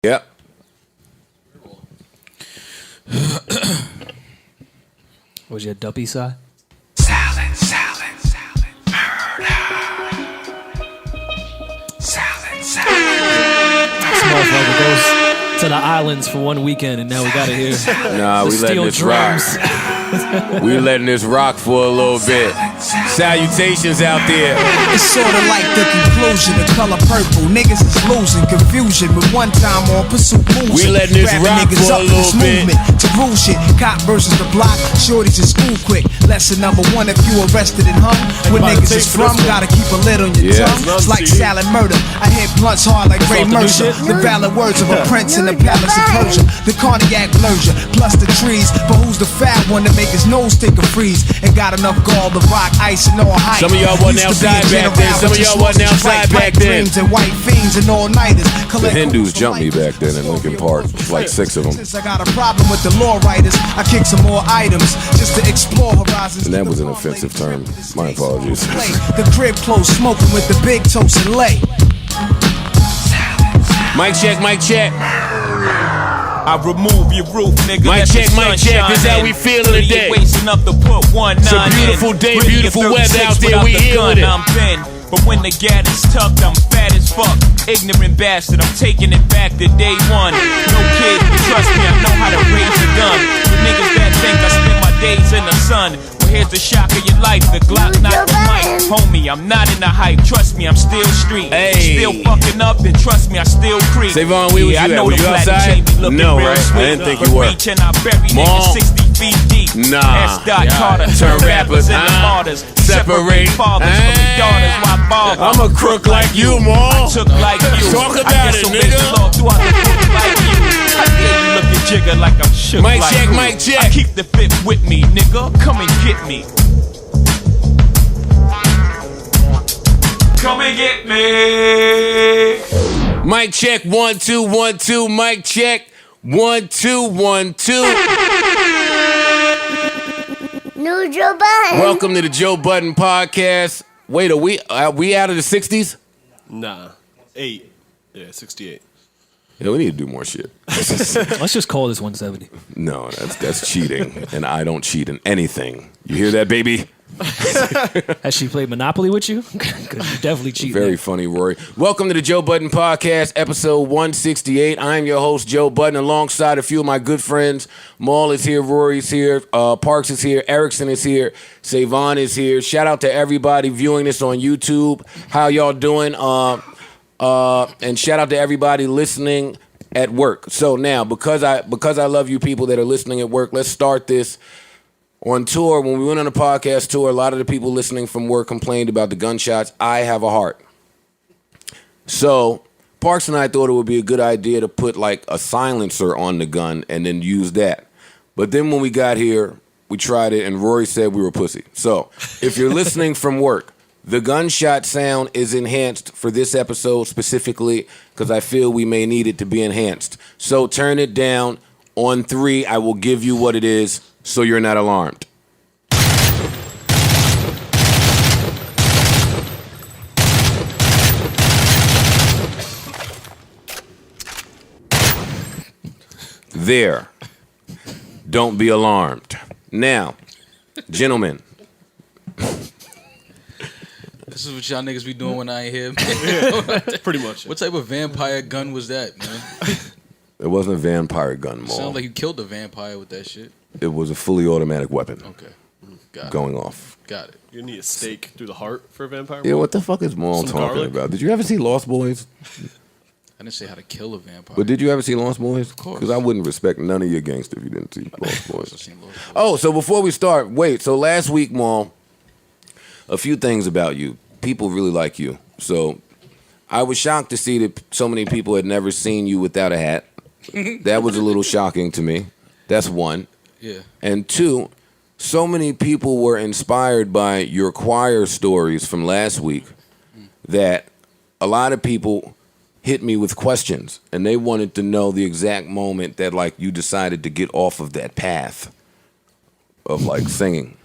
Yep. Was your duppy side? Salad, salad, salad, murder. Salad, salad. This motherfucker goes to the islands for one weekend, and now we gotta hear Nah, we letting this drums. rock. We letting this rock for a little bit. Salutations out there. It's sorta like the conclusion, the color purple. Niggas is losing confusion with one time on pursuit moving. We letting this rock niggas for a up little this bit. movement to rule shit. Cop versus the block, shorties in school quick. Lesson number one, if you arrested and hung, where niggas is from, gotta keep a lid on your tongue. It's like salad murder. I hit blunts hard like Ray Mercer. The valid words of a prince in the palace of Persia. The cognac blursia, plus the trees. But who's the fat one to make his nose take a freeze? And got enough gall to rock ice and all height. Some of y'all wasn't outside back then. Some of y'all wasn't outside back then. And white fiends and all-nighters. The Hindus jumped me back then in Lincoln Park. Like 6 of them. Since I got a problem with the law writers, I kick some more items just to explore horizons. And that was an offensive term. My apologies. The crib close, smoking with the big toast and lay. Mic check, mic check. I remove your roof, nigga. Mic check, mic check. This how we feeling today. Wasting up to put 1-9 It's a beautiful day, beautiful weather out there. We here with it. I'm thin, but when the gat is tucked, I'm fat as fuck. Ignorant bastard, I'm taking it back to day one. No kid, trust me, I know how to raise a gun. The niggas that think I spend my days in the sun. Well, here's the shock of your life, the Glock, not the mic. Homie, I'm not in the hype, trust me, I'm still street. Hey. Still fucking up, then trust me, I still creep. Savon, where was you I at? know Were the you platinum outside? chain be looking No, real right? I sweet. didn't think But you were. reach and I bury Mom. niggas 60 feet deep. Nah. S. Carter, Turn turn rappers rappers, into martyrs. separate. fathers from the daughters while bother. I'm a crook like you, Ma. Took like you. Talk I about it, disobeyed the nigga. law throughout the book like you. I dare you look at jigger like I'm shook Mic like check, who? mic check. I keep the fit with me, nigga. Come and get me. Come and get me. Mic check, 1 2 1 2. Mic check, 1 2 1 2. New Joe Budden. Welcome to the Joe Budden podcast. Wait, are we out of the 60s? Nah, 8. Yeah, 68. Yeah, we need to do more shit. Let's just call this 170. No, that's cheating, and I don't cheat in anything. You hear that, baby? Has she played Monopoly with you? Because you definitely cheated. Very funny, Rory. Welcome to the Joe Budden podcast, episode 168. I'm your host, Joe Budden, alongside a few of my good friends. Mal is here, Rory's here, Parks is here, Erickson is here, Savon is here. Shout out to everybody viewing this on YouTube. How y'all doing? And shout out to everybody listening at work. So now, because I love you people that are listening at work, let's start this. On tour, when we went on a podcast tour, a lot of the people listening from work complained about the gunshots. I have a heart. So Parks and I thought it would be a good idea to put like a silencer on the gun and then use that. But then when we got here, we tried it and Rory said we were pussy. So if you're listening from work, the gunshot sound is enhanced for this episode specifically because I feel we may need it to be enhanced. So turn it down. On 3, I will give you what it is so you're not alarmed. There. Don't be alarmed. Now, gentlemen. This is what y'all niggas be doing when I ain't here. Pretty much. What type of vampire gun was that, man? It wasn't a vampire gun, Mo. Sounds like you killed a vampire with that shit. It was a fully automatic weapon Okay. Got going off. it. Got it. You need a stake through the heart for a vampire? Yeah, what the fuck is Maul Some talking garlic? about? Did you ever see Lost Boys? I didn't say how to kill a vampire. But did you ever see Lost Boys? Of course. Because I wouldn't respect none of your gangster if you didn't see Lost I've Boys. seen Lost Boys. Oh, so before we start, wait. So last week, Maul, a few things about you. People really like you. So I was shocked to see that so many people had never seen you without a hat. That was a little shocking to me. That's one. Yeah. And 2, so many people were inspired by your choir stories from last week that a lot of people hit me with questions, and they wanted to know the exact moment that like you decided to get off of that path of like singing.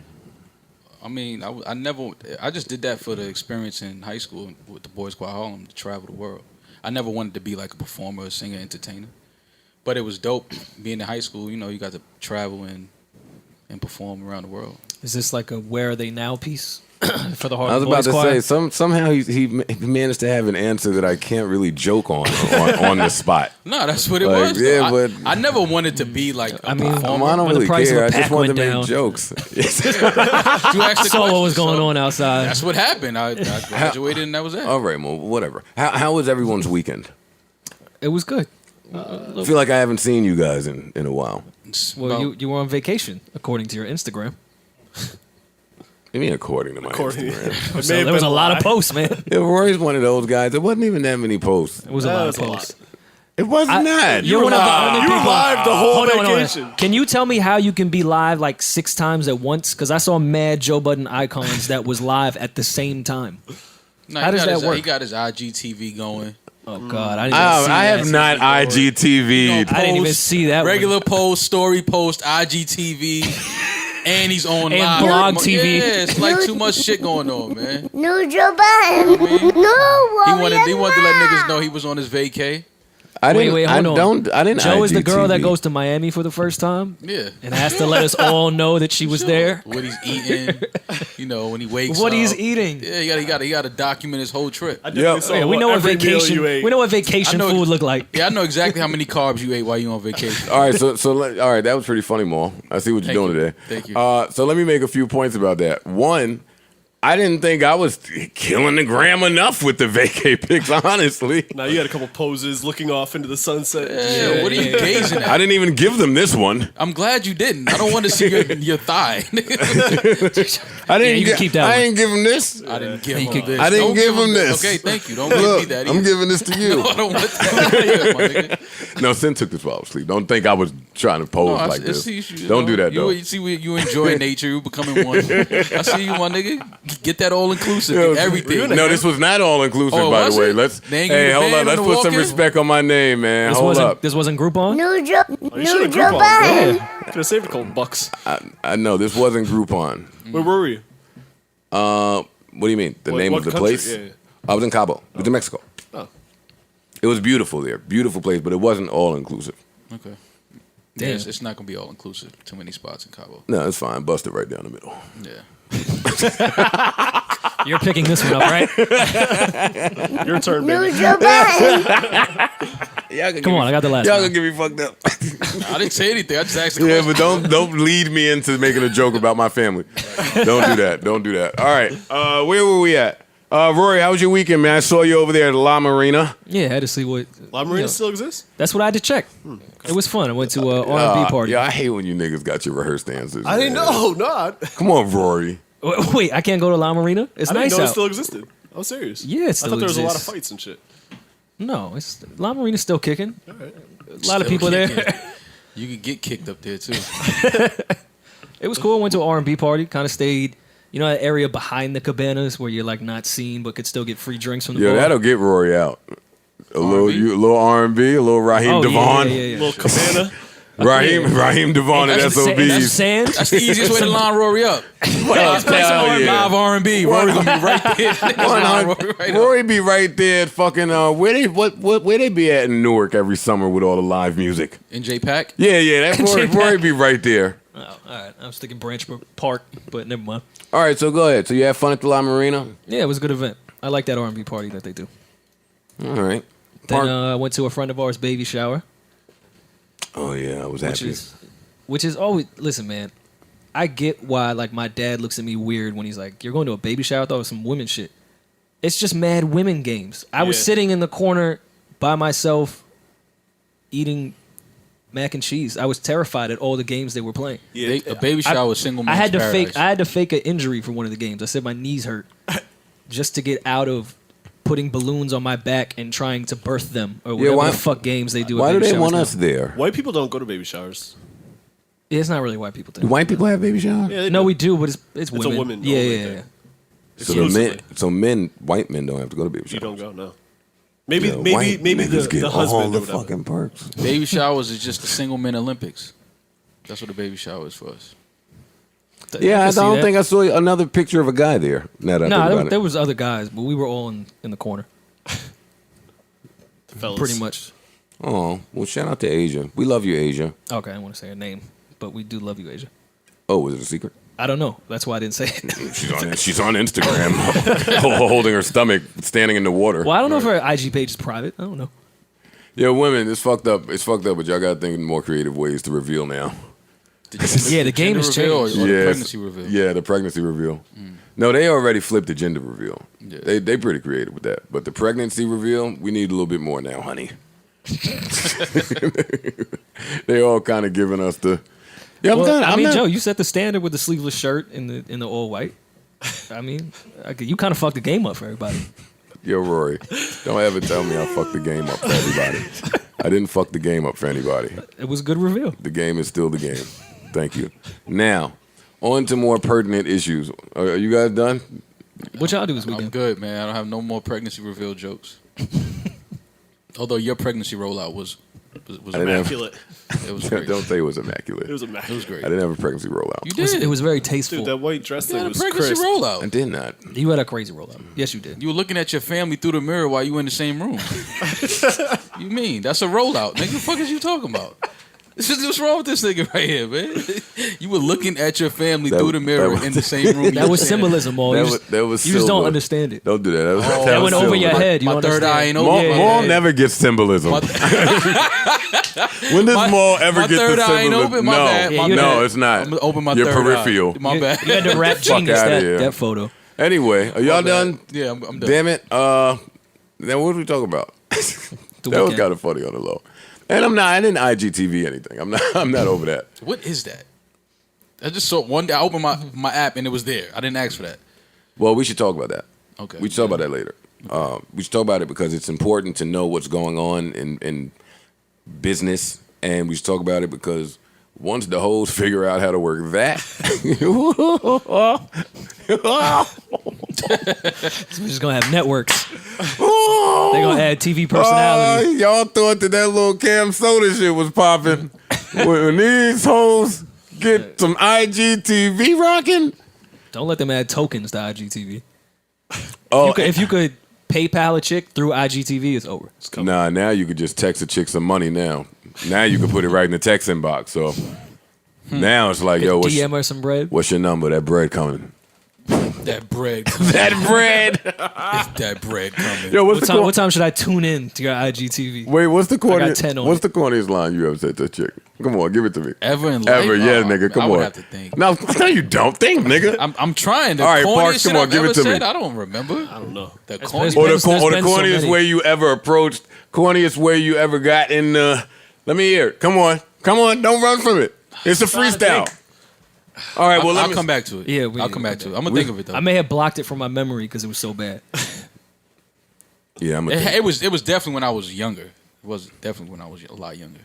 I mean, I just did that for the experience in high school with the Boys Choir Harlem to travel the world. I never wanted to be like a performer, a singer, entertainer. But it was dope being in high school. You know, you got to travel and perform around the world. Is this like a Where Are They Now piece for the Hard I was about Boys to choir? say somehow he managed to have an answer that I can't really joke on the spot. No, that's what it Like, was. yeah, though. but I never wanted to be like a performer. I don't When the really price of care. a I just pack wanted to went make down. jokes. You asked the Saw what question, was going so on outside. That's what happened. I graduated and that was it. All right, well, whatever. How was everyone's weekend? It was good. I feel like I haven't seen you guys in a while. Well, you were on vacation, according to your Instagram. You mean according to my According- Instagram? It So may have there was been a lot lie. of posts, man. Yeah, Rory's one of those guys. There wasn't even that many posts. It was a lot of That's a lot. posts. It was not. You're one of the only You were people. live the whole Hold on, hold on. vacation. Can you tell me how you can be live like 6 times at once? Because I saw mad Joe Budden icons that was live at the same time. No, How he does got that his, work? He got his IGTV going. Oh God, I didn't even see I that. have not IGTV'd. I didn't even Post, see that one. Regular post, story post, IGTV, and he's on And live. blog TV. Yeah, it's like too much shit going on, man. No Joe Budden. No He Rory wanted to let and niggas Mal. know he was on his vacay. I didn't. Wait, hold on. I didn't. Joe is the girl that IGTV. goes to Miami for the first time Yeah. and has to let us all know that she was there. What he's eating, you know, when he wakes What up. he's eating. Yeah, he got to document his whole trip. I definitely Yeah. saw Yeah, we know what every meal vacation. you ate. We know what vacation I know- food look like. Yeah, I know exactly how many carbs you ate while you on vacation. All right, all right, that was pretty funny, Maul. I see what you're Thank doing you. today. Thank you. So let me make a few points about that. One, I didn't think I was killing the gram enough with the vacay pics, honestly. Now you had a couple poses looking off into the sunset. Yeah, what are you gazing I at? didn't even give them this one. I'm glad you didn't. I don't want to see your thigh. I didn't. you can keep that I one. didn't give him this. I didn't give You him could- this. I didn't Don't give him this. Okay, thank you. Don't give me Look, that I'm either. giving this to you. No, I don't want that. My nigga. No, Sin took this while I was asleep. Don't think I was trying to pose No, I like this. see you Don't know, do that, though. You see, you enjoy nature. You becoming one. I see you, my nigga. Get that all inclusive. Get everything. No, this was not all inclusive, Oh, by was the way. it? Let's They ain't give you hey, the hold on. band Let's on the put some walk-in? respect on my name, man. Hold up. This wasn't Groupon. No Joe. You should No have Joe Groupon. Budden. Could have saved a couple bucks. I know this wasn't Groupon. Where were you? What do you mean? The What- name what of the country? place? Yeah, yeah. I was in Cabo. It was in Mexico. Oh. It was beautiful there. Beautiful place, but it wasn't all inclusive. Okay. Damn. Yeah, it's not gonna be all inclusive. Too many spots in Cabo. No, it's fine. Bust it right down the middle. Yeah. You're picking this one up, right? Your turn, No baby. Joe Budden. Come on, I got the last Y'all one. gonna get me fucked up. I didn't say anything. I just asked the Yeah, question. but don't lead me into making a joke about my family. Don't do that. Don't do that. All right. Where were we at? Rory, how was your weekend, man? I saw you over there at La Marina. Yeah, I had to see what. La Marina you know, still exists? That's what I had to check. It was fun. I went to a R&B party. Yeah, I hate when you niggas got your rehearsed dances. I didn't man. know. Not. Come on, Rory. Wait, I can't go to La Marina? It's I didn't nice know it out. still existed. I was serious. Yeah, it I still thought there was a lot of exists. fights and shit. No, it's La Marina's still kicking. All right. A lot of people there. You could get kicked up there too. It was cool. Went to an R&B party. Kind of stayed, you know, that area behind the cabanas where you're like not seen but could still get free drinks from the Yeah, bar. that'll get Rory out. A little R&B, a little Raheem Oh, Devon. yeah. Little cabana. Raheem Devon and That's SOBs. sand. That's the easiest way to line Rory up. Hell yeah. Live R&B. Rory gonna be right there. Niggas line Rory right up. Rory be right there at fucking where they be at in Newark every summer with all the live music. In J-Pack. Yeah, that Rory be right there. Oh, all right. I was thinking Branch Park, but never mind. All right, so go ahead. So you had fun at the La Marina? Yeah, it was a good event. I like that R&B party that they do. All right. Then I went to a friend of ours' baby shower, Oh yeah, I was happy. which is always, listen, man, I get why like my dad looks at me weird when he's like, "You're going to a baby shower?" I thought it was some women shit. It's just mad women games. I was Yeah. sitting in the corner by myself eating mac and cheese. I was terrified at all the games they were playing. Yeah. A baby shower was single I man's had to paradise. fake an injury for one of the games. I said my knees hurt just to get out of putting balloons on my back and trying to birth them or whatever why- the fuck games they do. Why at do baby they showers want now. us there? White people don't go to baby showers. It's not really white people Do thing. white people have baby showers? Yeah, they No, do. we do, but it's a women. woman Yeah, only yeah, thing. yeah. So white men don't have to go to baby showers. You don't go, no. Maybe Yeah, maybe white maybe niggas the get all husband the or whatever. fucking perks. Baby showers is just the single men Olympics. That's what a baby shower is for us. Yeah, I can see don't that. think I saw another picture of a guy there. Now that I think No, about there it. was other guys, but we were all in the corner. fellas. Pretty much. Oh, well, shout out to Asia. We love you, Asia. Okay, I don't want to say her name, but we do love you, Asia. Oh, was it a secret? I don't know. That's why I didn't say it. She's on Instagram, holding her stomach, standing in the water. Well, I don't know if her IG page is private. I don't know. Yeah, women, it's fucked up. It's fucked up, but y'all gotta think of more creative ways to reveal now. Yeah, the game has changed. Or the pregnancy reveal. Yeah, the pregnancy reveal. No, they already flipped the gender reveal. Yeah. They pretty creative with that. But the pregnancy reveal, we need a little bit more now, honey. They all kind of giving us the. Yeah, I mean, Joe, you set the standard with the sleeveless shirt in the all white. I mean, you kind of fucked the game up for everybody. Yo, Rory, don't ever tell me I fucked the game up for everybody. I didn't fuck the game up for anybody. It was a good reveal. The game is still the game. Thank you. Now, on to more pertinent issues. Are you guys done? What y'all do this weekend? I'm good, man. I don't have no more pregnancy reveal jokes. Although your pregnancy rollout was Immaculate. it was great. Don't say it was immaculate. It was immaculate. It was great. I didn't have a pregnancy rollout. You did. It was very tasteful. Dude, that white dress You thing had a was pregnancy crisp. I rollout. did not. You had a crazy rollout. Yes, you did. You were looking at your family through the mirror while you were in the same room. You mean that's a rollout? Nigga, the fuck is you talking about? What's wrong with this nigga right here, man? You were looking at your family through the mirror in the same room. That was symbolism, Maul. You just that don't silver. understand it. Don't do that. That That was went over silver. your head. You My don't third understand. eye ain't open. Maul never gets symbolism. When does Maul ever my get third the eye ain't symbolism? open. My No, bad. My Yeah, no, bad. it's not. I'm gonna open my Your third peripheral. eye. My bad. You had to rap genius outta here. that photo. Anyway, are y'all done? Yeah, I'm done. Damn it. Then what did we talk about? The That was weekend. kind of funny on the low. And I didn't IGTV anything. I'm not over that. What is that? I just saw one day. I opened my app and it was there. I didn't ask for that. Well, we should talk about that. Okay. We should talk about that later. We should talk about it because it's important to know what's going on in business, and we should talk about it because once the hoes figure out how to work that, We're just gonna have networks. They're gonna add TV personality. y'all thought that little Cam Soda shit was popping. When these hoes get some IGTV rocking, Don't let them add tokens to IGTV. oh, If you could PayPal a chick through IGTV, it's over. nah, now you could just text a chick some money now. Now you can put it right in the text inbox. So now it's like, yo, DM her some bread. what's your number? That bread coming. That bread. That bread. That bread coming. Yo, What time should I tune in to your IGTV? Wait, what's the got corniest? 10 on What's it. the corniest line you ever said to a chick? Come on, give it to me. Ever in life? Ever, yeah, Oh, nigga. Come I on. would have to think. No, you don't think, nigga. I'm trying. The All right, corniest Parks, shit come on, I've give it ever to said, me. I don't remember. I don't know. The There's corniest. Or the been so corniest many. way you ever approached, corniest way you ever got in. Let me hear it. Come on, don't run from it. It's a freestyle. All right, well, I'll come back to it. Yeah, I'll come back to it. I'm gonna think of it though. I may have blocked it from my memory because it was so bad. Yeah, I'm. It was definitely when I was younger. It was definitely when I was a lot younger.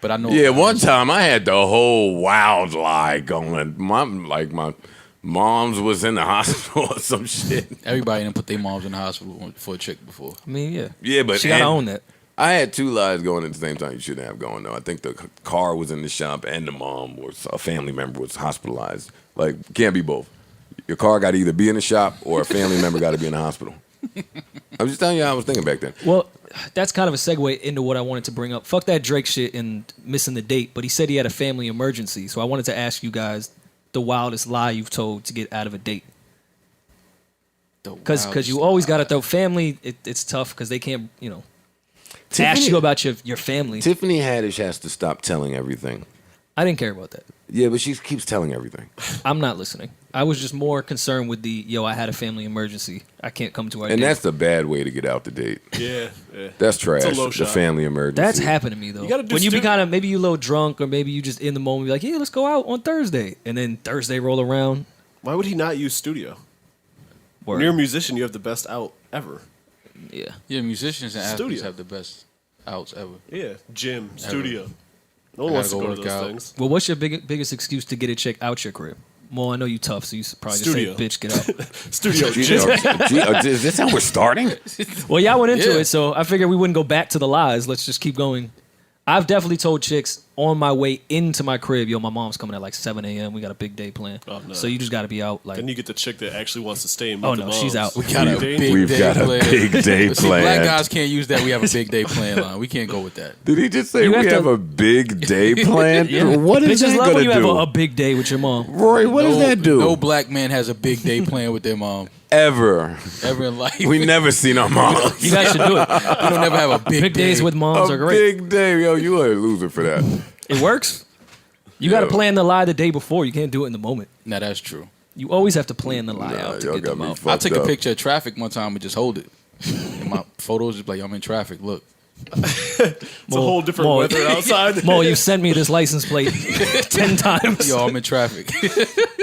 But I know. Yeah, one time I had the whole wild lie going. My mom's was in the hospital or some shit. Everybody didn't put their moms in the hospital for a chick before. I mean, yeah. Yeah, but She gotta own that. I had two lies going at the same time you shouldn't have going, though. I think the car was in the shop and the mom was a family member was hospitalized. Like, can't be both. Your car got to either be in the shop or a family member got to be in the hospital. I'm just telling you how I was thinking back then. Well, that's kind of a segue into what I wanted to bring up. Fuck that Drake shit and missing the date, but he said he had a family emergency. So I wanted to ask you guys the wildest lie you've told to get out of a date. Because you always got to throw family. It's tough because they can't, ask you about your family. Tiffany Haddish has to stop telling everything. I didn't care about that. Yeah, but she keeps telling everything. I'm not listening. I was just more concerned with I had a family emergency. I can't come to our And date. that's the bad way to get out the date. Yeah. That's trash. It's a low The shot. family emergency. That's happened to me though. You gotta do when you be stu- kind of maybe you a little drunk or maybe you just in the moment be like, yeah, let's go out on Thursday, and then Thursday roll around. Why would he not use studio? When you're a musician, you have the best out ever. Yeah. Yeah, musicians and athletes Studio. have the best outs ever. Yeah. Gym, studio. No one I wants to gotta go go to those work out. things. Well, what's your biggest excuse to get a chick out your crib? Well, I know you tough, so you probably Studio. just say, bitch, get out. Studio. Is this how we're starting? Well, y'all went into Yeah. it, so I figured we wouldn't go back to the lies. Let's just keep going. I've definitely told chicks, on my way into my crib, yo, my mom's coming at like 7 a.m. We got a big day planned. Oh, no. So you just got to be out. Like, Then you get the chick that actually wants to stay and meet oh the no, moms. she's out. We got a big We've day got a planned. big day But see, black planned. guys can't use that. We have a big day plan line. We can't go with that. Did he just say You we have to- have a big day planned? Yeah. What is Bitches that love gonna when you do? have a big day with your mom. Rory, what does that do? No black man has a big day plan with their mom Ever. ever in life. We never seen our moms. You guys should do it. We don't ever have a big, Big day. days with moms A are great. big day. Yo, you are a loser for that. It works. You got to Yo. plan the lie the day before. You can't do it in the moment. Nah, that's true. You always have to plan the lie out to y'all get got them me out. fucked I took a up. picture of traffic one time and just hold it. And my photos just like, I'm in traffic. Look. It's a whole different weather outside. Mo, you sent me this license plate 10 times. Yo, I'm in traffic.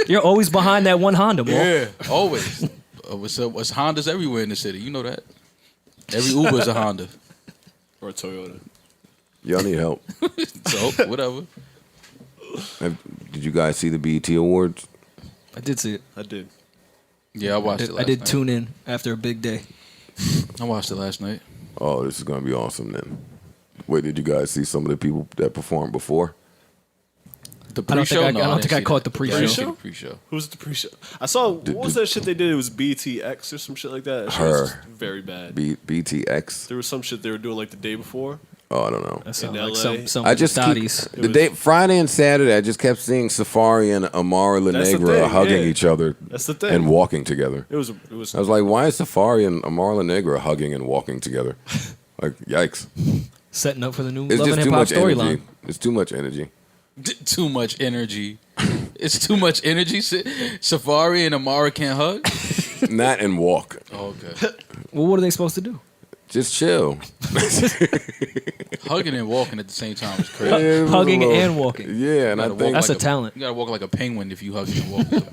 You're always behind that one Honda, Mo. Yeah, always. What's Hondas everywhere in the city? You know that. Every Uber is a Honda. Or a Toyota. Y'all need help. So, whatever. Did you guys see the BET Awards? I did see it. I did. Yeah, I watched it last I did night. tune in after a big day. I watched it last night. Oh, this is gonna be awesome then. Wait, did you guys see some of the people that performed before? The I don't pre-show? think I No, don't think I didn't caught see the that. pre-show. Yeah, I didn't see the pre-show. Who's the pre-show? I saw, what was that shit they did? It was BTX or some shit like that. That shit was Her. very bad. BTX? There was some shit they were doing like the day before. Oh, I don't know. That sounds In like LA. some I just keep, Dotties. the day Friday and Saturday. I just kept seeing Safari and Amara La That's the Negra thing, hugging yeah. each other That's the thing. and walking together. It was. I was like, why is Safari and Amara La Negra hugging and walking together? Like, yikes! Setting up for the new It's Love and just too Hip Hop much storyline. energy. It's too much energy. Too much energy. It's too much energy. Safari and Amara can't hug? Not and walk. Oh, okay. Well, what are they supposed to do? Just chill. Hugging and walking at the same time is crazy. It was a Hugging little- and walking. Yeah, and I gotta walk think That's like a talent. You gotta walk like a penguin if you hugging and walking.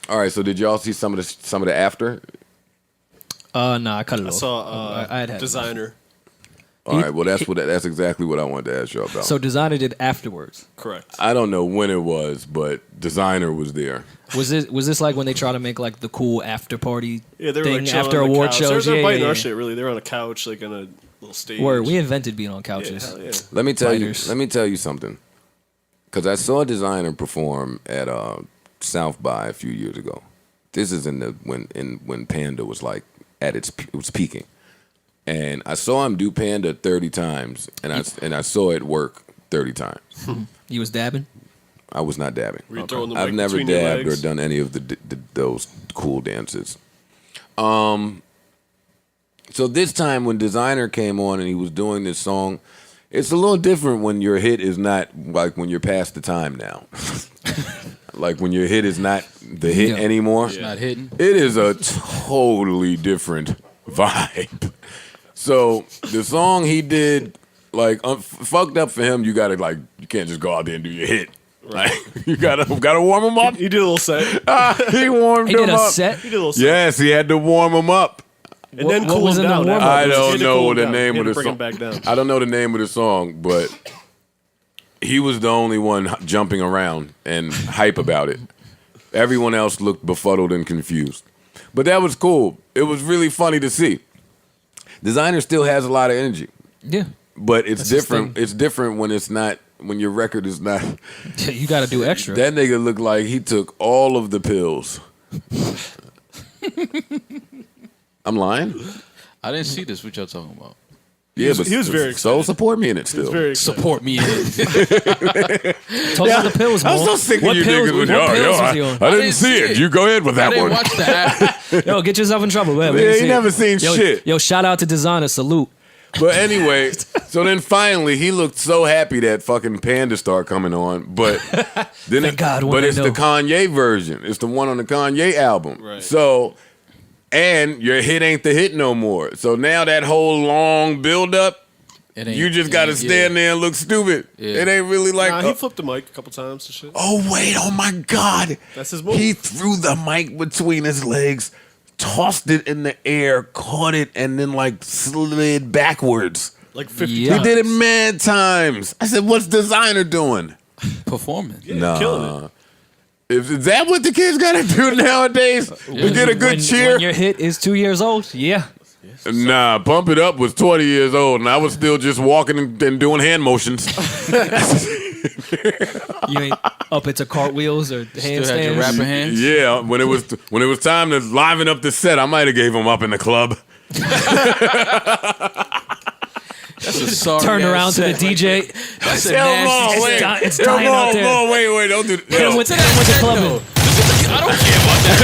All right, so did y'all see some of the after? Nah, I cut it I off. saw I had Designer. All right, well that's exactly what I wanted to ask y'all about. So Designer did afterwards. Correct. I don't know when it was, but Designer was there. Was this like when they try to make like the cool after party Yeah, they were thing like chilling after on the award couch. shows? They're Yeah, biting yeah, our yeah. shit. Really, they're on a couch, like on a little stage. Word, we invented being on Yeah, couches. hell yeah. Let me tell Fighters. you something. Because I saw Designer perform at South by a few years ago. This is when Panda was like it was peaking, and I saw him do Panda 30 times, and I saw it work 30 times. You was dabbing? I was not dabbing. Were you throwing the I've mic never between your dabbed or legs? done any of those cool dances. So this time when Designer came on and he was doing this song, it's a little different when your hit is not like when you're past the time now. Like when your hit is not the hit Yeah. anymore. It's not hitting. It is a totally different vibe. So the song he did, like fucked up for him. You gotta like, you can't just go out there and do your hit. Like you gotta warm him up. You did a little set. He warmed He him did a up. set. You did a little set. Yes, he had to warm him up. And then What cool was him in the down. warm-up? I He had don't to know cool him the down. name He of had the to song. bring him back down. I don't know the name of the song, but he was the only one jumping around and hype about it. Everyone else looked befuddled and confused. But that was cool. It was really funny to see. Designer still has a lot of energy, Yeah. but it's That's his different. thing. It's different when it's not, when your record is not. You got to do extra. That nigga looked like he took all of the pills. I'm lying? I didn't see this. What y'all talking about? Yeah, was- he was very so excited. support me in it He was still. very excited. Support me in it. Talk about the pills, I'm Mo. so sick of What you pills, niggas with what yo, pills was he yo. on? I didn't didn't see see it. it. You go ahead with I that didn't one. watch that. Yo, get yourself in trouble. Man. We Yeah, ain't you seen never it. seen Yo, shit. Yo, shout out to Designer. Salute. But anyway, so then finally he looked so happy that fucking Panda started coming on. But then Thank God, one but day it's the though. Kanye version. It's the one on the Kanye album. Right. So, and your hit ain't the hit no more. So now that whole long build up, It ain't- you just it gotta ain't- stand there and look stupid. Yeah. It ain't really like. Nah, he flipped the mic a couple times and shit. Oh wait! Oh my God! That's his move. He threw the mic between his legs, tossed it in the air, caught it, and then like slid backwards. Like 50 Yeah. He did it mad times. I said, "What's Designer doing?" Performing. Nah. killing it. Is that what the kids gotta do nowadays to get a good when, cheer? When your hit is 2 years old, yeah. Nah, Pump It Up was 20 years old, and I was still just walking and doing hand motions. You ain't up into cartwheels or Still had your handstands. rapper hands. Yeah, when it was time to liven up the set, I might have gave him up in the club. That's a sorry Turn ass around to the set. DJ. That's a Yo, nasty Mo, set. wait. It's Yo, dying out Mo, there. Mo, wait, don't do that. Hit him with the clubbing. I don't care about that.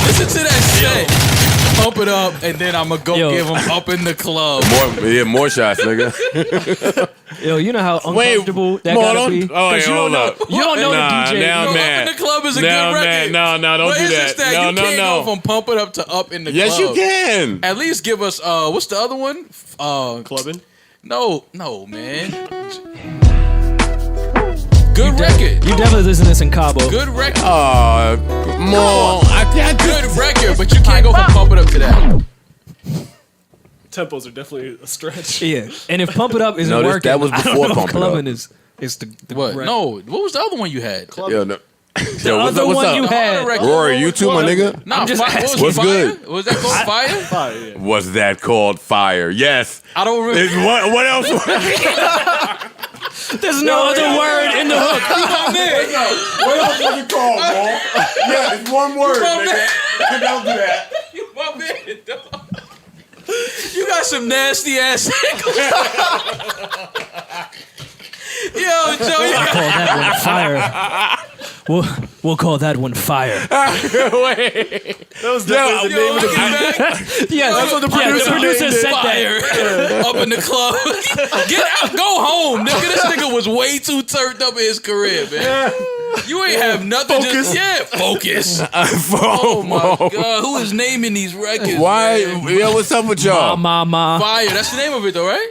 Listen to that set. Pump it up, and then I'm gonna go give him up in the club. More shots, nigga. Yo, you know how uncomfortable that Mo, gotta be? Oh, wait, 'Cause you hold don't up. know, you don't know Nah, the DJ. now I'm Up mad. in the club is a Now good I'm record. mad. No, don't What do is that. this that? No, You can't no. go from pump it up to up in the Yes, club. you can. At least give us what's the other one? Clubbing. No, man. Good record. You definitely listen to this in Cabo. Good record. Mo, Good record, but you can't go from pump it up to that. Tempos are definitely a stretch. Yeah, and if Pump It Up isn't No, working, that was I don't before know if Pump It Up. clubbing is the What? right- No. What was the other one you had? Yo, no. The Yo, other what's one up? you had. Rory, you too, my nigga? Nah, just what was asking. What's fire? good? Was that called fire? Fire, yeah. Was that called fire? Yes. I don't remember. It's what else? There's no other word in the hook. What else was it called, Mo? Yeah, it's one word, nigga. Don't do that. You my man, dog. You got some nasty ass. Yo, Joe, you got Call that one fire. We'll call that one fire. Wait. That was definitely the name of the Yes, That's what the producer said that. fire up in the club. Get out, go home, nigga. This nigga was way too turned up in his career, man. You ain't have nothing. Focus. Focus. Oh my god, who is naming these records? Why? man? Yo, what's up with y'all? Ma. Fire. That's the name of it, though, right?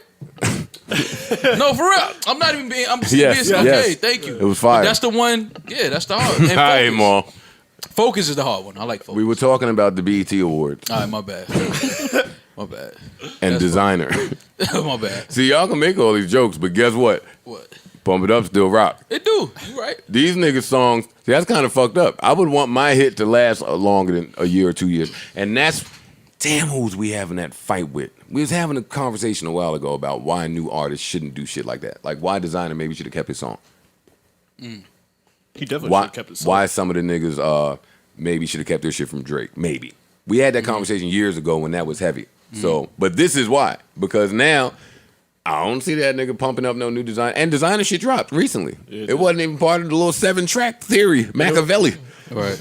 No, for real. I'm not even being. I'm just Yes, being yes. okay. Thank you. It was fire. But that's the one. Yeah, that's the hard. And Hi, focus. Mo. Focus is the hard one. I like focus. We were talking about the BET Awards All right, my bad. My bad. and designer. My bad. See, y'all can make all these jokes, but guess what? What? Pump It Up still rock. It do. You right. These niggas songs, see, that's kind of fucked up. I would want my hit to last longer than a year or 2 years. And that's, damn, who's we having that fight with? We was having a conversation a while ago about why new artists shouldn't do shit like that. Like, why designer maybe should have kept his song. He definitely should Why, have kept it. why some of the niggas maybe should have kept their shit from Drake. Maybe. We had that conversation years ago when that was heavy. So, but this is why. Because now, I don't see that nigga pumping up no new design. And designer shit dropped recently. It wasn't even part of the little 7-track theory, Makaveli. Right.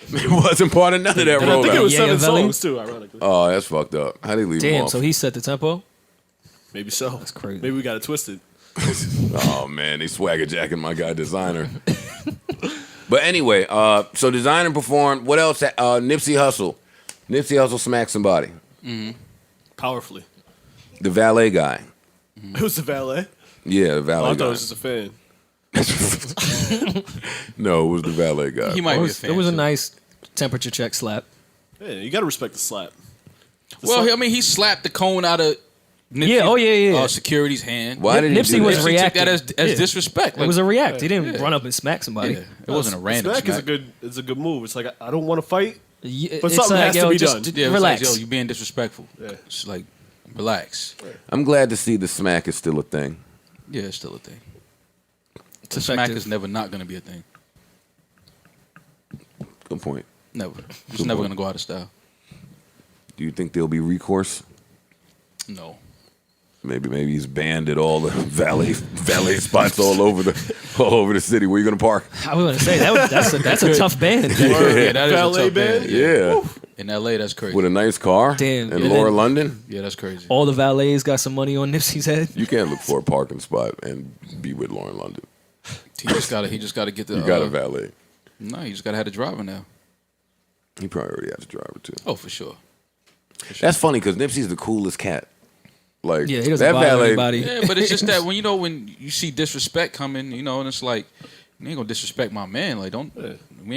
It wasn't part of none of that And I think it rollout. was Yeah, 7 Valley. songs too, ironically. Oh, that's fucked up. How they leave him Damn, off? so he set the tempo? Maybe so. That's crazy. Maybe we got it twisted. Oh man, they swagger jacking my guy designer. But anyway, so designer performed. What else? Nipsey Hussle. Nipsey Hussle smacked somebody. Powerfully. The valet guy. It was the valet. Yeah, the Oh, valet I thought guy. it was just a fan. No, it was the valet guy. He might It be a was, fan. it was a too. nice temperature check slap. Yeah, you got to respect the slap. Well, I mean, he slapped the cone out of Nipsey's, Yeah. security's hand. Why did he Nipsey do was that? Nipsey took that reacting. as Yeah. disrespect. It was a react. He didn't Yeah. run up and smack somebody. Yeah. It wasn't a random Smack smack. is a good move. It's like I don't want to fight. Yeah, But it's something like, has to yo, be just done. Yeah, it was relax. like, yo, you being disrespectful. Yeah. It's like, relax. I'm glad to see the smack is still a thing. Yeah, it's still a thing. It's The smack effective. is never not going to be a thing. Good point. Never. It's Good never point. going to go out of style. Do you think there'll be recourse? No. Maybe he's banned at all the valet spots all over the city. Where you gonna park? I was going to say, that's a tough band. Yeah, that is a Valet tough band. band? Yeah, In LA, that's crazy. with a nice car. Damn. And And Laura then- London. Yeah, that's crazy. All the valets got some money on Nipsey's head. You can't look for a parking spot and be with Lauren London. He just gotta get the. You got a valet. No, you just gotta have the driver now. He probably already has a driver too. Oh, for sure. That's funny because Nipsey's the coolest cat. Like Yeah, he doesn't that bother valet. anybody. Yeah, but it's just that when you see disrespect coming, and it's like, you ain't gonna disrespect my man. Like, we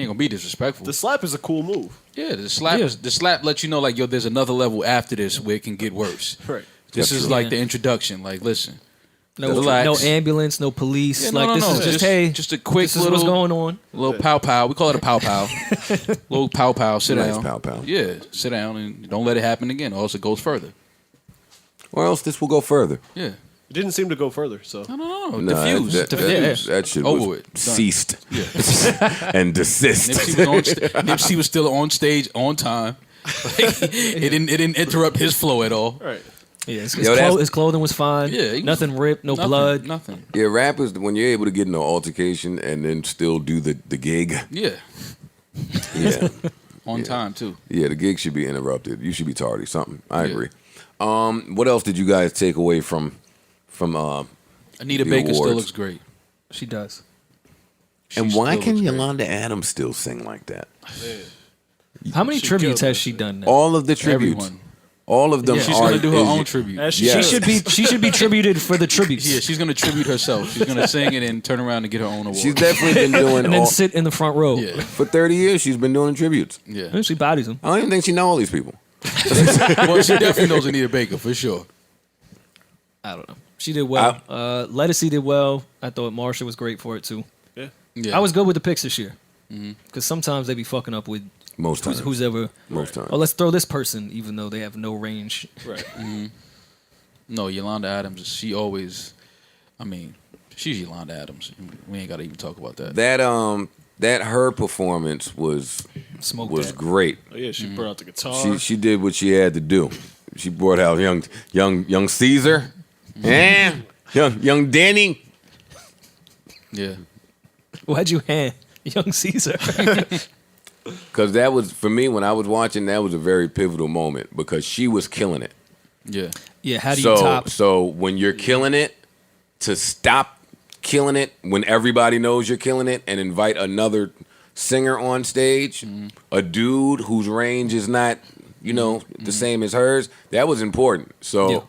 ain't gonna be disrespectful. The slap is a cool move. Yeah, the slap lets you know, like, yo, there's another level after this where it can get worse. Right. This That's is true. like the introduction. Like, listen, No, relax. no ambulance, no police. Yeah, like, this is just, hey, just a quick this is little what's going on. little pow pow. We call it a pow pow. Little pow pow. Sit Nice down. pow pow. Yeah, sit down and don't let it happen again, or else it goes further. Or else this will go further. Yeah. It didn't seem to go further. So No, Nah, diffused. that shit Over was it. Done. ceased Yeah. and desist. Nipsey was still on stage on time. Like, it didn't interrupt his flow at all. right. Yeah, Yo, his clothing was fine. Yeah, he was- nothing ripped, no blood. Nothing. Yeah, rappers, when you're able to get in an altercation and then still do the gig, Yeah. yeah, On time too. yeah, the gig should be interrupted. You should be tardy. Something. I Yeah. agree. What else did you guys take away from Anita the Baker still awards? looks great. She does. And She why still can looks great. Yolanda Adams still sing like that? How many She tributes killed has that she shit. done now? All of the tributes, Everyone. all of them. Yeah. She's are, gonna do her is- own tribute. As she Yeah. should. She should be tributed for the tributes. Yeah, she's gonna tribute herself. She's gonna sing it and turn around and get her own award. She's definitely been doing and then all, sit in the front row. Yeah. for 30 years. She's been doing tributes. Yeah. And she bodies them. I don't even think she know all these people. Well, she definitely knows Anita Baker for sure. I don't know. She did well. Lettucey did well. I thought Marsha was great for it too. Yeah. I was good with the picks this year. Because sometimes they be fucking up with Most times. who's ever. Most times. Oh, let's throw this person, even though they have no range. Right. No, Yolanda Adams. She always. I mean, she's Yolanda Adams. We ain't gotta even talk about that. That her performance was Smoke was that. great. Oh, yeah, she brought out the guitar. She did what she had to do. She brought out young Caesar, young Danny. Yeah. Why'd you hand young Caesar? Because that was, for me, when I was watching, that was a very pivotal moment because she was killing it. Yeah. Yeah, how do you top? So when you're killing it, to stop killing it when everybody knows you're killing it and invite another singer on stage, a dude whose range is not, the same as hers, that was important. So Yeah.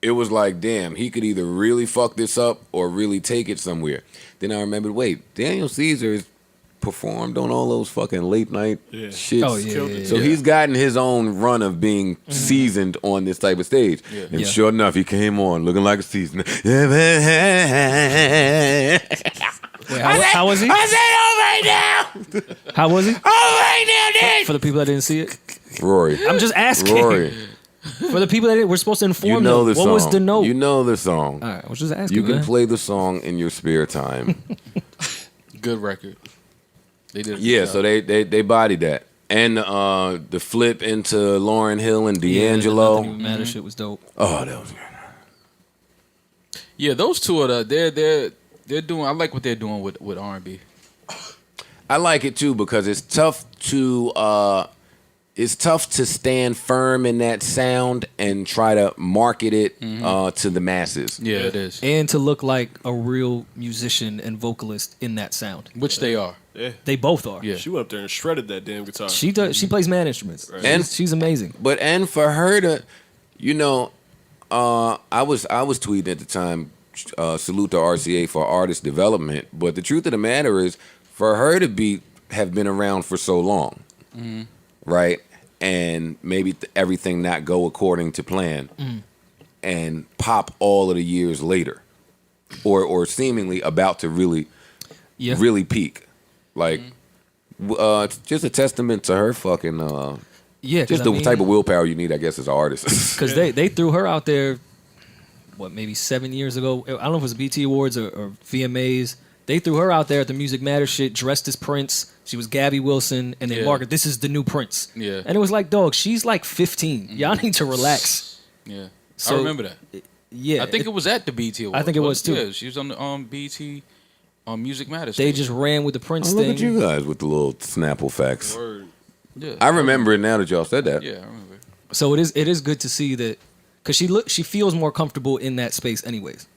it was like, damn, he could either really fuck this up or really take it somewhere. Then I remembered, wait, Daniel Caesar has performed on all those fucking late night shits. Oh, yeah. So he's gotten his own run of being seasoned on this type of stage. Yeah. And Yeah. sure enough, he came on looking like a seasoned. Wait, how was he? I said, oh, right now. How was he? Oh, right now, dude. For the people that didn't see it, Rory. I'm just asking. Rory. For the people that didn't, we're supposed to inform You know them. the What song. was the note? You know the song. All right, I was just asking. You can man. play the song in your spare time. Good record. They did. A good Yeah, job. so they bodied that. And the flip into Lauryn Hill and Yeah, D'Angelo. Nothing Even Matter shit was dope. Oh, that was good. Yeah, those two are they're doing. I like what they're doing with R&B. I like it too because it's tough to stand firm in that sound and try to market it to the masses. Yeah, it is. And to look like a real musician and vocalist in that sound. Which they are. Yeah. They both are. Yeah. She went up there and shredded that damn guitar. She does. She plays mad instruments. Right. And- She's amazing. But and for her to, I was tweeting at the time, salute to RCA for artist development. But the truth of the matter is, for her to have been around for so long, right, and maybe everything not go according to plan, and pop all of the years later, or seemingly about to really peak, like. It's just a testament to her fucking Yeah, just the type of willpower you need, I guess, as an artist. because they threw her out there. What, maybe 7 years ago? I don't know if it was BT Awards or VMAs. They threw her out there at the Music Matter shit, dressed as Prince. She was Gabby Wilson, and then Yeah. Margaret. This is the new Prince. Yeah. And it was like, dog, she's like 15. Y'all need to relax. Yeah. So- I remember that. Yeah, I think it was at the BT Awards. I think it was, too. Yeah, she was on the BT Music Matters. they just ran with the Prince Look thing. at you guys with the little Snapple facts. Word. Yeah. I remember it now that y'all said that. Yeah, I remember. So it is good to see that, because she feels more comfortable in that space anyways.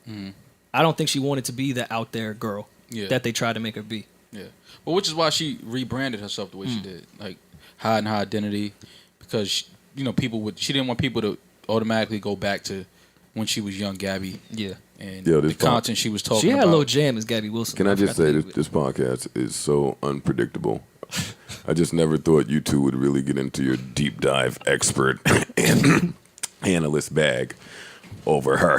I don't think she wanted to be the out there girl Yeah. that they tried to make her be. Yeah. Well, which is why she rebranded herself the way she did, like hiding her identity, because she didn't want people to automatically go back to when she was young Gabby Yeah, and Yo, the this part- content she was talking she had about. a little jam as Gabby Wilson. Can I just forgot say to this podcast is so unpredictable. I just never thought you two would really get into your deep dive expert and analyst bag over her.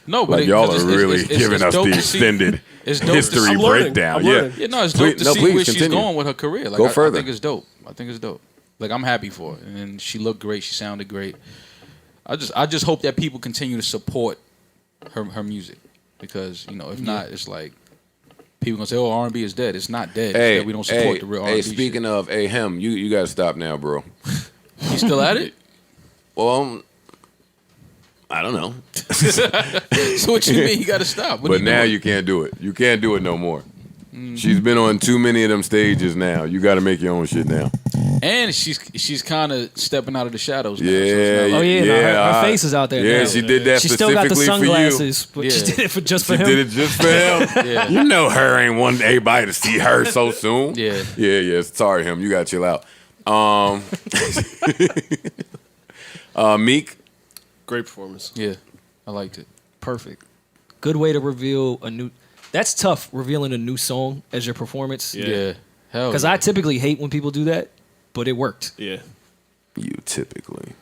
No, but Like y'all are 'cause really it's giving us dope the to see- extended it's dope to history see- I'm learning. breakdown. I'm Yeah. learning. Yeah, no, it's dope to see please where she's continue. going with her career. Like, Go I further. think it's dope. I think it's dope. Like, I'm happy for her. And then she looked great. She sounded great. I just hope that people continue to support her music, because if not, it's like people gonna say, "Oh, R&B is dead." It's not dead. Hey, it's that we don't support the real R&B. Hey, speaking of, him, you got to stop now, bro. He's still at it. Well, I don't know. So what you mean you got to stop? What But now you can't do it. You can't do it no more. She's been on too many of them stages now. You got to make your own shit now. And she's kind of stepping out of the shadows now. Yeah. So it's not like, Her face is out there. Yeah, now. she did that She still got the specifically for you. sunglasses, but she did it just for She him. did it just for him. Yeah. You know her ain't want everybody to see her so soon. Yeah. Yeah. Sorry, him. You got to chill out. Meek. Great performance. Yeah, I liked it. Perfect. Good way to reveal a new. That's tough, revealing a new song as your performance. Yeah, hell. Because I typically hate when people do that, but it worked. Yeah. You typically.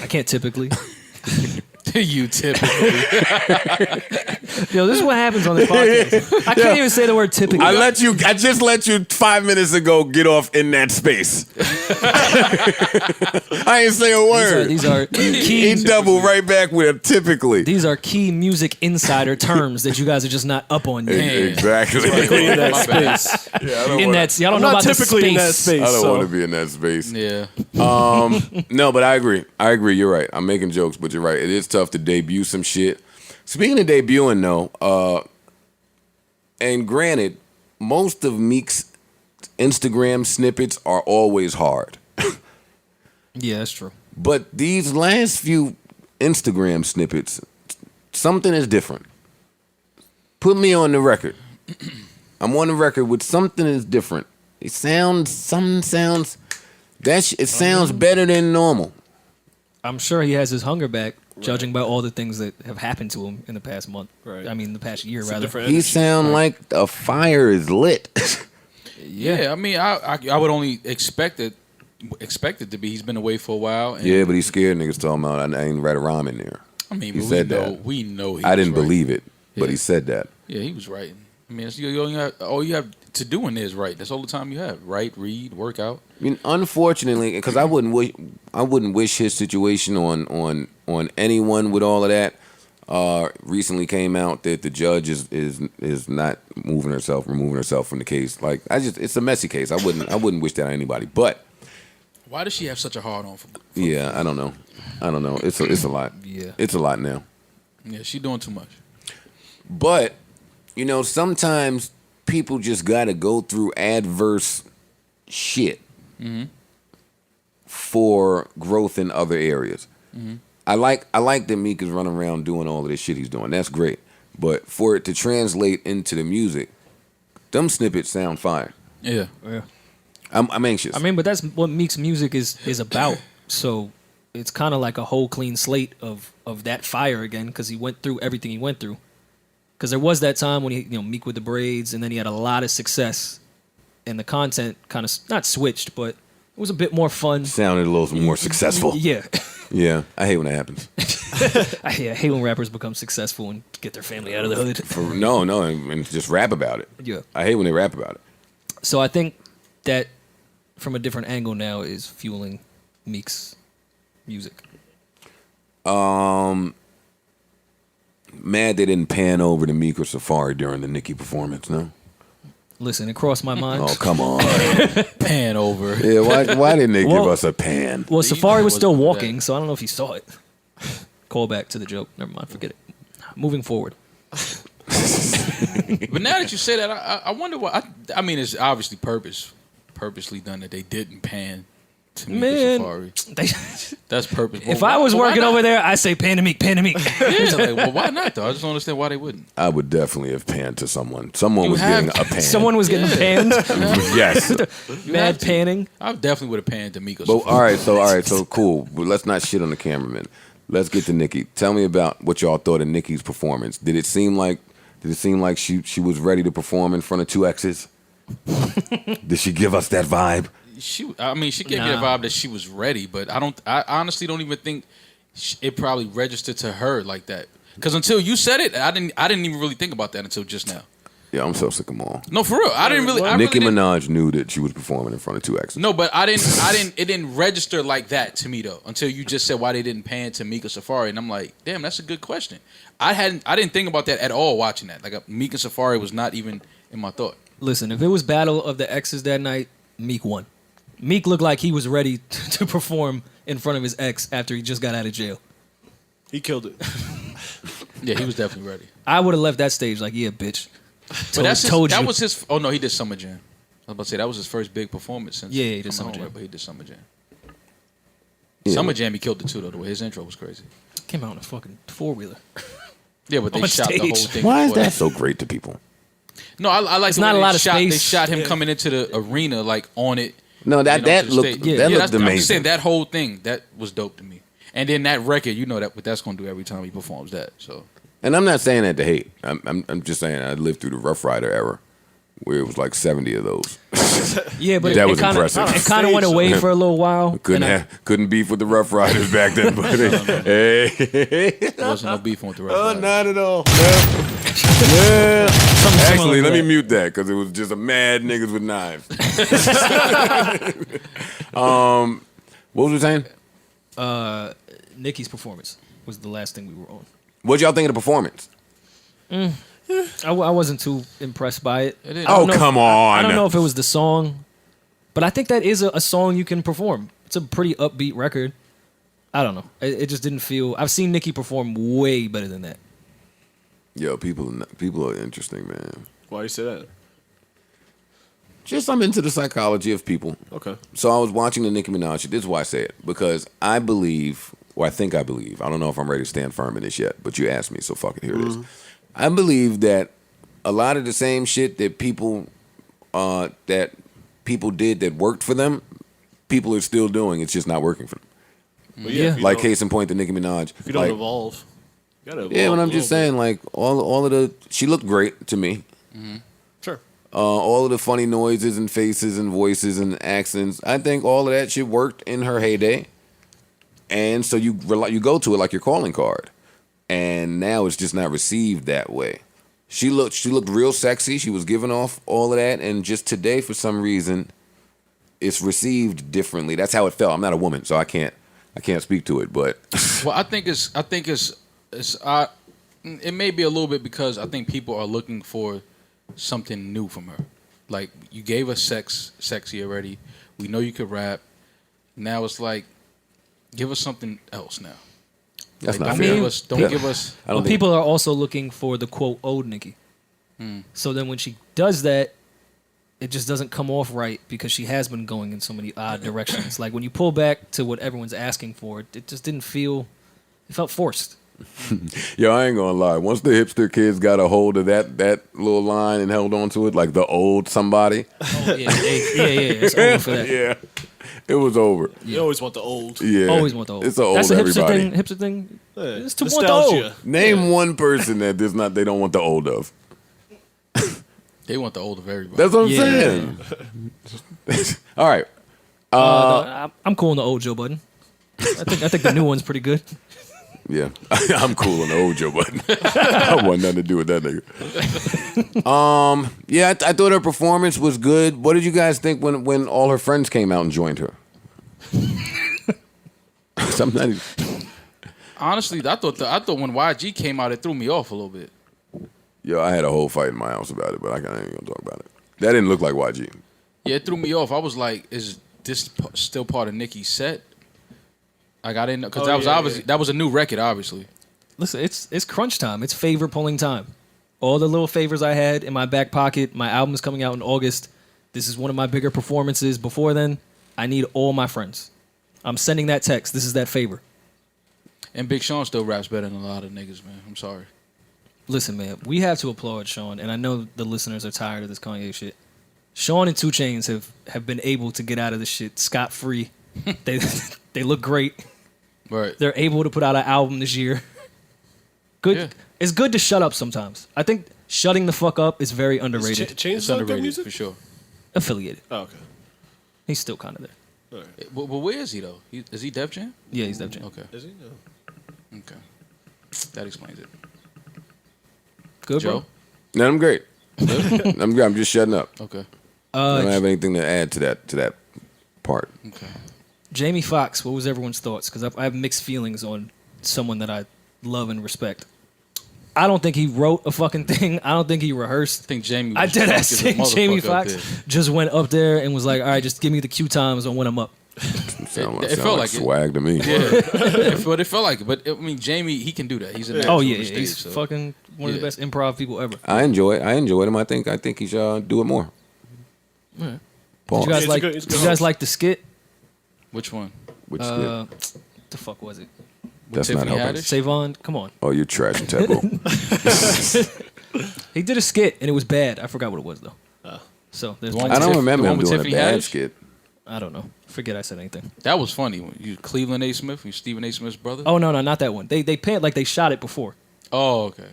I can't typically. You typically. Yo, this is what happens on this podcast. I can't even say the word typically. I just let you 5 minutes ago get off in that space. I ain't say a word. These are key. He doubled right back with a typically. These are key music insider terms that you guys are just not up on yet. Exactly. In that My bad. space. Yeah, I don't In wanna- that, y'all don't I'm know not about the typically in that space. space. I don't so. want to be in that space. Yeah. No, but I agree. You're right. I'm making jokes, but you're right. It is tough to debut some shit. Speaking of debuting, though, and granted, most of Meek's Instagram snippets are always hard. Yeah, that's true. But these last few Instagram snippets, something is different. Put me on the record. I'm on the record with something is different. It sounds better than normal. I'm sure he has his hunger back, judging by all the things that have happened to him in the past month. Right. I mean, the past year, It's a rather. different He energy. sound like a fire is lit. Yeah, I mean, I would only expect it to be. He's been away for a while. And, Yeah, but he's scared niggas talking about I ain't write a rhyme in there. I mean, he but said we know, that. we know. He I was didn't right. believe it, but Yeah. he said that. Yeah, he was writing. I mean, all you have to do in there is write. That's all the time you have. Write, read, work out. I mean, unfortunately, because I wouldn't wish his situation on anyone with all of that. Recently came out that the judge is not removing herself from the case. Like it's a messy case. I wouldn't wish that on anybody. But Why does she have such a hard on for yeah, I don't know. It's a lot. Yeah. It's a lot now. Yeah, she doing too much. But sometimes people just got to go through adverse shit for growth in other areas. I like that Meek is running around doing all of this shit he's doing. That's great. But for it to translate into the music, them snippets sound fire. Yeah. Yeah. I'm anxious. I mean, but that's what Meek's music is about. So it's kind of like a whole clean slate of that fire again, because he went through everything he went through. Because there was that time when he, Meek with the braids, and then he had a lot of success, and the content kind of not switched, but it was a bit more fun. Sounded a little more successful. Yeah. Yeah, I hate when that happens. I hate when rappers become successful and get their family out of the hood. No, and just rap about it. Yeah. I hate when they rap about it. So I think that from a different angle now is fueling Meek's music. Mad they didn't pan over to Meek or Safari during the Nicki performance, no? Listen, it crossed my mind. Oh, come on. Pan over. Yeah, why didn't they give Well- us a pan? Well, Safari was still wasn't walking, that. so I don't know if he saw it. Call back to the joke. Never mind, forget it. Moving forward. But now that you say that, I wonder why. I mean, it's obviously purposely done that they didn't pan to Meek or Man, Safari. they- That's purpose. if I was working over there, I say pan to Meek, pan to Meek. yeah, like, well, why not though? I just don't understand why they wouldn't. I would definitely have panned to someone. Someone You was have getting a pan. Someone was getting panned. Yes. Mad panning. I definitely would have panned to Meek or But Safari. all right, so cool. But let's not shit on the cameraman. Let's get to Nicki. Tell me about what y'all thought of Nicki's performance. Did it seem like she was ready to perform in front of two exes? Did she give us that vibe? She gave me the vibe that she was ready, but I honestly don't even think it probably registered to her like that. Because until you said it, I didn't even really think about that until just now. Yeah, I'm so sick of them all. No, for real, I didn't really. I Nicki really didn't- Minaj knew that she was performing in front of two exes. No, but it didn't register like that to me though until you just said why they didn't pan to Meek or Safari, and I'm like, damn, that's a good question. I didn't think about that at all watching that. Like Meek and Safari was not even in my thought. Listen, if it was Battle of the Exes that night, Meek won. Meek looked like he was ready to perform in front of his ex after he just got out of jail. He killed it. Yeah, he was definitely ready. I would have left that stage like, yeah, bitch. But that was his. Oh no, he did Summer Jam. I was about to say that was his first big performance since. Yeah, he did Summer Summer Jam. But he did Summer Jam. Yeah. Summer Jam, he killed it too though. The way his intro was crazy. Came out on a fucking 4-wheeler. Yeah, but they On shot the stage. whole thing. Why is before that so great to people? No, I like It's the way not a they lot of shot. They space. shot him coming into the arena like on it. No, that you know, to the looked stage. that looked I'm just saying amazing. that whole thing that was dope to me. And then that record, you know that what that's gonna do every time he performs that. So And I'm not saying that to hate. I'm just saying I lived through the Rough Rider era, where it was like 70 of those. Yeah, but That it was kinda, impressive. It kind of went away for a little while. Couldn't beef with the Rough Riders back then, but hey, there wasn't no beef with the rest. oh, not at all. Yeah. Actually, similar to let me that. mute that because it was just a mad niggas with knives. What was we saying? Nicki's performance was the last thing we were on. What y'all think of the performance? I wasn't too impressed by it. Oh, come on. I don't know if it was the song, but I think that is a song you can perform. It's a pretty upbeat record. I don't know. It just didn't feel. I've seen Nicki perform way better than that. Yo, people are interesting, man. Why you say that? Just I'm into the psychology of people. Okay. So I was watching the Nicki Minaj shit. This is why I say it. Because I believe, or I think I believe, I don't know if I'm ready to stand firm in this yet, but you asked me, so fuck it, here it is. I believe that a lot of the same shit that people did that worked for them, people are still doing. It's just not working for them. But Yeah. if you Like don't- case in point, the Nicki Minaj. if you don't like, evolve, you gotta evolve. yeah, but a I'm just little saying, like all of the, she looked great to me. bit. Sure. All of the funny noises and faces and voices and accents. I think all of that shit worked in her heyday, and so you go to it like your calling card. And now it's just not received that way. She looked real sexy. She was giving off all of that, and just today, for some reason, it's received differently. That's how it felt. I'm not a woman, so I can't speak to it. But Well, I think it's it may be a little bit because I think people are looking for something new from her. Like you gave us sexy already. We know you could rap. Now it's like give us something else now. that's Like, not don't fair. give us. Don't Yeah. give us. I don't But think people are also looking for the quote old Nicki. So then when she does that, it just doesn't come off right because she has been going in so many odd directions. Like when you pull back to what everyone's asking for, it just didn't feel. It felt forced. Yo, I ain't gonna lie. Once the hipster kids got a hold of that little line and held on to it, like the old somebody, Oh, yeah, it's over for that. yeah, it was over. You always want the old. Yeah, Always want the old. It's a old That's a hipster everybody. thing. Hipster thing. Yeah. It's to want the old. Nostalgia. Name one person that they don't want the old of. They want the old of everybody. That's what I'm Yeah. saying. All right. I'm cool on the old Joe Budden. I think the new one's pretty good. Yeah, I'm cool on the old Joe Budden. I want nothing to do with that nigga. Yeah, I thought her performance was good. What did you guys think when all her friends came out and joined her? Sometimes, Honestly, I thought when YG came out, it threw me off a little bit. yo, I had a whole fight in my house about it, but I ain't gonna talk about it. That didn't look like YG. Yeah, it threw me off. I was like, is this still part of Nicki's set? Like I didn't know because Oh, that was yeah, obviously yeah. that was a new record, obviously. Listen, it's crunch time. It's favor pulling time. All the little favors I had in my back pocket. My album is coming out in August. This is one of my bigger performances. Before then, I need all my friends. I'm sending that text. This is that favor. And Big Sean still raps better than a lot of niggas, man. I'm sorry. Listen, man, we have to applaud Sean, and I know the listeners are tired of this Kanye shit. Sean and 2 Chainz have been able to get out of this shit scot-free. They look great. Right. They're able to put out an album this year. Good. Yeah. It's good to shut up sometimes. I think shutting the fuck up is very underrated. Change It's good underrated music? for sure. Affiliated. Oh, okay. He's still kind of there. All right. But where is he though? Is he Def Jam? Yeah, he's Def Jam. Okay. Is he? No. Okay. That explains it. Good, Joe? No, I'm great. I'm good. I'm just shutting up. Okay. I don't bro. have anything to add to that part. Okay. Jamie Foxx, what was everyone's thoughts? Because I have mixed feelings on someone that I love and respect. I don't think he wrote a fucking thing. I don't think he rehearsed. I think Jamie. I did that think Jamie Foxx just went up there and was like, all right, just give me the cue times on when I'm up. It felt like swag to me. Yeah, it felt like it. But I mean, Jamie, he can do that. He's a natural on the stage, he's so. fucking one of the best improv people ever. I enjoyed him. I think he should do it more. Did Pause. you guys like? good Did you guys like the skit? Which one? Which What the fuck was it? that's Tiffany not helping. Haddish? Savon, come on. Oh, you're trash and taboo. He did a skit and it was bad. I forgot what it was though. So there's one I don't Tiff- remember the him one with doing a Tiffany bad Haddish? skit. I don't know. Forget I said anything. That was funny. When you Cleveland A. Smith, you Stephen A. Smith's brother. Oh no, not that one. They panned like they shot it before. Oh, okay. No.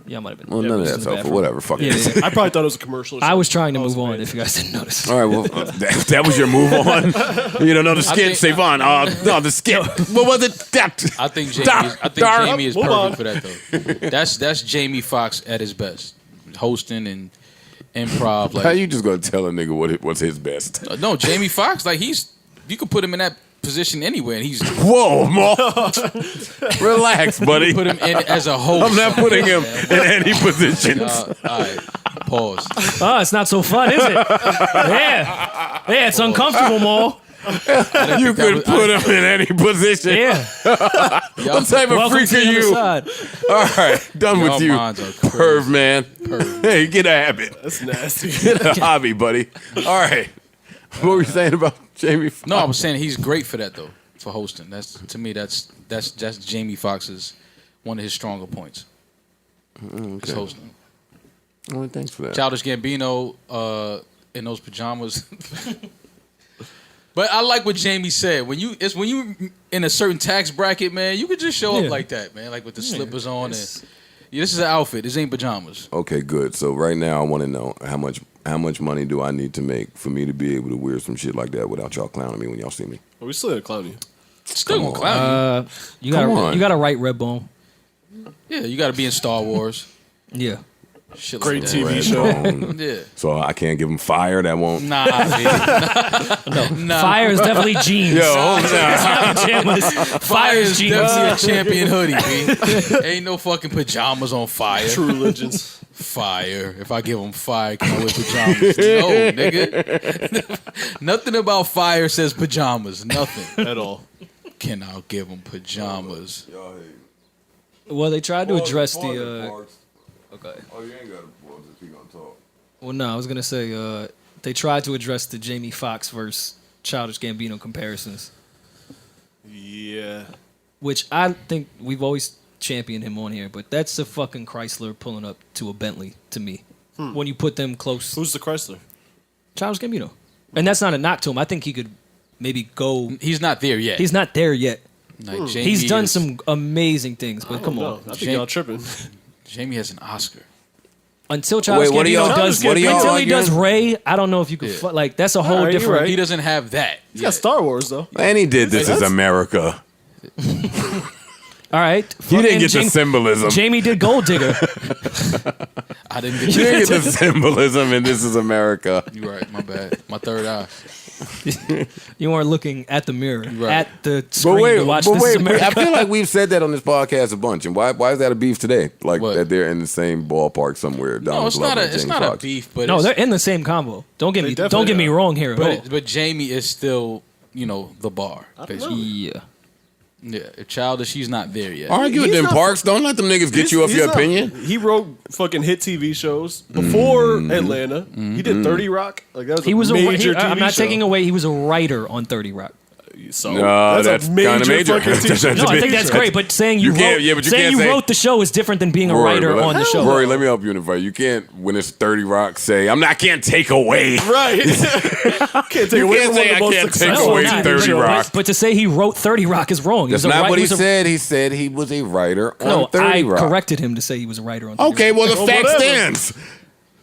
Yeah, I might have been. Well, none of this that's is bad helpful. for- Whatever. Fuck Yeah, it. yeah. I probably thought it was a commercial. Or I was something. trying to I was move on. amazed. If you guys didn't notice. All right, well, that was your move on. You don't know the skit, think- Savon. No, the skit. What was it? I think Darn. Jamie is Move on. perfect for that though. That's Jamie Foxx at his best, hosting and improv. How Like you just gonna tell a nigga what's his best? no, Jamie Foxx. Like you could put him in that position anywhere, and he's Whoa, Maul. Relax, buddy. put him in as a host. I'm not putting him in any positions. All right, pause. Oh, it's not so fun, is it? Yeah, it's uncomfortable, Mo. You could put him in any position. Yeah. What type of Welcome freak to are the other you? side. All right, done Y'all with you. minds are crazy. Perv, man. Hey, get a habit. That's nasty. Get a hobby, buddy. All right. What were you saying about Jamie Foxx? No, I was saying he's great for that though, for hosting. That's to me, that's Jamie Foxx's one of his stronger points. Is hosting. Oh, thanks for that. Childish Gambino in those pajamas. But I like what Jamie said. When you in a certain tax bracket, man, you could just show up like that, man, like with the slippers on and this is an outfit. This ain't pajamas. Okay, good. So right now, I want to know how much money do I need to make for me to be able to wear some shit like that without y'all clowning me when y'all see me? Are we still gonna clown you? Still Come gonna clown You Come got on. you got to write Redbone. you. Yeah, you got to be in Star Wars. Yeah. Shit Great like TV that. show. Redbone. Yeah. So I can't give him fire. That won't. Nah, baby. Nah. Fire is definitely jeans. Pajamas. Fire is jeans. Definitely a champion hoodie, B. Ain't no fucking pajamas on fire. True religions. Fire. If I give them fire, can I wear pajamas? No, nigga. Nothing about fire says pajamas. Nothing. At all. Can I give them pajamas? Well, they tried to address the. Okay. Oh, you ain't got to pause if you gonna talk. Well, no, I was gonna say they tried to address the Jamie Foxx versus Childish Gambino comparisons, Yeah. which I think we've always championed him on here, but that's a fucking Chrysler pulling up to a Bentley to me. When you put them close, Who's the Chrysler? Childish Gambino, and that's not a knock to him. I think he could maybe go. He's not there yet. He's not there yet. Like, Jamie He's done is- some amazing things, but come No, on. I think y'all tripping. Jamie has an Oscar. Until Childish Wait, what are Gambino y'all- does, what are y'all until he arguing? does Ray, I don't know if you could. Yeah. Like that's a whole Alright, you're different. right. He doesn't have that. He's yet. got Star Wars though. And he did This Is America. All right, You didn't get the Jamie, symbolism. Jamie did Gold Digger. I didn't get You didn't get the symbolism in This Is America. You're right. My bad. My third eye. You weren't looking at the mirror, Right. at the screen to watch This Is America. I feel like we've said that on this podcast a bunch. And why is that a beef today? Like What? that they're in the same ballpark somewhere. No, Donald it's Glover not a and it's Jamie not a Foxx. beef, but No, it's, they're in the same combo. Don't get definitely me are. wrong here. but Jamie is still the bar. Basically. Yeah. Yeah, if Childish, he's not there yet. Argue with He's them not- Parks. Don't let them niggas get you off He's your not- opinion. He wrote fucking hit TV shows before Atlanta. He did 30 Rock. Like that was He was a major TV I'm not show. taking away. He was a writer on 30 Rock. So No, that's a major kinda major. fucking TV show. That's No, a I big think that's show. great. But saying you, You can't- wrote, yeah, but you saying can't you say- wrote the show is different than being a Rory, writer but on the show. Rory, let me help you unify. You can't, when it's 30 Rock, say, I can't take away. Right. Can't take You away can't from say one of the I most can't take successful away TV 30 shows. Rock. But to say he wrote 30 Rock is wrong. That's not what he said. He said he was a writer on No, 30 I Rock. corrected him to say he was a writer on 30 Okay, Rock. well, the Well, fact whatever. stands.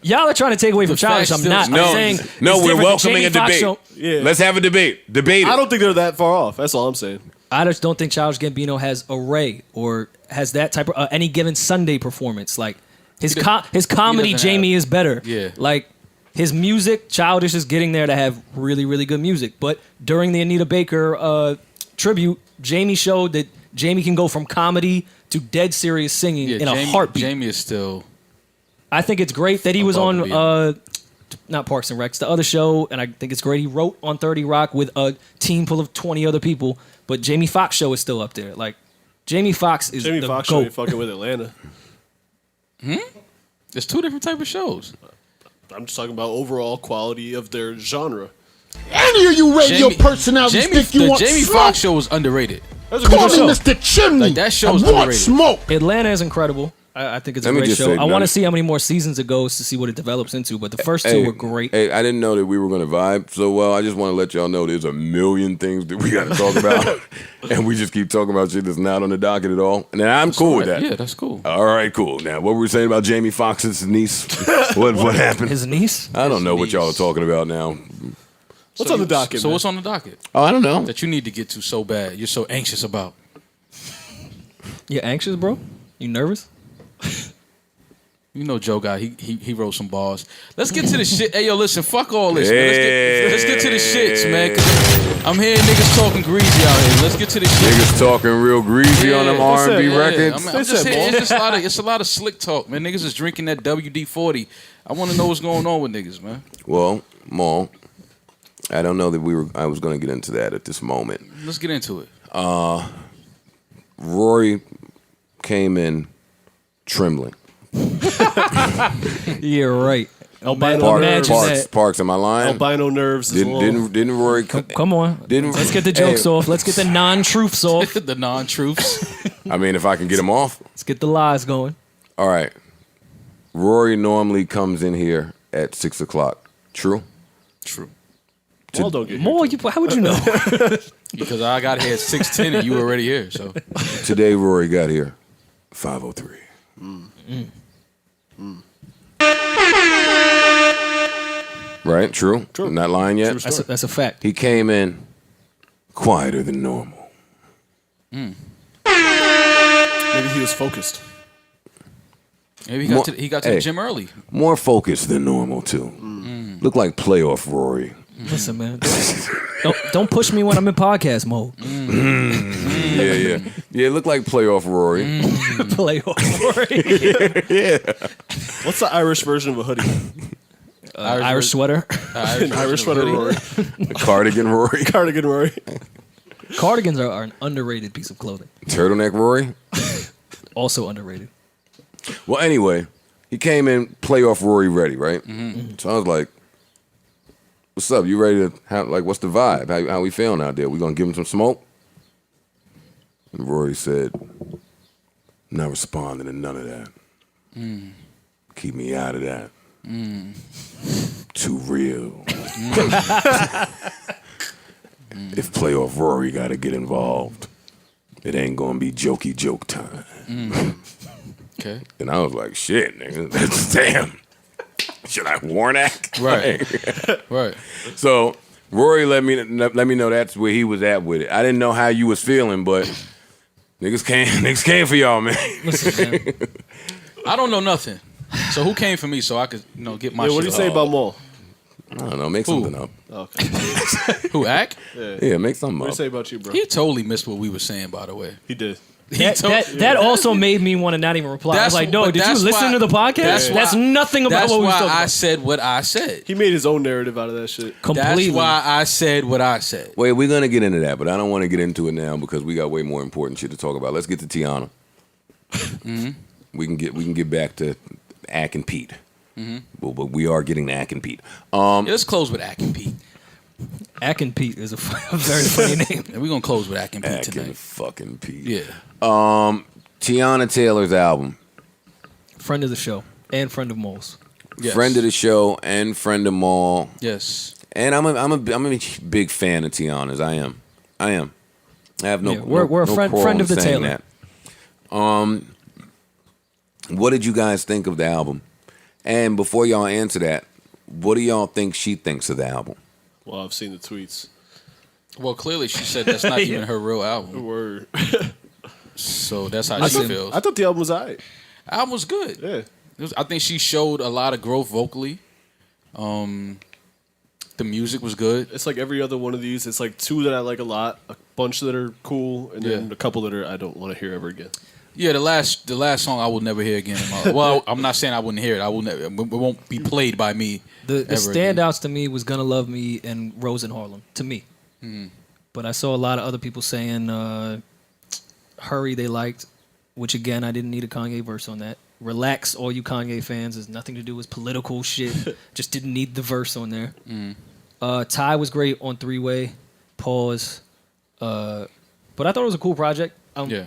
Y'all are trying to take away from The Childish. fact I'm not. still- I'm No, saying no, it's we're different. The welcoming Jamie a Foxx debate. show- Yeah. Let's have a debate. Debate it. I don't think they're that far off. That's all I'm saying. I just don't think Childish Gambino has a Ray or has that type of any given Sunday performance. Like his comedy, doesn't Jamie have- is better. Yeah. Like his music, Childish is getting there to have really, really good music. But during the Anita Baker tribute, Jamie showed that Jamie can go from comedy to dead serious singing in a Jamie, heartbeat. Jamie is still. I think it's great that he was Above and on not Parks and Recs, the other show, and I think it's great he wrote on 30 Rock with a team full of 20 other people. But Jamie Foxx show is still up there. Like Jamie Foxx is Jamie the Foxx GOAT. show ain't fucking with Atlanta. There's two different type of shows. I'm just talking about overall quality of their genre. Any of you radio personalities think you the want Jamie smoke? Foxx show was underrated. That's a Call good me show. Mr. Chimney. Like, that show's I want underrated. smoke. Atlanta is incredible. I think it's a Let me great just show. say, I want no. to see how many more seasons it goes to see what it develops into. But the first two were great. Hey, I didn't know that we were going to vibe so well. I just want to let y'all know there's a million things that we got to talk about. And we just keep talking about shit that's not on the docket at all. And I'm cool with that. Yeah, that's cool. All right, cool. Now, what were we saying about Jamie Foxx's niece? What happened? His niece? I don't know what niece. y'all are talking about now. What's on the docket? So man? what's on the docket Oh, I don't know. that you need to get to so bad? You're so anxious about. You anxious, bro? You nervous? You know, Joe guy, he wrote some bars. Let's get to the shit. Hey, yo, listen, fuck all this, man. Let's get to the shits, man. 'Cause I'm hearing niggas talking greasy out here. Let's get to the shit. Niggas talking real greasy on them Yeah, R&B yeah, records. I'm just hitting, it's a lot of slick talk, man. Niggas is drinking that WD-40. I want to know what's going on with niggas, man. Well, Maul, I don't know that I was going to get into that at this moment. Let's get into it. Rory came in trembling. Yeah, right. Albino nerves. Parks, am I lying? Albino nerves. Is a little- Didn't Rory Come on. Didn't Let's get the jokes off. Let's get the non-truths off. The non-truths. I mean, if I can get them off. Let's get the lies going. All right. Rory normally comes in here at 6 o'clock. True? True. Well, don't get here. More, how would you know? Because I got here at 6:10 and you were already here. So Today, Rory got here 5:03. Right? True? True. Not lying yet? That's a fact. He came in quieter than normal. Maybe he was focused. maybe he got to the gym early. More focused than normal, too. Looked like playoff Rory. Listen, man. Don't push me when I'm in podcast mode. Yeah. Yeah, it looked like playoff Rory. Play over. What's the Irish version of a hoodie? Irish sweater. An Irish sweater Rory. Cardigan Rory. Cardigan Rory. Cardigans are an underrated piece of clothing. Turtleneck Rory. Also underrated. Well, anyway, he came in playoff Rory ready, right? So I was like, what's up? You ready to, what's the vibe? How we feeling out there? We gonna give him some smoke? And Rory said, not responding to none of that. Keep me out of that. Too real. If playoff Rory gotta get involved, it ain't gonna be jokey joke time. Okay. And I was like, shit, nigga. Damn. Should I warn that? Right. So Rory let me know that's where he was at with it. I didn't know how you was feeling, but niggas came for y'all, man. Listen, man. I don't know nothing. So who came for me so I could, get my shit What do you off? say about Maul? I don't know. Make something up. Okay. Who, Ack? Yeah, make something What do you up. say about you, bro? He totally missed what we were saying, by the way. He did. That also made me want to not even reply. I was like, no, did you listen to the podcast? That's nothing about That's what we was why talking I about. said what I said. He made his own narrative out of that shit. Completely. That's why I said what I said. Wait, we're gonna get into that, but I don't want to get into it now because we got way more important shit to talk about. Let's get to Teyana. We can get back to Ack and Pete. But we are getting to Ack and Pete. Let's close with Ack and Pete. Ack and Pete is a very funny name. And we're going to close with Ack and Pete Ack tonight. and fucking Pete. Yeah. Tiana Taylor's album. Friend of the show and friend of Moles. Yes. Friend of the show and friend of Maul. Yes. And I'm a big fan of Tiana's. I am. I have no. Yeah, we're a no friend quarrel of the in saying Taylor. that. What did you guys think of the album? And before y'all answer that, what do y'all think she thinks of the album? Well, I've seen the tweets. Well, clearly she said that's not even her real album. Word. So that's how she feels. I thought the album was alright. Album was good. Yeah. I think she showed a lot of growth vocally. The music was good. It's like every other one of these. It's like two that I like a lot, a bunch that are cool, and then a couple that I don't want to hear ever again. Yeah, the last song I will never hear again. Well, I'm not saying I wouldn't hear it. I will never. It won't be played by me. The standouts to me was "Gonna Love Me" and "Rose in Harlem." To me, but I saw a lot of other people saying "Hurry" they liked, which again I didn't need a Kanye verse on that. Relax, all you Kanye fans. There's nothing to do with political shit. Just didn't need the verse on there. Ty was great on Three Way. Pause. But I thought it was a cool project. Yeah.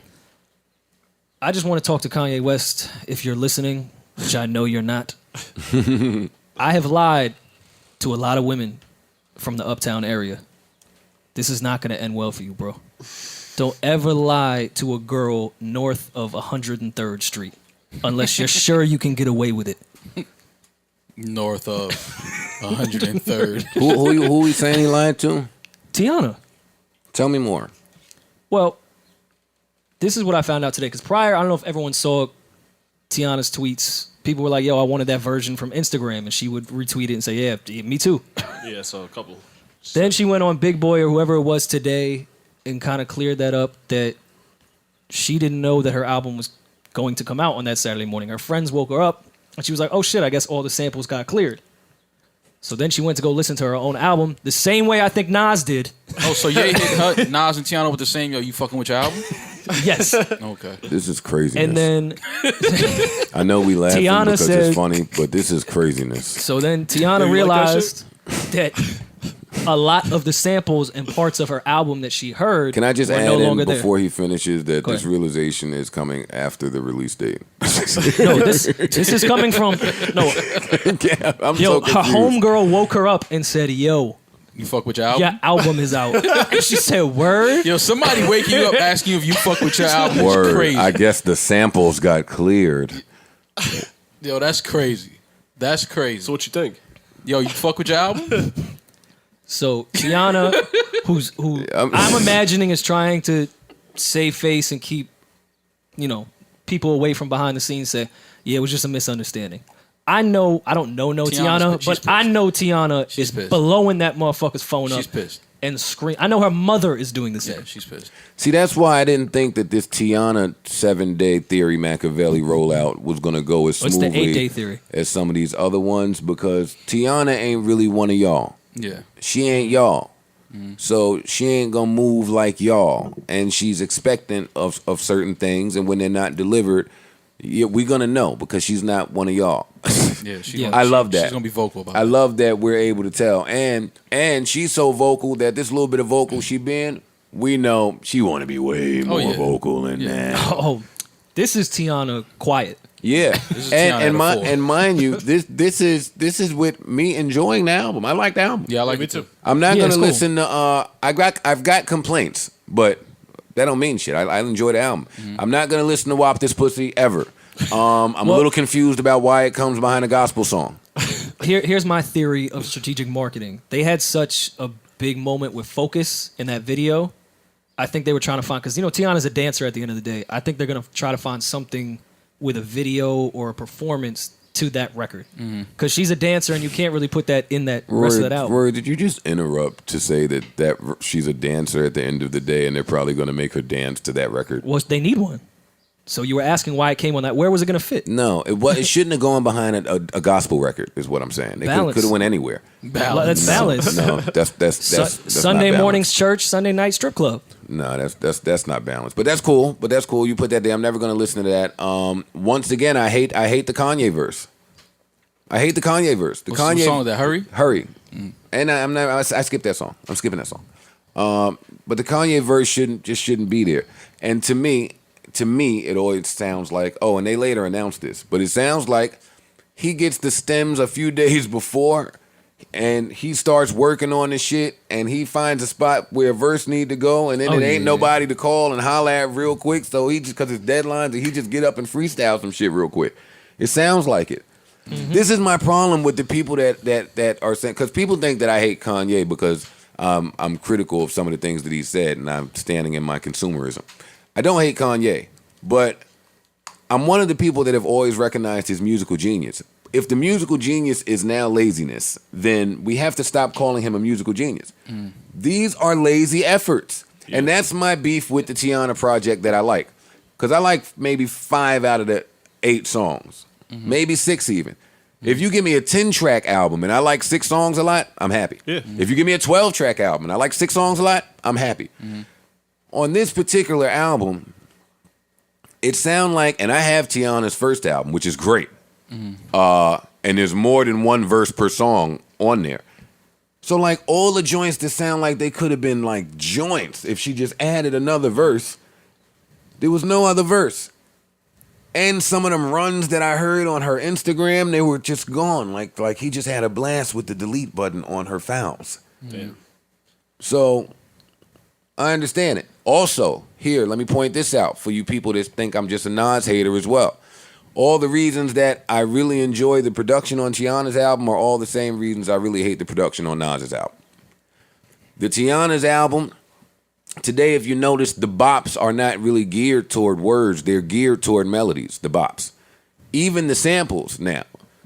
I just want to talk to Kanye West if you're listening, which I know you're not. I have lied to a lot of women from the Uptown area. This is not going to end well for you, bro. Don't ever lie to a girl north of 103rd Street unless you're sure you can get away with it. North of 103rd. Who we saying he lied to? Teyana. Tell me more. Well, this is what I found out today. Because prior, I don't know if everyone saw Teyana's tweets. People were like, yo, I wanted that version from Instagram. And she would retweet it and say, yeah, me too. Yeah, so a couple. Then she went on Big Boy or whoever it was today and kind of cleared that up, that she didn't know that her album was going to come out on that Saturday morning. Her friends woke her up and she was like, oh shit, I guess all the samples got cleared. So then she went to go listen to her own album the same way I think Nas did. Oh, so Ye hit her, Nas and Tiana with the same, yo, you fucking with your album? Yes. Okay. This is craziness. And then I know we laughing Teyana because said, it's funny, but this is craziness. So then Teyana realized that a lot of the samples and parts of her album that she heard Can I just were add no in longer before there. he finishes that Go this ahead. realization is coming after the release date? No, this is coming from Yeah, I'm yo. so Her confused. homegirl woke her up and said, "Yo, You fuck with your album? your album is out." And she said, "Word." Yo, somebody waking you up asking you if you fuck with your album is Word. crazy. I guess the samples got cleared. Yo, that's crazy. That's crazy. So what you think? Yo, you fuck with your album? So Tiana, who I'm imagining is trying to save face and keep, people away from behind the scenes, say, yeah, it was just a misunderstanding. I don't know Tiana, but I know Tiana is pissed. blowing that motherfucker's phone up. She's pissed. And scream. I know her mother is doing the same. Yeah, she's pissed. See, that's why I didn't think that this Tiana 7-day theory Makaveli rollout was going to go as What's the smoothly 8-day theory? as some of these other ones, because Tiana ain't really one of y'all. Yeah. She ain't y'all. So she ain't going to move like y'all. And she's expectant of certain things, and when they're not delivered, we're going to know because she's not one of y'all. Yeah, I love that. She's gonna be vocal about it. I love that we're able to tell, and she's so vocal that this little bit of vocal she been, we know she want to be way more vocal than that. Oh, this is Tiana quiet. Yeah, This is Tiana and mind you, this is with me enjoying the album. I like the album. Yeah, I like Me it too. I'm not Yeah, gonna it's cool. listen to. I've got complaints, but that don't mean shit. I enjoy the album. I'm not gonna listen to "Wop This Pussy" ever. I'm a little confused about why it comes behind a gospel song. Here's my theory of strategic marketing. They had such a big moment with Focus in that video. I think they were trying to find, because Tiana's a dancer at the end of the day. I think they're gonna try to find something with a video or a performance to that record, because she's a dancer and you can't really put that in that rest of that album. Rory, did you just interrupt to say that she's a dancer at the end of the day, and they're probably going to make her dance to that record? Well, they need one. So you were asking why it came on that. Where was it going to fit? No, it shouldn't have gone behind a gospel record. Is what I'm saying. They Balance. could have went anywhere. That's balance. No, that's Sunday not mornings balanced. church, Sunday night strip club. No, that's not balanced. But that's cool. You put that there. I'm never going to listen to that. Once again, I hate the Kanye verse. I hate the Kanye verse. The What's Kanye the song with that? Hurry? And I skipped that song. I'm skipping that song. But the Kanye verse shouldn't be there. And to me, it always sounds like, and they later announced this, but it sounds like he gets the stems a few days before, and he starts working on the shit, and he finds a spot where a verse need to go, and then ain't nobody to call and holler at real quick, so he just, because it's deadlines, and he just get up and freestyle some shit real quick. It sounds like it. This is my problem with the people that are saying, because people think that I hate Kanye because I'm critical of some of the things that he said, and I'm standing in my consumerism. I don't hate Kanye, but I'm one of the people that have always recognized his musical genius. If the musical genius is now laziness, then we have to stop calling him a musical genius. These are lazy efforts. Yeah. And that's my beef with the Tiana project that I like. because I like maybe 5 out of the 8 songs, maybe 6 even. If you give me a 10-track album and I like 6 songs a lot, I'm happy. Yeah. If you give me a 12-track album and I like 6 songs a lot, I'm happy. On this particular album, it sound like, and I have Tiana's first album, which is great. And there's more than one verse per song on there. So like all the joints that sound like they could have been like joints if she just added another verse, there was no other verse. And some of them runs that I heard on her Instagram, they were just gone. Like he just had a blast with the delete button on her fouls. Damn. So I understand it. Also, here, let me point this out for you people that think I'm just a Nas hater as well. All the reasons that I really enjoy the production on Tiana's album are all the same reasons I really hate the production on Nas's album. The Tiana's album, today, if you notice, the bops are not really geared toward words. They're geared toward melodies, the bops. Even the samples now.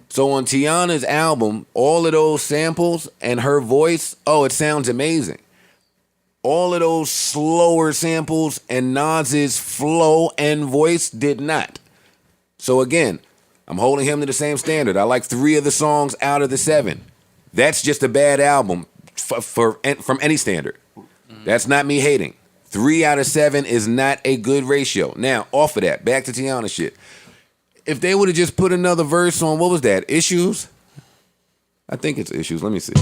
So on Tiana's album, all of those samples and her voice, oh, it sounds amazing. All of those slower samples and Nas's flow and voice did not. So again, I'm holding him to the same standard. I like 3 of the songs out of the 7. That's just a bad album from any standard. That's not me hating. 3 out of 7 is not a good ratio. Now, off of that, back to Tiana shit. If they would have just put another verse on, what was that? Issues? I think it's Issues. Let me see.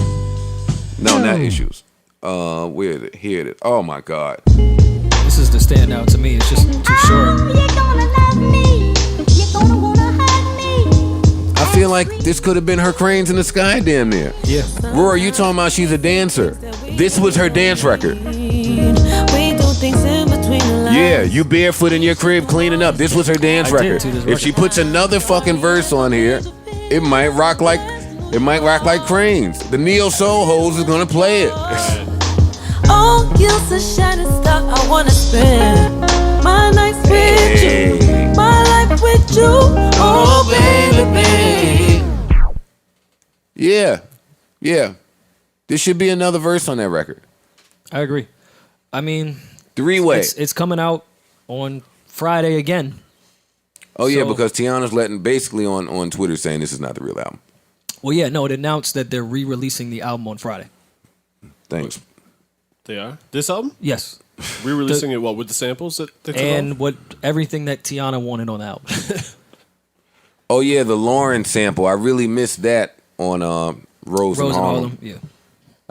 No, not Issues. Where is it? Here it is. Oh my God. This is the standout to me. It's just too short. You're gonna love me. You're gonna wanna hug me. I feel like this could have been her Cranes in the Sky damn near. Yeah. Rory, you talking about she's a dancer. This was her dance record. Yeah, you barefoot in your crib cleaning up. This was her dance record. If she puts another fucking verse on here, it might rock like Cranes. The Neo Soul Hoes is gonna play it. Oh, you're a shining star. I wanna spend my nights with you, my life with you. Oh, baby. Yeah. There should be another verse on that record. I agree. I mean, 3-way. It's coming out on Friday again. Oh yeah, So- because Tiana's letting basically on Twitter saying this is not the real album. Well, yeah, no, it announced that they're re-releasing the album on Friday. Thanks. They are? This album? Yes. Re-releasing it, what, with the samples that they took And off? what everything that Tiana wanted on the album. Oh yeah, the Lauren sample. I really missed that on Rose and Harlem. Yeah.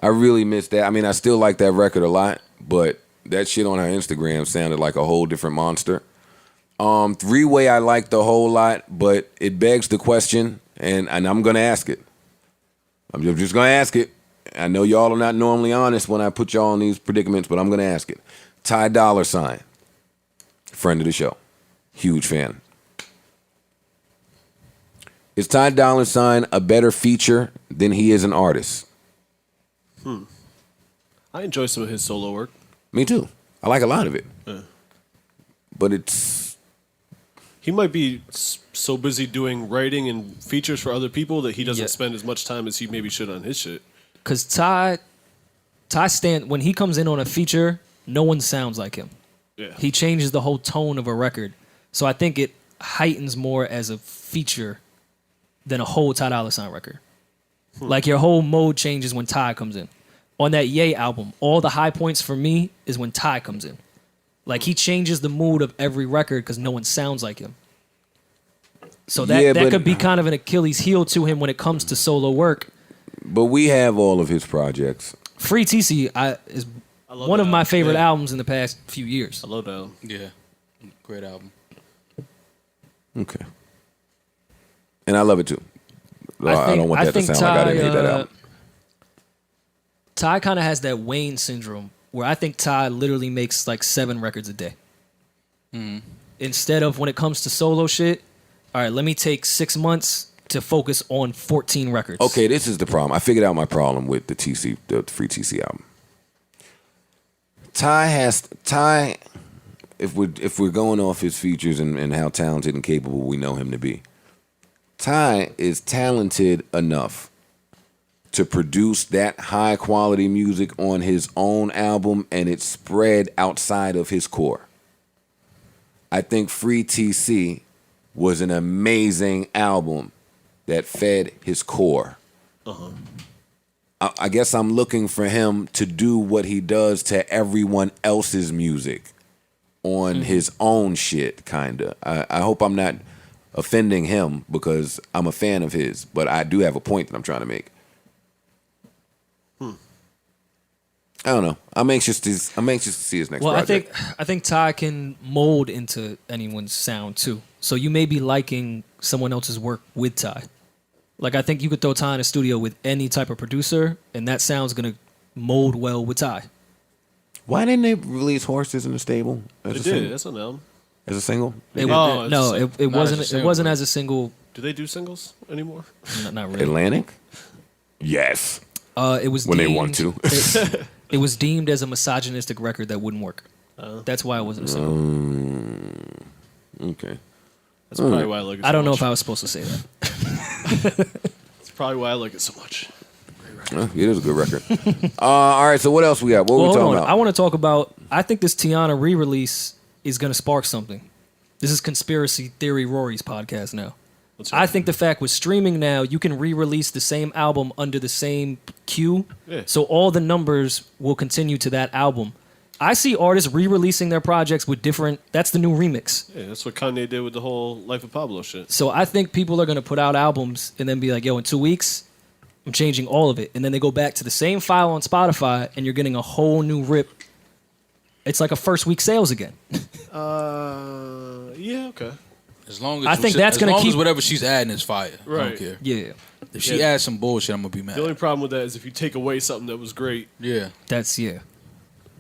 I really missed that. I mean, I still like that record a lot, but that shit on her Instagram sounded like a whole different monster. 3-way I liked a whole lot, but it begs the question, and I'm gonna ask it. I'm just gonna ask it. I know y'all are not normally honest when I put y'all in these predicaments, but I'm gonna ask it. Ty Dolla $ign, friend of the show, huge fan. Is Ty Dolla $ign a better feature than he is an artist? I enjoy some of his solo work. Me too. I like a lot of it. Yeah. But it's... He might be so busy doing writing and features for other people that he doesn't spend as much time as he maybe should on his shit. Because Ty when he comes in on a feature, no one sounds like him. Yeah. He changes the whole tone of a record. So I think it heightens more as a feature than a whole Ty Dolla $ign record. Like your whole mode changes when Ty comes in. On that Ye album, all the high points for me is when Ty comes in. Like he changes the mood of every record because no one sounds like him. So that could be kind of an Achilles heel to him when it comes to solo work. But we have all of his projects. Free TC is one of my favorite albums in the past few years. I love that. Yeah. Great album. Okay. And I love it too. I don't want that to sound like I didn't hate that album. Ty kind of has that Wayne syndrome where I think Ty literally makes like 7 records a day. Instead of when it comes to solo shit, all right, let me take 6 months to focus on 14 records. Okay, this is the problem. I figured out my problem with the Free TC album. Ty, if we're going off his features and how talented and capable we know him to be, Ty is talented enough to produce that high quality music on his own album and it's spread outside of his core. I think Free TC was an amazing album that fed his core. I guess I'm looking for him to do what he does to everyone else's music on his own shit, kinda. I hope I'm not offending him because I'm a fan of his, but I do have a point that I'm trying to make. I don't know. I'm anxious to see his next project. I think Ty can mold into anyone's sound too. So you may be liking someone else's work with Ty. Like I think you could throw Ty in a studio with any type of producer, and that sound's gonna mold well with Ty. Why didn't they release Horses in the Stable? They did. That's an album. As a single? It wasn't as a single. Do they do singles anymore? Not really. Atlantic? Yes. It was when deemed, they want to. It was deemed as a misogynistic record that wouldn't work. That's why it wasn't a single. Okay. That's probably why I like it so I don't know much. if I was supposed to say that. That's probably why I like it so much. It is a good record. All right, so what else we got? What are we talking about? I want to talk about, I think this Tiana re-release is going to spark something. This is Conspiracy Theory Rory's podcast now. I think the fact with streaming now, you can re-release the same album under the same queue. Yeah. So all the numbers will continue to that album. I see artists re-releasing their projects with different, that's the new remix. Yeah, that's what Kanye did with the whole Life of Pablo shit. So I think people are going to put out albums and then be like, yo, in 2 weeks, I'm changing all of it. And then they go back to the same file on Spotify and you're getting a whole new rip. It's like a first week sales again. Yeah, okay. As long as I think that's going to keep whatever she's adding is fire. I Right. don't care. Yeah. If she adds some bullshit, I'm gonna be mad. The only problem with that is if you take away something that was great Yeah. That's by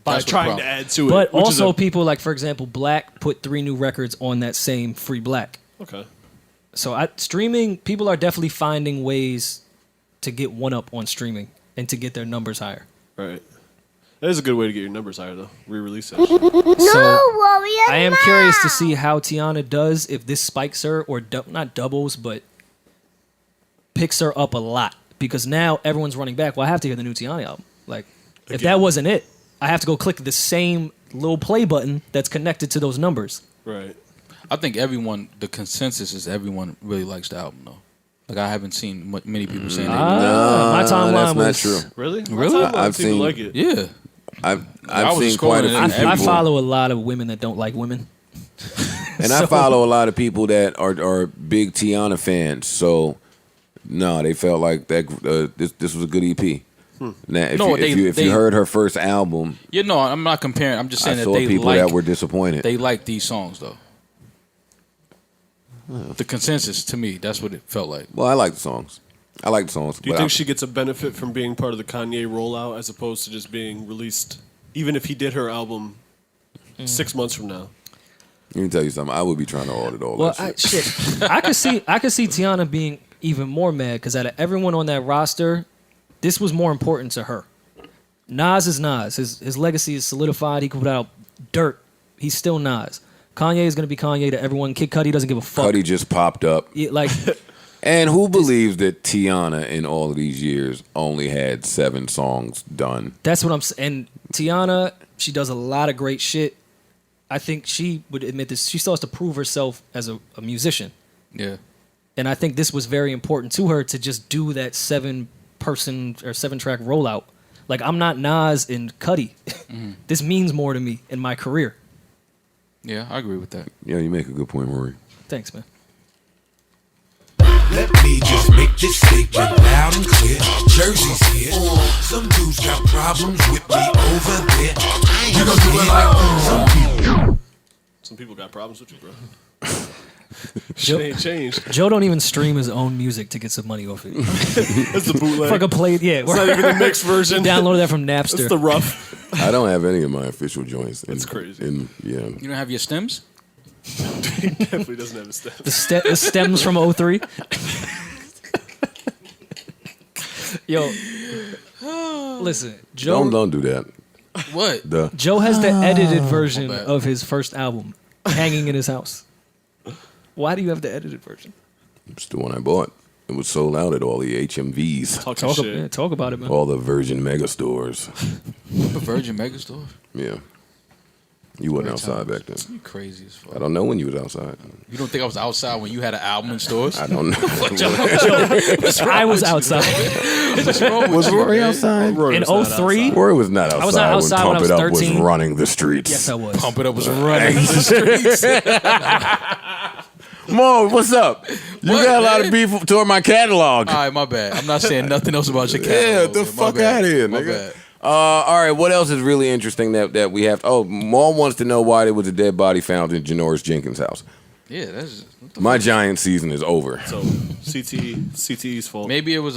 That's the trying problem. to add to it. But which is also people like, for example, Black put 3 new records on that same Free Black. okay. So streaming, people are definitely finding ways to get one up on streaming and to get their numbers higher. Right. That is a good way to get your numbers higher, though. Re-release that. So Rory and I am Mal. curious to see how Tiana does, if this spikes her or not doubles, but picks her up a lot. Because now everyone's running back. Well, I have to hear the new Tiana album. Like, if that wasn't it, I have to go click the same little play button that's connected to those numbers. Right. I think the consensus is everyone really likes the album, though. Like, I haven't seen many people saying they do. My timeline that's was... not true. Really? Really? I've seen like it. Yeah. I've was seen just quite a scrolling few and I people. follow a lot of women that don't like women. And I follow a lot of people that are big Tiana fans. So, no, they felt like that this was a good EP. Now, if you heard her first album, Yeah, no, I'm not comparing. I'm just I saying that saw they people that were disappointed. They like these songs, though. The consensus, to me, that's what it felt like. Well, I like the songs. Do you but think she gets a benefit from being part of the Kanye rollout as opposed to just being released, even if he did her album 6 months from now? Let me tell you something. I would be trying to audit all Well, that shit. I could see Tiana being even more mad because out of everyone on that roster, this was more important to her. Nas is Nas. His legacy is solidified. He could put out dirt. He's still Nas. Kanye is going to be Kanye to everyone. Kid Cudi doesn't give a fuck. Cudi just popped up. Yeah, like, And who believes that Tiana in all of these years only had 7 songs done? that's what I'm saying. And Tiana, she does a lot of great shit. I think she would admit this. She still has to prove herself as a musician. Yeah. And I think this was very important to her to just do that 7-person or 7-track rollout. Like, I'm not Nas and Cudi. This means more to me in my career. Yeah, I agree with that. Yeah, you make a good point, Rory. Thanks, man. Let me just make this statement loud and clear. Jersey's here. Some dudes got problems with me over there. You gon' do it like some people. Some people got problems with you, bro. Shit ain't changed. Joe don't even stream his own music to get some money off it. That's the bootleg. Fucking played, yeah. It's not even the mixed version. Downloaded that from Napster. That's the rough. I don't have any of my official joints. That's crazy. Yeah. You don't have your stems? He definitely doesn't have a step. The stems from 03. Yo, listen, Joe. Don't do that. What? Joe has the edited My version bad. of his first album hanging in his house. Why do you have the edited version? It's the one I bought. It was sold out at all the HMVs. Talk about it, man. All the Virgin Mega stores. The Virgin Megastore? Yeah. You wasn't outside back then. You crazy as fuck. I don't know when you was outside. You don't think I was outside when you had an album in stores? I don't know. I was outside. Was Rory outside? In 03? Rory was not outside. I was not outside when when I Pump was It Up 13. was running the streets. Yes, I was. Pump It Up was running the streets. Mo, what's up? You What, got a lot man? of beef toward my catalog. All right, my bad. I'm not saying nothing else about your catalog. Yeah, the man. My fuck bad. out of here, My nigga. bad. All right, what else is really interesting that we have? Oh, Maul wants to know why there was a dead body found in Janoris Jenkins' house. Yeah, that's what the My fuck? Giant season is over. So CTE's fault. Maybe it was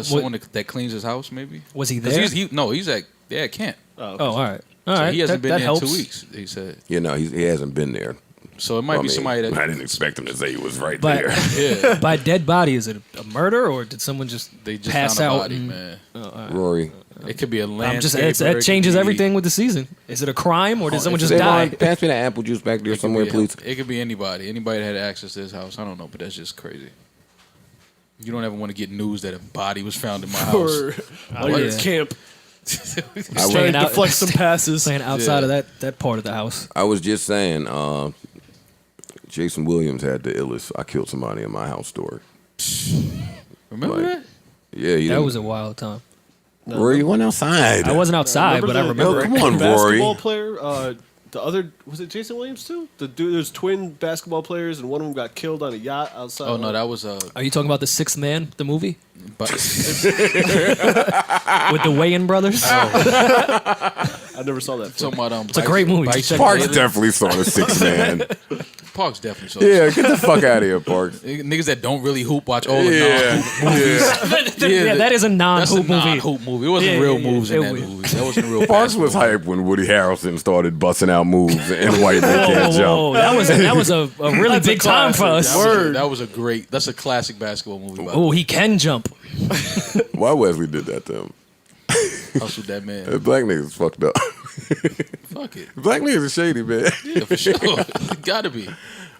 someone that cleans his house. Maybe Was he 'Cause there? He's at camp. Oh, all right. All So right. he hasn't that been there in helps. 2 weeks. He said. You know, he hasn't been there. So it might be somebody that I didn't expect him to say he was right But there. by dead body, is it a murder or did someone just pass found a out? body, and- man. Rory. It could be a I'm landscaper. just that it changes could be- everything with the season. Is it a crime or did someone just Savon, die? pass me the apple juice back there It could somewhere, be- please. It could be anybody. Anybody that had access to his house. I don't know, but that's just crazy. You don't ever want to get news that a body was found in my house. Or Oh, it's yeah. camp. Staying Trying to out- deflect some passes. Staying outside Yeah. of that part of the house. I was just saying, Jason Williams had the illest I killed somebody in my house story. Remember Like, that? Yeah, you That didn't- was a wild time. Rory, you went outside. I wasn't outside, but I remember. Yo, come on, basketball Rory. player. The other was it Jason Williams too? The dude, there's twin basketball players, and one of them got killed on a yacht outside. Oh no, that was Are you talking about the Sixth Man, the movie But with the Wayans brothers? I never saw that. talking about It's a great movie. Bison Parks Taylor. definitely saw the 6 man. Parks definitely saw. Yeah, get the fuck out of here, Parks. Niggas that don't really hoop watch all the Yeah, non-hoop movies. Yeah, that is a That's a non-hoop movie. non-hoop movie. It wasn't Yeah, real yeah, moves in it that was. movie. That wasn't real. Parks was basketball. hype when Woody Harrelson started busting out moves and white men can't Whoa, jump. that was a really That's a big time for us. That was a great. That's a classic basketball movie. By the Oh, way. he can jump. Why Wesley did that to him? Hustled that man. Black niggas fucked up. Fuck it. Black niggas are shady, man. Yeah, for sure. Gotta be.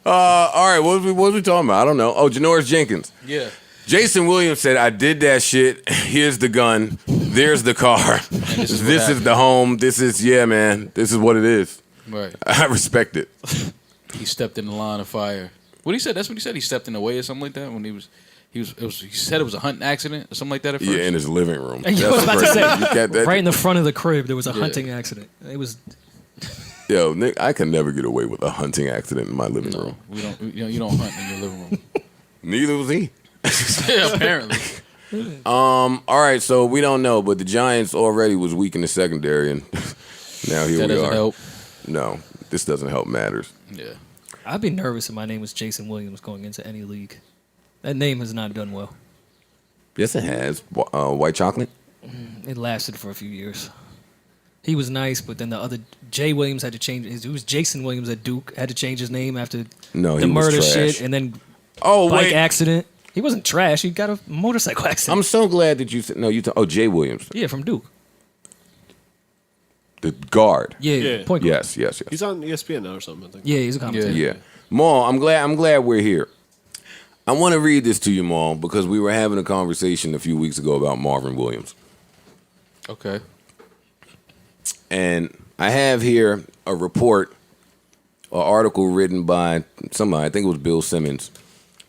All right, what was we talking about? I don't know. Oh, Janoris Jenkins. Yeah. Jason Williams said, I did that shit. Here's the gun. There's the car. This is the home. This is, yeah, man. This is what it is. Right. I respect it. He stepped in the line of fire. What he said? That's what he said. He stepped in the way or something like that when he said it was a hunting accident or something like that at first. Yeah, in his living room. I was about to say, that, right in the front of the crib, there was a Yeah. hunting accident. It was. Yo, Nick, I can never get away with a hunting accident in my living room. We don't. You don't hunt in your living room. Neither was he. Yeah, apparently. All right, so we don't know, but the Giants already was weak in the secondary, and now here That we doesn't are. help. No, this doesn't help matters. Yeah. I'd be nervous if my name was Jason Williams going into any league. That name has not done well. Yes, it has. White chocolate? It lasted for a few years. He was nice, but then the other Jay Williams had to change. It was Jason Williams at Duke had to change his name after No, the he was murder trash. shit, and then Oh, bike wait. accident. He wasn't trash. He got a motorcycle accident. I'm so glad that you said, no, Jay Williams, Yeah, from Duke. the guard. Yeah, point guard. Yes. He's on ESPN now or something. I think. Yeah, he's a commentator. Yeah. Maul, I'm glad we're here. I want to read this to you, Maul, because we were having a conversation a few weeks ago about Marvin Williams. Okay. And I have here a report, an article written by somebody, I think it was Bill Simmons,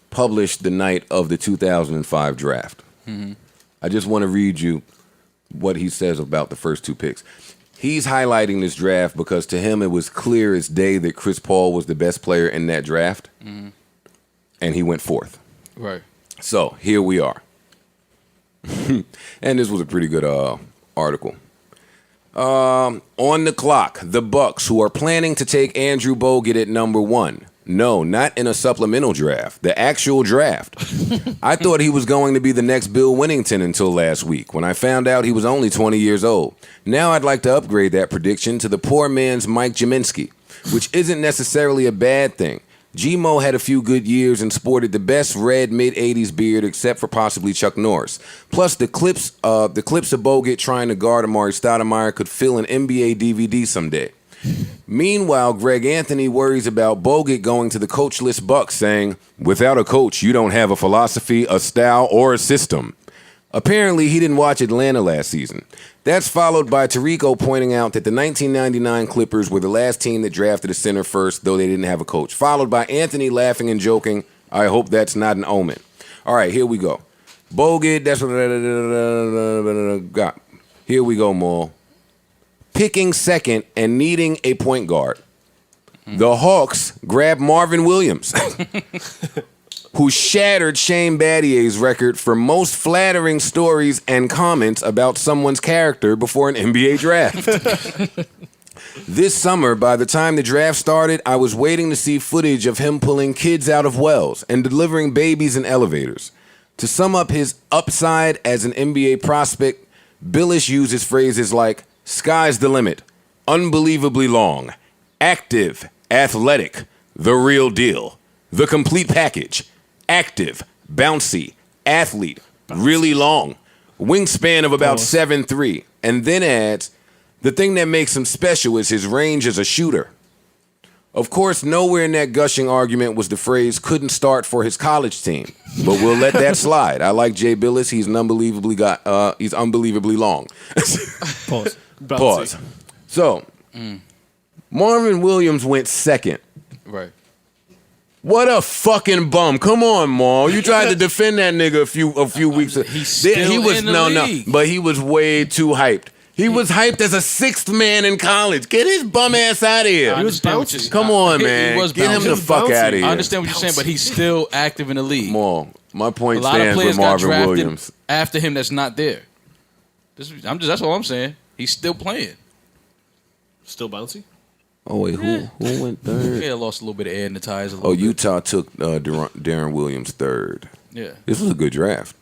published the night of the 2005 draft. Mm-hmm. I just want to read you what he says about the first two picks. He's highlighting this draft because to him it was clear as day that Chris Paul was the best player in that draft, Mm-hmm. and he went fourth. Right. So here we are. And this was a pretty good article. On the clock, the Bucks, who are planning to take Andrew Bogut at number 1. No, not in a supplemental draft. The actual draft. I thought he was going to be the next Bill Winnington until last week, when I found out he was only 20 years old. Now I'd like to upgrade that prediction to the poor man's Mike Jaminski, which isn't necessarily a bad thing. G-Mo had a few good years and sported the best red mid-'80s beard except for possibly Chuck Norris. Plus, the clips of Bogut trying to guard Amari Stoudemire could fill an NBA DVD someday. Meanwhile, Greg Anthony worries about Bogut going to the coachless Bucks, saying, without a coach, you don't have a philosophy, a style, or a system. Apparently, he didn't watch Atlanta last season. That's followed by Tarico pointing out that the 1999 Clippers were the last team that drafted a center first, though they didn't have a coach. Followed by Anthony laughing and joking, I hope that's not an omen. All right, here we go. Bogut, that's what got. Here we go, Maul. Picking second and needing a point guard. The Hawks grabbed Marvin Williams, who shattered Shane Battier's record for most flattering stories and comments about someone's character before an NBA draft. This summer, by the time the draft started, I was waiting to see footage of him pulling kids out of wells and delivering babies in elevators. To sum up his upside as an NBA prospect, Billish uses phrases like, sky's the limit, unbelievably long, active, athletic, the real deal, the complete package, active, bouncy, athlete, really long, wingspan of about 7'3", and then adds, the thing that makes him special is his range as a shooter. Of course, nowhere in that gushing argument was the phrase couldn't start for his college team, but we'll let that slide. I like Jay Billis. He's he's unbelievably long. Pause. Pause. So, Marvin Williams went second. Right. What a fucking bum! Come on, Maul. You tried to defend that nigga a few weeks ago. He's still in the league. But he was way too hyped. He was hyped as a sixth man in college. Get his bum ass out of here. I understand what you're- Come on, He man. was Get him bouncing. the fuck out of here. I understand what you're saying, but he's still active in the league. Maul, my A point lot of stands players with got Marvin drafted Williams. after him that's not there. That's all I'm saying. He's still playing. Still bouncy? Oh, wait, who went third? Yeah, lost a little bit of air in the tires. Oh, Utah took Darren Williams third. Yeah. This was a good draft.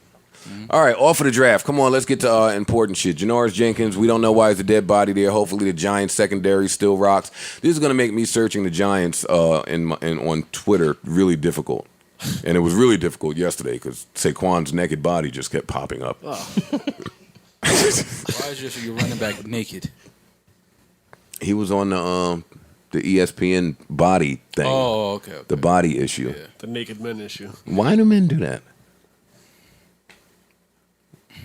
All right, off of the draft. Come on, let's get to important shit. Janoris Jenkins, we don't know why he's a dead body there. Hopefully the Giants secondary still rocks. This is going to make me searching the Giants on Twitter really difficult. And it was really difficult yesterday because Saquon's naked body just kept popping up. Oh. Why is your running back naked? He was on the ESPN body thing. Oh, okay. The body issue. Yeah. The naked men issue. Why do men do that?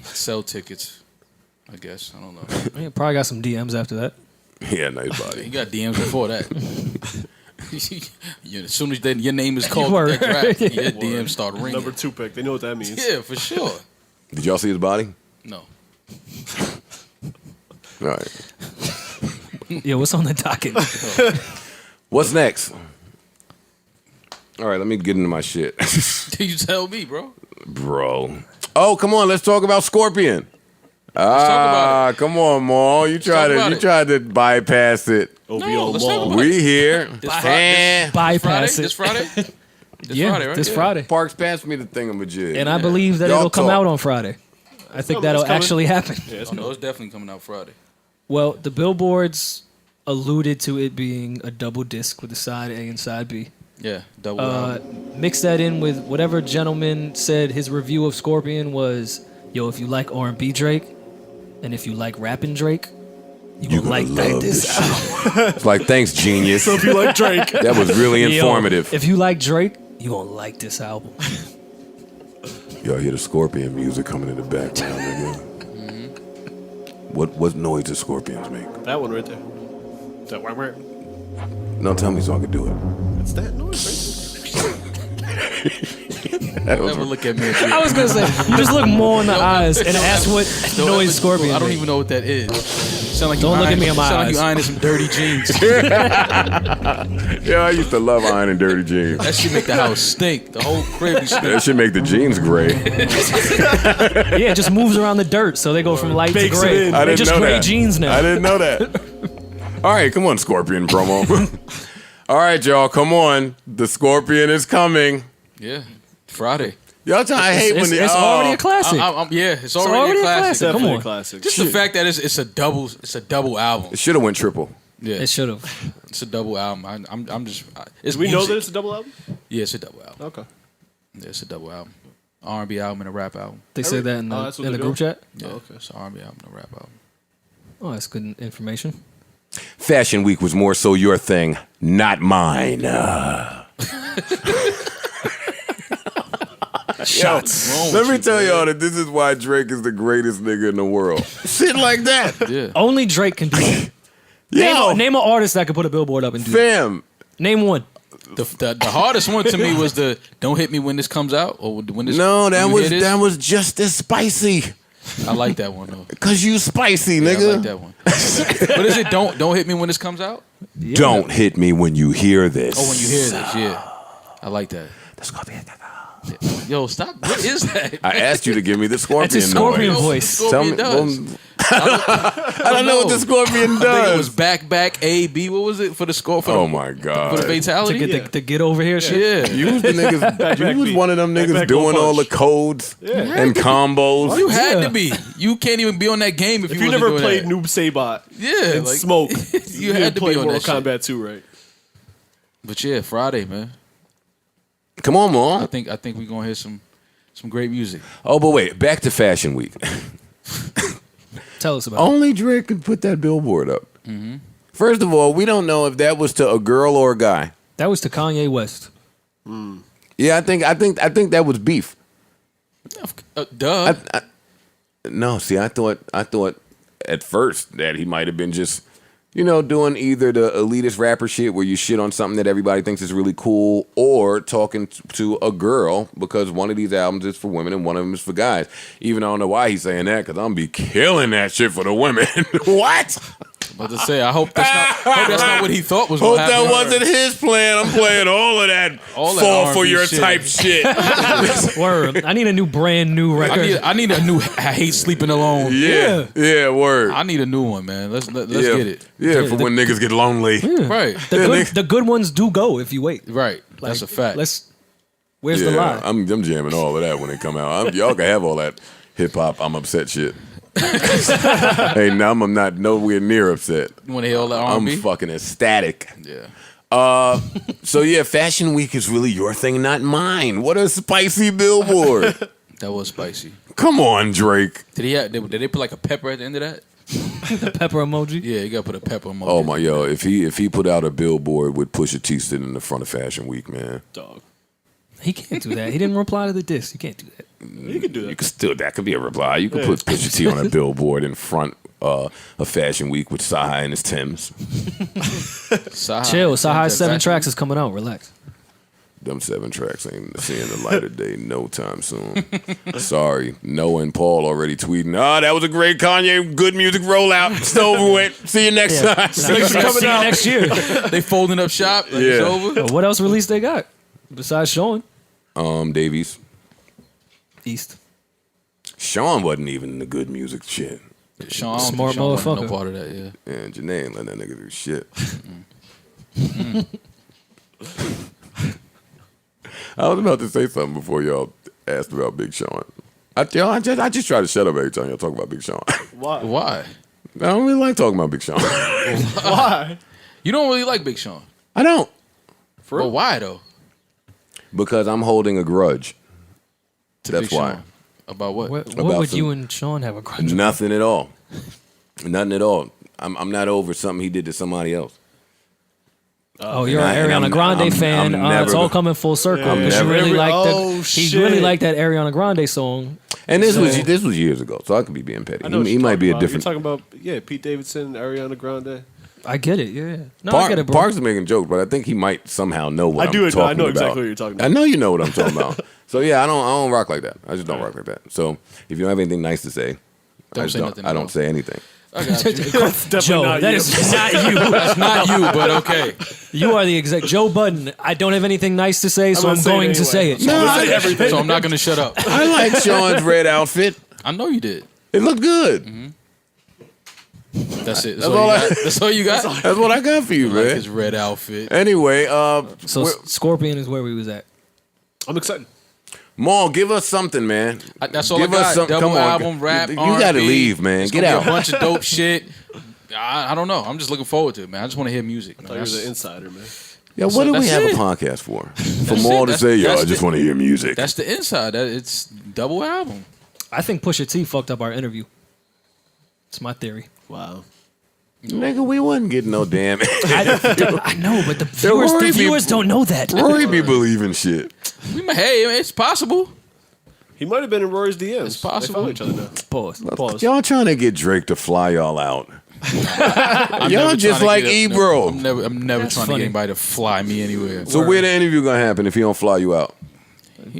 Sell tickets, I guess. I don't know. He probably got some DMs after that. Yeah, nice body. He got DMs before that. As soon as your name is called Word. at that draft, your DMs start ringing. Number 2 pick. They know what that means. Yeah, for sure. Did y'all see his body? No. All right. Yo, what's on the docket? What's next? All right, let me get into my shit. You tell me, bro. Bro. Oh, come on, let's talk about Scorpion. Let's talk about it. Come on, Maul. You tried to bypass it. No, let's talk about We it. here. Bypass it. This Friday? Yeah, Friday, right? this Yeah. Friday. Parks, pass me the thingamajig. And I believe that Y'all it'll come talk. out on Friday. I think that'll actually happen. Yeah, Oh, no, it's definitely coming out Friday. Well, the billboards alluded to it being a double disc with a side A and side B. Yeah, double album. Mix that in with whatever gentleman said his review of Scorpion was, yo, if you like R&B Drake, and if you like rapping Drake, you gonna like this album. It's like, thanks, genius. So if you like Drake. That was really Yo, informative. if you like Drake, you gonna like this album. Y'all hear the Scorpion music coming in the background, nigga. What noise does Scorpions make? That one right there. That one. No, tell me so I can do it. It's that noise right Don't ever look at me. I was gonna say, you just look more in the eyes and ask what noise Scorpion I don't make. even know what that is. Sound like Don't look at me in my sound eyes. like you ironing some dirty jeans. Yeah, I used to love ironing dirty jeans. That shit make the house stink. The whole crib stink. That should make the jeans gray. Yeah, it just moves around the dirt, so they go from light to Bakes it gray. in. I They're didn't just know gray that. jeans now. I didn't know that. All right, come on, Scorpion promo. All right, y'all, come on. The Scorpion is coming. Yeah, Friday. Y'all I hate when It's already a classic. It's already a classic. Come Definitely on. classic. Just the fact that it's a double album. It should have went triple. Yeah, It should have. it's a double album. I'm just. It's Do we know music. that it's a double album? Yeah, it's a double album. Okay. Yeah, it's a double album. R&B album and a rap album. They said that in Oh, that's what the they're group chat. Yeah, Oh, okay. it's an R&B album and a rap album. Oh, that's good information. Fashion Week was more so your thing, not mine. Shots. Let me tell y'all that this is why Drake is the greatest nigga in the world. Shit like that. Yeah. Only Drake can do that. Name an artist that could put a billboard up and do Fam. that. Name one. The hardest one to me was the "Don't hit me when this comes out" or when this. No, that was just as spicy. I like that one though. Cause you spicy, Yeah, nigga. I like that one. What is it? Don't hit me when this comes out. Yeah. Don't hit me when you hear this. Oh, when you hear this, yeah. I like that. The Scorpion. Yo, stop. What is that? I asked you to give me the Scorpion That's a Scorpion noise. voice. Tell me. Does. I don't know what the Scorpion I think it was does. back A B. What was it for the score? For Oh the, my god. For the fatality. To get over here shit. Yeah. You was the niggas. You was one of them niggas back, doing go all the punch. codes and combos. You had to be. You can't even be on that game if If you you wasn't never doing played that. Noob Saibot Yeah, and like, Smoke, you had to play be on Mortal that shit. Kombat 2, right? But yeah, Friday, man. Come on, Mom. I think we gonna hear some great music. Oh, but wait. Back to Fashion Week. Tell us about it. Only Drake could put that billboard up. Mm-hmm. First of all, we don't know if that was to a girl or a guy. That was to Kanye West. Yeah, I think that was beef. Duh. No, see, I thought at first that he might have been just, doing either the elitist rapper shit where you shit on something that everybody thinks is really cool, or talking to a girl, because one of these albums is for women and one of them is for guys. Even I don't know why he's saying that, because I'm be killing that shit for the women. What? About to say, I hope that's not what he thought was Hope gonna happen. that wasn't his plan. I'm playing all of that All that fall for R&B your shit. type shit. Word. I need a brand new record. I need a new I hate sleeping alone. Yeah, word. I need a new one, man. Let's get it. Yeah, for when niggas get lonely. Right. The good ones do go if you wait. Right. That's a fact. Where's the lie? I'm jamming all of that when they come out. Y'all can have all that hip hop. I'm upset shit. Hey, now I'm not nowhere near upset. You want to hear all that I'm R&B? fucking ecstatic. Yeah. So yeah, Fashion Week is really your thing, not mine. What a spicy billboard. That was spicy. Come on, Drake. Did they put like a pepper at the end of that? The pepper emoji. Yeah, you gotta put a pepper emoji. Oh my yo, if he put out a billboard with Pusha T sitting in the front of Fashion Week, man. Dog. He can't do that. He didn't reply to the diss. You can't do that. You can do that. You could still, that could be a reply. You could put Pusha T on a billboard in front of Fashion Week with Sahai and his Timbs. Chill. Sahai's 7 tracks is coming out. Relax. Them 7 tracks ain't seeing the light of day no time soon. Sorry. Noah and Paul already tweeting, that was a great Kanye good music rollout. It's over with. See you next time. See you next year. They folding up shop. Like It's over. What else release they got besides Sean? Davies. East. Sean wasn't even in the good music shit. Sean, I don't Smart think Sean wasn't motherfucker. no part of that, yeah. Yeah, Janae ain't let that nigga do shit. I was about to say something before y'all asked about Big Sean. I just try to shut up every time y'all talk about Big Sean. Why? I don't really like talking about Big Sean. Why? You don't really like Big Sean. I don't. But why though? Because I'm holding a grudge. That's Big why. Sean. About what? What About would some- you and Sean have a grudge over? Nothing at all. Nothing at all. I'm not over something he did to somebody else. Oh, you're an And Ariana I'm- Grande I'm fan. never It's all gonna- coming full circle I'm because you never- really like that. Oh, He shit. really liked that Ariana Grande song. And this was years ago, so I could be being petty. I know what He you're might be a talking different. about. You're talking about, Pete Davidson, Ariana Grande. I get it. Yeah. No, I get it, bro. Parks is making jokes, but I think he might somehow know what I I'm do. talking I know about. exactly what you're talking about. I know you know what I'm talking about. So yeah, I don't rock like that. I just don't rock like that. So if you don't have anything nice to say, Don't say nothing at I all. don't say anything. I got you. Definitely Joe, not that you. is not you. That's not you, but okay. You are the exact Joe Budden. I don't have anything nice to say, so gonna I'm say it going to say anyway. it. I'm gonna say everything. So I'm not gonna shut up. I like Sean's red outfit. I know you did. It looked good. That's it. That's all I- That's all you got. That's what I got for you, Like man. his red outfit. Anyway, So Scorpion is where we was at. I'm excited. Maul, give us something, man. That's all Give I us got. something. Double Come on. album, rap, You gotta R&B. leave, man. It's Get gonna out. be a bunch of dope shit. I don't know. I'm just looking forward to it, man. I just want to hear music. Man. I thought you was That's, an insider, man. Yeah, what do we that's have it. a podcast for? For That's Maul it. to That's- say, yo, that's I just the- want to hear music. that's the inside. It's double album. I think Pusha T fucked up our interview. It's my theory. Wow. Nigga, we wasn't getting no damn. I know, but the Rory viewers be- don't know that. Rory be believing shit. Hey, it's possible. He might have been in Rory's DMs. It's possible. They follow each other now. Pause. Y'all trying to get Drake to fly y'all out. I'm Y'all never just trying to like get Ebro. I'm never That's trying to funny. get anybody to fly me anywhere. So where the interview gonna happen if he don't fly you out?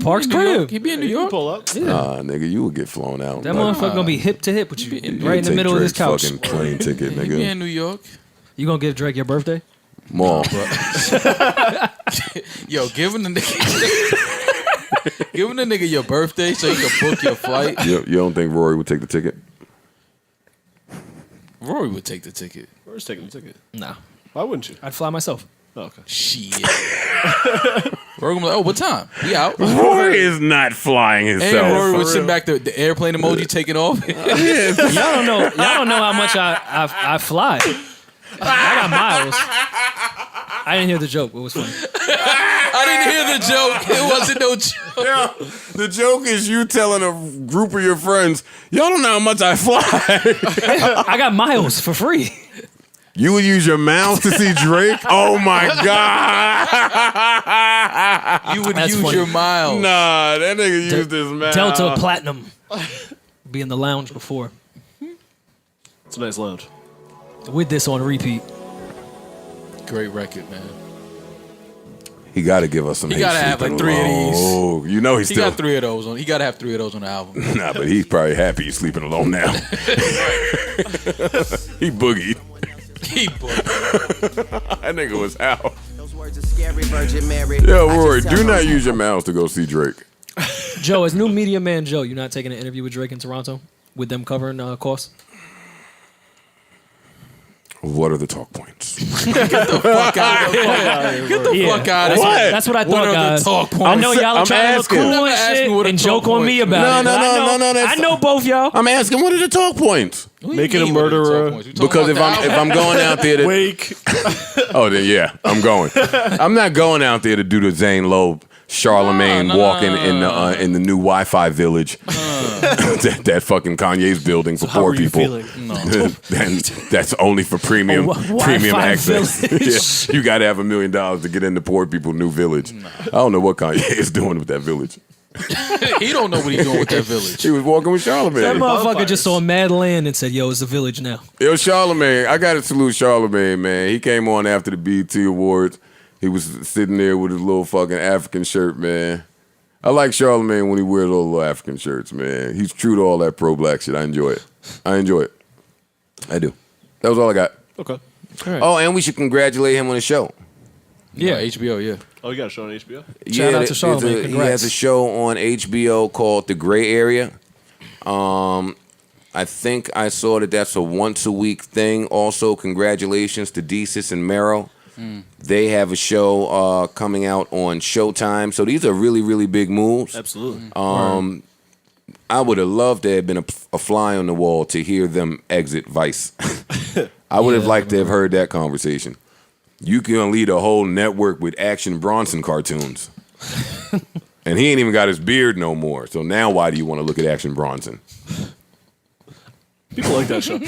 Parks He be in New York. crib. He be in New You can York. pull up. Nigga, you would get flown out. That Like, motherfucker gonna be hip to hip with you, you right in the take middle of this Drake's couch. fucking plane ticket, He be nigga. in New York. You gonna give Drake your birthday? Maul. Yo, giving the nigga your birthday so you can book your flight. You don't think Rory would take the ticket? Rory would take the ticket. Rory's taking the ticket. Nah, Why wouldn't you? I'd fly myself. Oh, okay. Shit. Rory gonna be like, oh, what time? We out. Rory is not flying himself. And Rory would send back the airplane emoji taking off. Y'all don't know how much I fly. I got miles. I didn't hear the joke. It was funny. I didn't hear the joke. It wasn't no joke. Yeah, the joke is you telling a group of your friends, y'all don't know how much I fly. I got miles for free. You would use your mouth to see Drake? Oh my God. You would That's use funny. your miles. Nah, that nigga used his mouth. Delta Platinum. Be in the lounge before. It's a nice lounge. With this on repeat. Great record, man. He got to give us some. He gotta have like 3 of these. Oh, you know he's He still. got 3 of those on. He gotta have 3 of those on the album. Nah, but he's probably happy he's sleeping alone now. He boogied. He booked. That nigga was out. Those words are scary, Virgin Mary. Yo, I Rory, just tell do not my- use your mouth to go see Drake. Joe, as new media man Joe, you not taking an interview with Drake in Toronto with them covering costs? What are the talk points? Get the fuck out of here. Get the fuck out of What? here. That's what I What thought, are the guys. talk I points? know y'all are I'm trying to look asking. cool Never and ask shit me what a and talk joke on point me is. about No, it. no, but no, no, no, that's- I know both y'all. I'm asking, what are the talk points? What do you Making a mean, what are the murderer. talk points? We talking Because if about the I'm going out there to Wake. oh then yeah, I'm going. I'm not going out there to do the Zane Lowe Charlemagne No, walking in the new Wi-Fi village that fucking Kanye's building for How poor are you people. feeling? And that's only for premium premium Wi-Fi access. village. Yeah, you got to have $1 million to get into poor people new village. I don't know what Kanye is doing with that village. He don't know what he's doing with that village. He was walking with That Charlemagne. motherfucker just saw mad land and said, "Yo, it's a village now." Yo, Charlemagne, I got to salute Charlemagne, man. He came on after the BET Awards. He was sitting there with his little fucking African shirt, man. I like Charlemagne when he wears those little African shirts, man. He's true to all that pro-black shit. I enjoy it. I do. That was all I got. Okay. Oh, and we should congratulate him on the show. Yeah, HBO, yeah. Oh, you got a show on HBO? Shout out to Charlemagne. He Congrats. has a show on HBO called The Gray Area. I think I saw that's a once-a-week thing. Also, congratulations to Desus and Mero. They have a show coming out on Showtime. So these are really, really big moves. Absolutely. I would have loved to have been a fly on the wall to hear them exit Vice. I would have liked to have heard that conversation. You can lead a whole network with Action Bronson cartoons. And he ain't even got his beard no more. So now why do you want to look at Action Bronson? People like that show.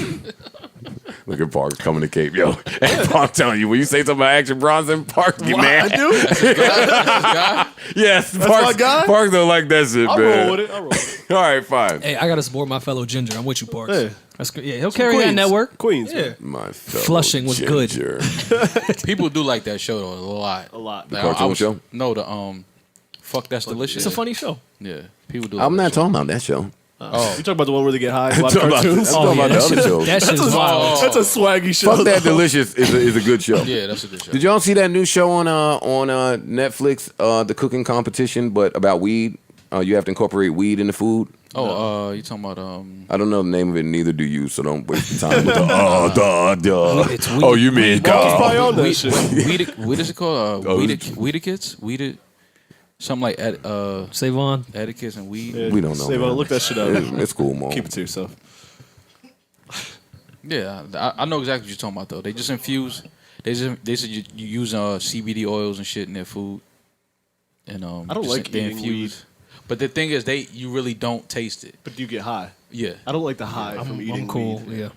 Look at Park coming to Cape. Yo, I'm telling you, when you say something about Action Bronson, Park get mad. I do? Yes, That's my guy? Park don't like that shit, I'll man. roll with it. I'll roll with it. All right, fine. Hey, I gotta support my fellow Ginger. I'm with you, Parks. Hey. That's good. Yeah, he'll carry that Queens. network. Queens. Yeah. man. My fellow Flushing was good. ginger. People do like that show though a lot. A lot. Like, cartoon show? No, the Fuck That's Delicious. It's a funny show. Yeah, people do. I'm like not that show. talking about that show. Oh. You talking about the one where they get high? A I'm lot of talking about cartoons? the other shows. That shit is wild. That's a swaggy show. Fuck That Delicious is a good show. Yeah, that's a good show. Did y'all see that new show on Netflix, the cooking competition, but about weed? You have to incorporate weed in the food. Oh, you talking about I don't know the name of it, neither do you, so don't waste the time with the It's weed. Oh, you mean Probably God? on that shit. what is it called? Something like Savon. etiquettes and weed. Yeah, We don't know, Save man. look that shit up. It's cool, Mom. Keep it to yourself. Yeah, I know exactly what you're talking about though. They just infuse. They said you use CBD oils and shit in their food. And I don't just- like they eating weed. But the thing is, you really don't taste it. But you get high. Yeah, I don't like the high from eating I'm cool. weed.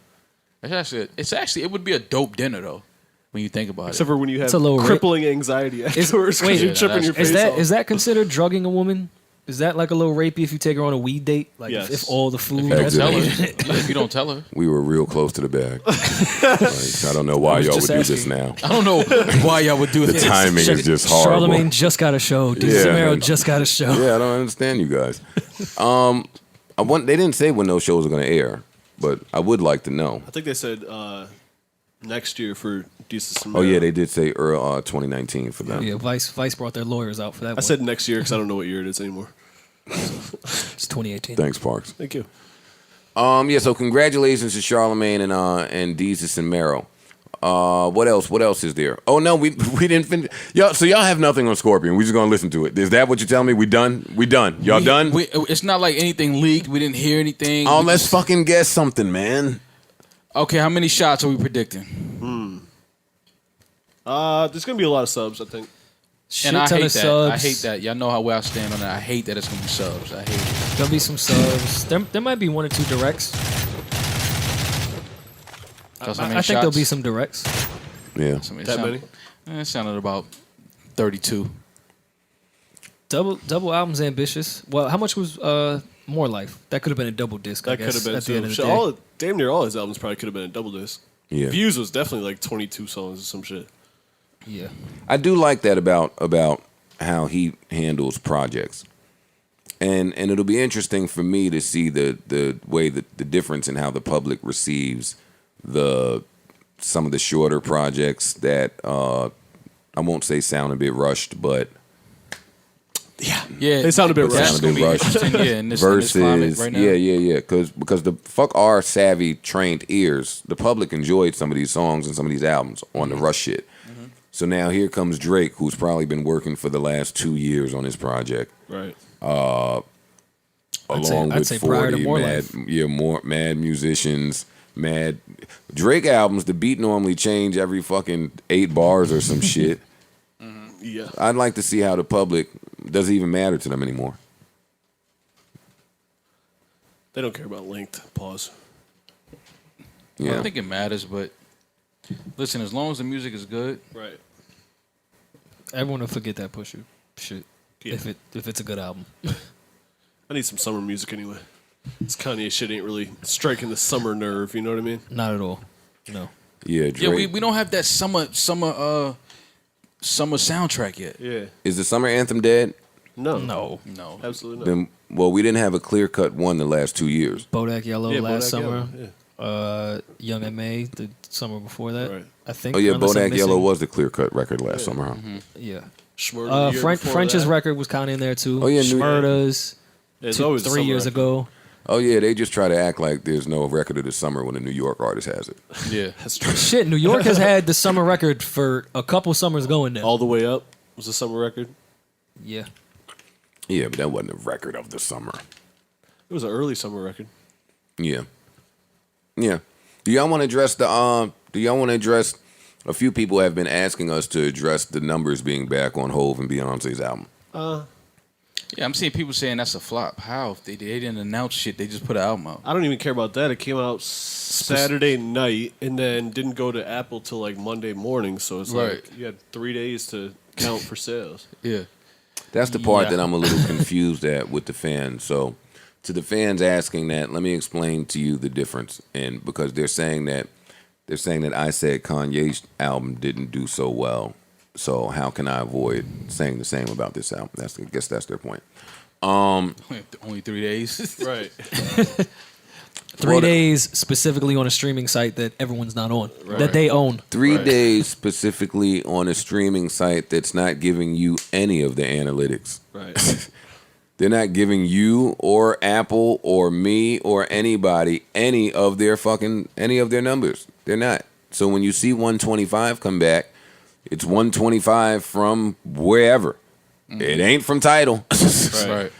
Yeah. it's actually it would be a dope dinner though when you think about Except for when you have It's a little crippling anxiety afterwards wait, because you're tripping your face Is off. that considered drugging a woman? Is that like a little rapey if you take her on a weed date? Like if all the food. If you don't tell her. We were real close to the bag. Like, I don't know why y'all would do this now. I don't know why y'all would do this. The timing is just horrible. Charlamagne just got a show. Samaro just got a show. Yeah, I don't understand you guys. They didn't say when those shows are going to air, but I would like to know. I think they said next year for Decent. Oh yeah, they did say 2019 for them. Yeah, Vice brought their lawyers out for that. I said next year because I don't know what year it is anymore. It's 2018. Thanks, Parks. Thank you. Yeah. So congratulations to Charlamagne and Desus and Mero. What else? What else is there? Oh no, we didn't finish. Y'all, so y'all have nothing on Scorpion. We just gonna listen to it. Is that what you're telling me? We done? Y'all done? It's not like anything leaked. We didn't hear anything. Oh, let's fucking guess something, man. Okay, how many shots are we predicting? There's gonna be a lot of subs, I think. And I hate that. Subs. I hate that. Y'all know how well I stand on that. I hate that it's gonna be subs. I hate it. There'll be some subs. There might be 1 or 2 directs. I think there'll be some directs. Yeah. That many? It sounded about 32. Double album's ambitious. Well, how much was More Life? That could have been a double disc. That could have been at the end of the day. Damn near all his albums probably could have been a double disc. Yeah. Views was definitely like 22 songs or some shit. Yeah. I do like that about how he handles projects. And it'll be interesting for me to see the way that the difference in how the public receives some of the shorter projects that I won't say sound a bit rushed, but yeah, they sound a bit rushed. Versus, right now. Yeah. Because the fuck our savvy trained ears, the public enjoyed some of these songs and some of these albums on the rush shit. So now here comes Drake, who's probably been working for the last 2 years on his project. Right. Along with 40 mad musicians, mad Drake albums. The beat normally change every fucking 8 bars or some shit. Yeah. I'd like to see how the public doesn't even matter to them anymore. They don't care about length. Pause. Yeah. I don't think it matters, but listen, as long as the music is good, right? Everyone will forget that Pusha shit if it's a good album. I need some summer music anyway. This Kanye shit ain't really striking the summer nerve. You know what I mean? Not at all. No. Yeah. Drake. Yeah. We don't have that summer soundtrack yet. Yeah. Is the summer anthem dead? No. Absolutely not. Then, well, we didn't have a clear cut one the last 2 years. Bodak Yellow last summer. Yeah. Young M.A. the summer before that. Right. I think. Oh yeah, Bodak Yellow was the clear cut record last summer. Huh? Yeah. French's record was kind of in there too. Oh yeah, Schmurda's. It's always 3 years ago. Oh yeah, they just try to act like there's no record of the summer when a New York artist has it. Yeah, that's true. Shit, New York has had the summer record for a couple summers going now. All the way up was the summer record. Yeah. Yeah, but that wasn't a record of the summer. It was an early summer record. Yeah. Yeah. Do y'all want to address a few people have been asking us to address the numbers being back on Hov and Beyonce's album? Yeah, I'm seeing people saying that's a flop. How? They didn't announce shit. They just put an album out. I don't even care about that. It came out Saturday night and then didn't go to Apple till like Monday morning. So it's like you had 3 days to count for sales. Yeah. That's the part that I'm a little confused at with the fans. So to the fans asking that, let me explain to you the difference. And because they're saying that I said Kanye's album didn't do so well. So how can I avoid saying the same about this album? I guess that's their point. Only 3 days. Right. 3 days specifically on a streaming site that everyone's not on. Right. That they own. 3 days specifically on a streaming site that's not giving you any of the analytics. Right. They're not giving you or Apple or me or anybody any of their numbers. They're not. So when you see 125 come back, it's 125 from wherever. Mm-hmm. It ain't from Tidal. Right.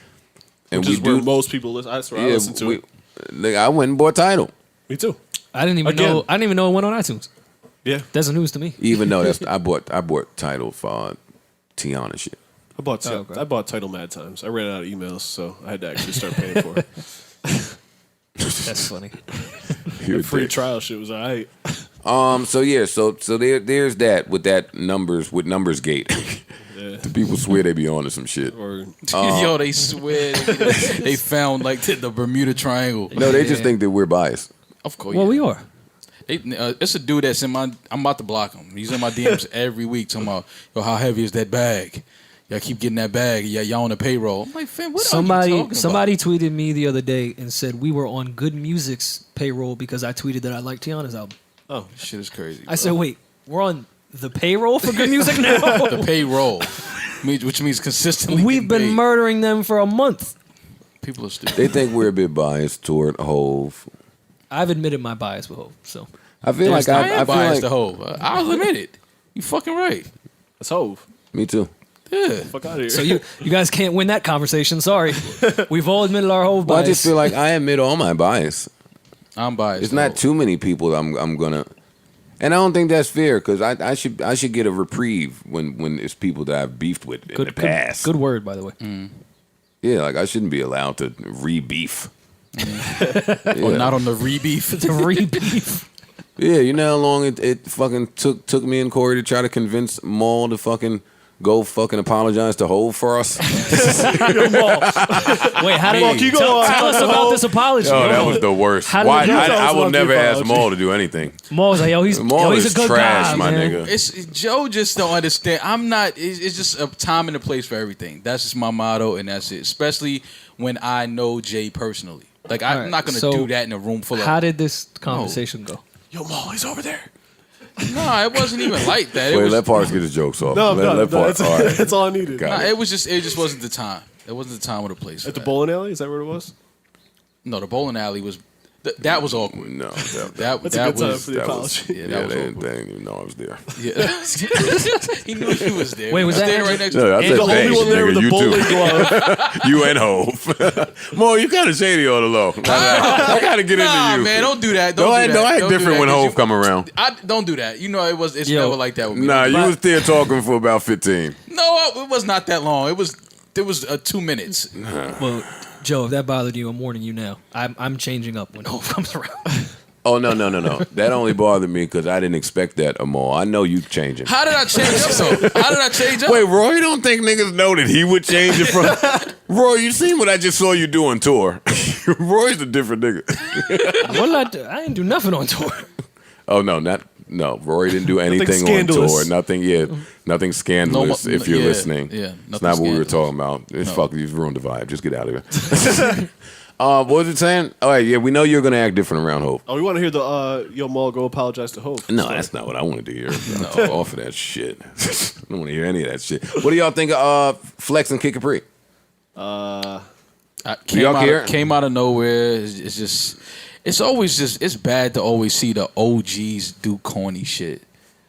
And which is where most people listen. I listen to it. I went and bought Tidal. Me too. I didn't even know it went on iTunes. Yeah. That's news to me. Even though I bought Tidal for Tiana shit. I bought Tidal mad times. I ran out of emails, so I had to actually start paying for it. That's funny. The free trial shit was alright. So there's that with Numbers Gate. Yeah. The people swear they be on to some shit. Yo, they swear they found like the Bermuda Triangle. No, they just think that we're biased. Of course. Well, we are. It's a dude that's in my. I'm about to block him. He's in my DMs every week talking about, yo, how heavy is that bag? Y'all keep getting that bag. Yeah, y'all on the payroll. I'm like, fam, what are you talking about? Somebody tweeted me the other day and said we were on Good Music's payroll because I tweeted that I liked Tiana's album. Oh, shit is crazy. I said, wait, we're on the payroll for Good Music now? The payroll, which means consistently. We've been murdering them for a month. People are stupid. They think we're a bit biased toward Hove. I've admitted my bias with Hove, so I feel like I am feel biased like to Hove. I'll admit it. You fucking right. That's Hove. Me too. Yeah. Fuck out of here. So you guys can't win that conversation. Sorry, we've all admitted our Hove bias. Well, I just feel like I admit all my bias. I'm biased. It's not too many people I'm gonna, and I don't think that's fair because I should get a reprieve when it's people that I've beefed with in the past. Good word, by the way. Yeah, like I shouldn't be allowed to re-beef. Or not on the re-beef. The re-beef. Yeah, you know how long it fucking took me and Corey to try to convince Maul to fucking go fucking apologize to Hove for us. Wait, how did you tell us about this apology? Oh, that was the worst. Why? I will never ask Maul to do anything. Maul was like, he's a good trash, guy, my man. nigga. It's Joe just don't understand. I'm not. It's just a time and a place for everything. That's just my motto, and that's it. Especially when I know Jay personally. Like I'm not gonna do that in a room full of. How did this conversation go? Yo, Maul, he's over there. No, it wasn't even like that. Wait, let Parks get his jokes off. No, let Parks. All right. That's all I needed. Nah, it just wasn't the time. It wasn't the time or the place. At the bowling alley? Is that where it was? No, the bowling alley was. That was awkward. No, that That's a good time was. for the apology. That was they awkward. didn't even know I was there. Yeah, he knew he was there. Wait, was that standing right next to No, him? I said The only thanks, one there nigga. with the You bowling too. glove. You and Hove. Mo, you kind of shady on the low. I gotta get Nah, into you. man, don't do that. Don't act Don't do different that, when 'cause Hove come around. I don't do that. You know, it's Yo. never like that with me. Nah, you was there talking for about 15. No, it was not that long. It was 2 minutes. Well, Joe, if that bothered you, I'm warning you now. I'm changing up when Hove comes around. Oh, no. That only bothered me because I didn't expect that, Amal. I know you changing. How did I change up? So how did I change up? Wait, Roy don't think niggas know that he would change it from... Roy, you seen what I just saw you do on tour. Roy's a different nigga. What did I do? I didn't do nothing on tour. Oh, no, Rory didn't do anything on tour. Nothing scandalous if you're listening. Yeah, it's not what we were talking about. It's fucking, you've ruined the vibe. Just get out of here. What was it saying? All right, yeah, we know you're going to act different around Hove. Oh, we want to hear the Yo Maul go apologize to Hove. No, that's not what I wanted to hear. Off of that shit. I don't want to hear any of that shit. What do y'all think of Flex and Kid Capri? Came out of nowhere. It's just... It's always just, it's bad to always see the OGs do corny shit.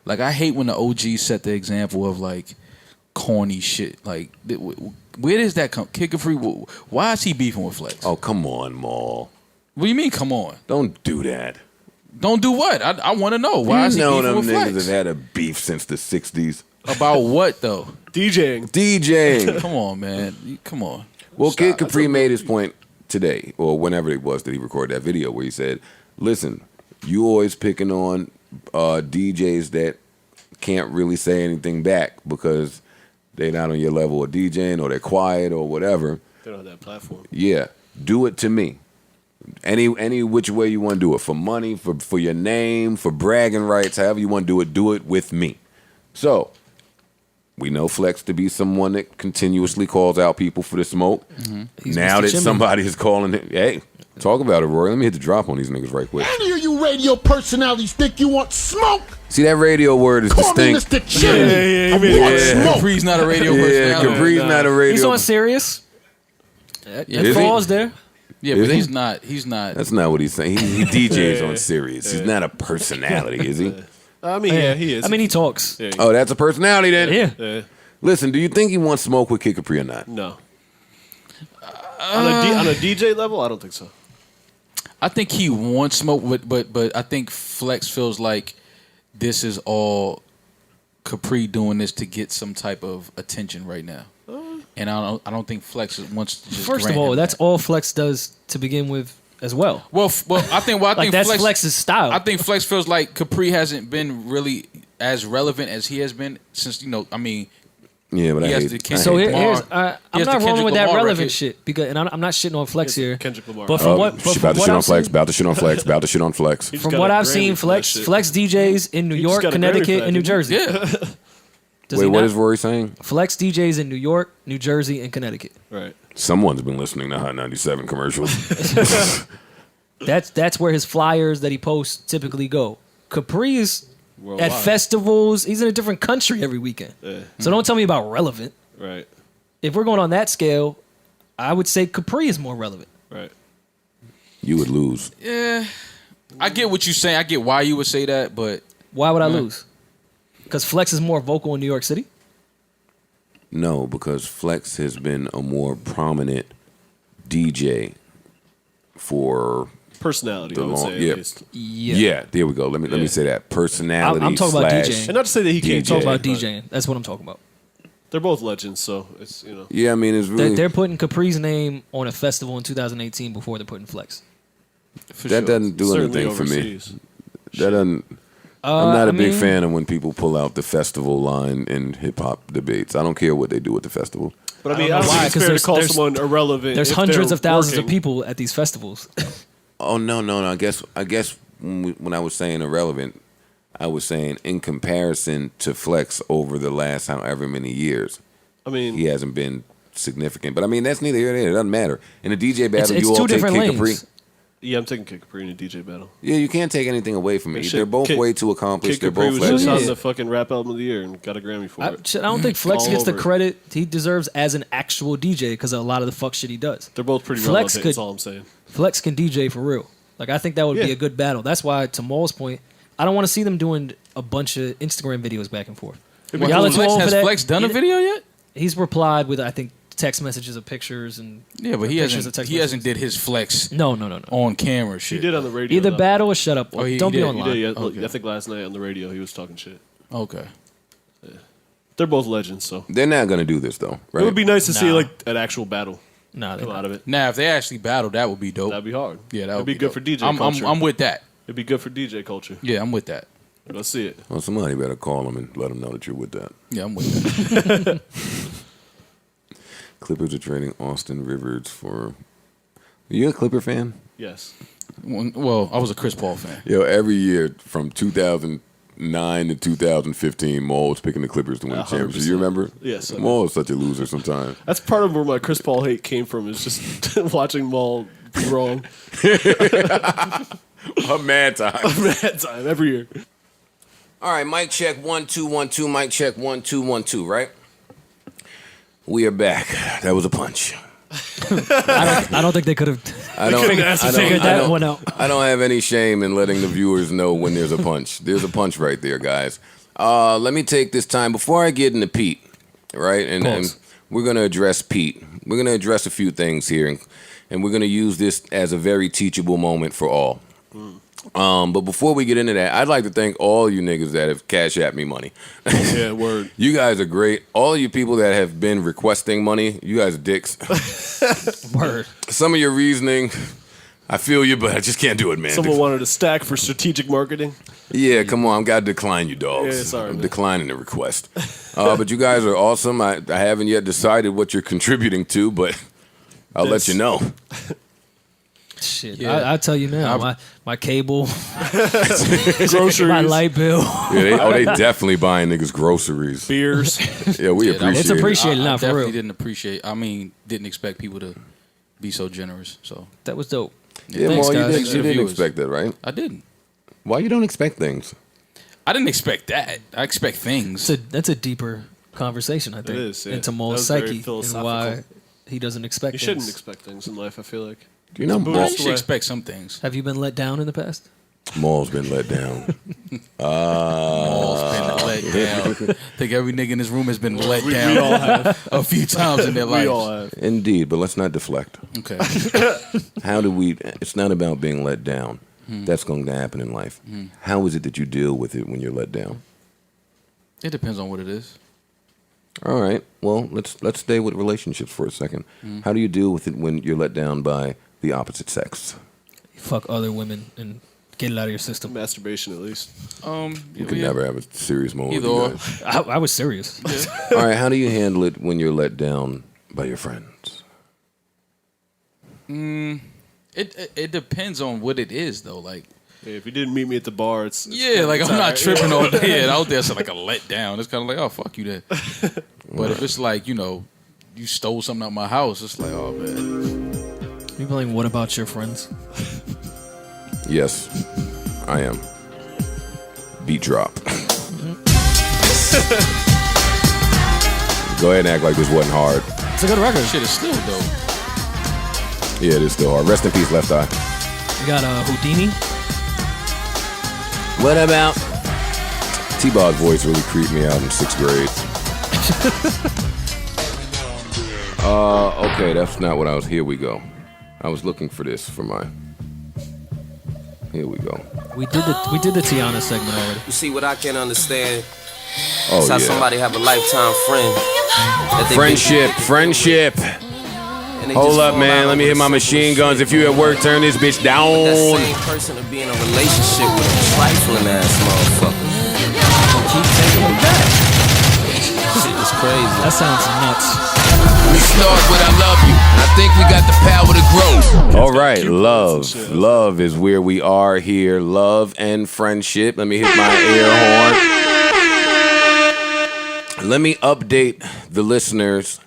Like, I hate when the OGs set the example of, like, corny shit. Like, where does that come? Kid Capri, why is he beefing with Flex? Oh, come on, Maul. What do you mean, come on? Don't do that. Don't do what? I want to know. Why is he beefing with them niggas Flex? have had a beef since the 60s. About what, though? DJing. Come on, man. Come on. Well, Kid Capri made his point today, or whenever it was that he recorded that video, where he said, listen, you always picking on DJs that can't really say anything back because they're not on your level of DJing, or they're quiet, or whatever. They don't have that platform. Yeah, do it to me. Any which way you want to do it. For money, for your name, for bragging rights, however you want to do it with me. So, we know Flex to be someone that continuously calls out people for the smoke. Mm-hmm. Now that somebody is calling it, hey, talk about it, Rory. Let me hit the drop on these niggas right quick. Any of you radio personalities think you want smoke? See, that radio word is Call me distinct. Mr. Chimney. I want smoke. Capri's not a radio Yeah, personality. Capri's not a radio. He's on Sirius. Is Falls he? there. Yeah, Is but he? he's not. That's not what he's saying. He DJs on Sirius. He's not a personality, is he? I mean, yeah, he is. I mean, he talks. Yeah, Oh, that's a personality then? Yeah. Listen, do you think he wants smoke with Kid Capri or not? No. On a DJ level, I don't think so. I think he wants smoke, but I think Flex feels like this is all Capri doing this to get some type of attention right now. And I don't think Flex wants to just First of grant all, him that's that. all Flex does to begin with as well. Well, I think Like, that's Flex, Flex's style. I think Flex feels like Capri hasn't been really as relevant as he has been since, I mean, Yeah, but He I has hate. the Kendrick So here's Lamar. I'm He has not the rolling with Kendrick that Lamar relevant record. shit because, and I'm not shitting on Flex here. Kendrick Lamar. But from what, but She from about to what shit on I've Flex. seen, About to shit on Flex. About to shit on Flex. He's from got what a I've Grammy seen, for that Flex shit. DJs in New He just York, got a Grammy for Connecticut, that, and New didn't Jersey. Yeah. Does Wait, he what not? is Rory saying? Flex DJs in New York, New Jersey, and Connecticut. Right. Someone's been listening to Hot 97 commercials. That's where his flyers that he posts typically go. Capri's Worldwide. at festivals. He's in a different country every weekend. Yeah. So don't tell me about relevant. Right. If we're going on that scale, I would say Capri is more relevant. Right. You would lose. Yeah. I get what you're saying. I get why you would say that, but Why would I lose? Because Flex is more vocal in New York City? No, because Flex has been a more prominent DJ for Personality, the I would long. say. Yeah. At least. Yeah, there we go. Let me say that personality. I'm talking about slash DJing. And not to say that he can't DJ. Talk about but DJing. That's what I'm talking about. They're both legends, so it's, you know. Yeah, I mean it's really They're putting Capri's name on a festival in 2018 before they're putting Flex. For that sure. doesn't do Certainly anything for me. overseas. That doesn't. I'm not I a big mean- fan of when people pull out the festival line in hip hop debates. I don't care what they do with the festival. But I mean, don't I know don't why, think it's 'cause fair to there's- call there's- someone irrelevant. There's if hundreds they're of thousands working. of people at these festivals. Oh no! I guess when I was saying irrelevant, I was saying in comparison to Flex over the last however many years, I mean, he hasn't been significant. But I mean that's neither here nor there. It doesn't matter. In a DJ battle, It's you two all take different Kid lanes. Capri. yeah, I'm taking Kid Capri in a DJ battle. Yeah, you can't take anything away from me. Shit, They're both Kid- way too accomplished. Kid They're Capri both was just legends. on Yeah. the fucking rap album of the year and got a Grammy for it. I don't think Flex All gets the over it. credit he deserves as an actual DJ because of a lot of the fuck shit he does. They're both pretty Flex relevant. could- That's all I'm saying. Flex can DJ for real. Like I think that would be Yeah. a good battle. That's why, to Maul's point, I don't want to see them doing a bunch of Instagram videos back and forth. It'd be Y'all are cool. too old for has that. Flex done a video yet? He's replied with I think text messages of pictures and Yeah, but he pictures hasn't. of text He hasn't messages. did his flex No. on camera shit. He did on the radio. Either though. battle or shut up. Oh, he Don't be did. He online. did. Yeah, Okay. I think last night on the radio he was talking shit. Okay. They're both legends, so They're not gonna do this though, right? it would be nice to see Nah. like an actual battle Nah, they come not. out of it. Now, if they actually battle, that would be dope. That'd be hard. Yeah, that would would be good dope. for DJ I'm culture. I'm with that. It'd be good for DJ culture. Yeah, I'm with that. Let's see it. Well, somebody better call them and let them know that you're with that. Yeah, I'm with that. Clippers are trading Austin Rivers for. Are you a Clipper fan? Yes. Well, I was a Chris Paul fan. Yo, every year from 2009 to 2015, Maul was picking the Clippers to win the 100%. championship. You remember? Yes, I do. Maul is such a loser sometimes. That's part of where my Chris Paul hate came from. Is just watching Maul be wrong. A mad time. Mad time every year. All right, mic check 1 2 1 2. Mic check 1 2 1 2. Right. We are back. That was a punch. I don't think they could have. I don't, couldn't ask I to don't- figure I that don't- one out. I don't have any shame in letting the viewers know when there's a punch. There's a punch right there, guys. Let me take this time before I get into Pete, right? And we're going to address Pete. We're going to address a few things here, and we're going to use this as a very teachable moment for all. But before we get into that, I'd like to thank all you niggas that have Cash App me money. Yeah, word. You guys are great. All you people that have been requesting money, you guys are dicks. Word. Some of your reasoning, I feel you, but I just can't do it, man. Someone wanted a stack for strategic marketing. Yeah, come on, I've got to decline you, dogs. Yeah, sorry, I'm man. declining the request. But you guys are awesome. I haven't yet decided what you're contributing to, but I'll let you know. Shit, Yeah. I'll tell you now. My cable, Groceries, my light bill. Yeah, they definitely buying niggas groceries. beers. Yeah, we appreciate It's it. appreciated, I not for definitely real. didn't appreciate. I mean, didn't expect people to be so generous. So That was dope. Yeah, Thanks, Maul, you guys. didn't, you didn't Viewers. expect that, right? I didn't. Why you don't expect things? I didn't expect that. I expect things. That's a deeper conversation, I think, is, yeah. into That Maul's was very psyche and philosophical. why he doesn't expect You things. shouldn't expect things in life, I feel like. Do you know It's a I Maul, boost. should expect some things. Have you been let down in the past? Maul's been let down? All's been let down. I think every nigga in this room has been let We down all have. a few times in their life. We all have. Indeed, but let's not deflect. Okay. How do we? It's not about being let down. That's going to happen in life. How is it that you deal with it when you're let down? It depends on what it is. All right. Well, let's stay with relationships for a second. How do you deal with it when you're let down by the opposite sex? You fuck other women and Get it out of your system. Masturbation, at least. You could never have a serious moment. Either with or. you guys. I was serious. All right, how do you handle it when you're let down by your friends? It depends on what it is though. Like, Hey, if you didn't meet me at the bar, it's like I'm not alright. tripping all day and out there. So like a letdown. It's kind of like, oh fuck you then. But if it's like, you stole something out my house, it's like, oh man. You playing What About Your Friends? Yes, I am. Beat drop. Go ahead and act like this wasn't hard. It's a good record. Shit is still dope. Yeah, it is still hard. Rest in peace, Left Eye. You got Houdini. What about T-Bob's voice really creeped me out in 6th grade. Okay, that's not what I was. Here we go. I was looking for this for my. Here we go. We did the Tiana segment already. You see, what I can understand Oh is how yeah. somebody have a lifetime friend. that they Friendship. and they Hold just up, fall man. out Let me over hit my the machine simple guns. shit. If you at work, turn this bitch That down. same person to be in a relationship with a trifling ass motherfucker. Keep taking them back. Shit is crazy. That sounds nuts. We start with I love you. I think we got the power to grow. All right, love. Love is where we are here. Love and friendship. Let me hit my air horn. Let me update the listeners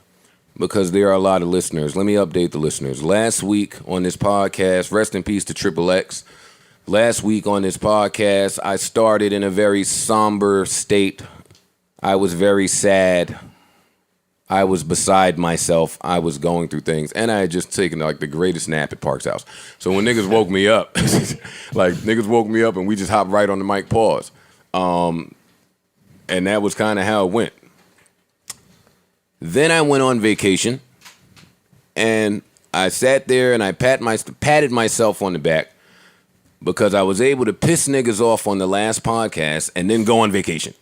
because there are a lot of listeners. Let me update the listeners. Last week on this podcast, rest in peace to Triple X. Last week on this podcast, I started in a very somber state. I was very sad. I was beside myself. I was going through things. And I had just taken like the greatest nap at Park's house. So when niggas woke me up, and we just hopped right on the mic, pause. And that was kind of how it went. Then I went on vacation. And I sat there and I patted myself on the back because I was able to piss niggas off on the last podcast and then go on vacation.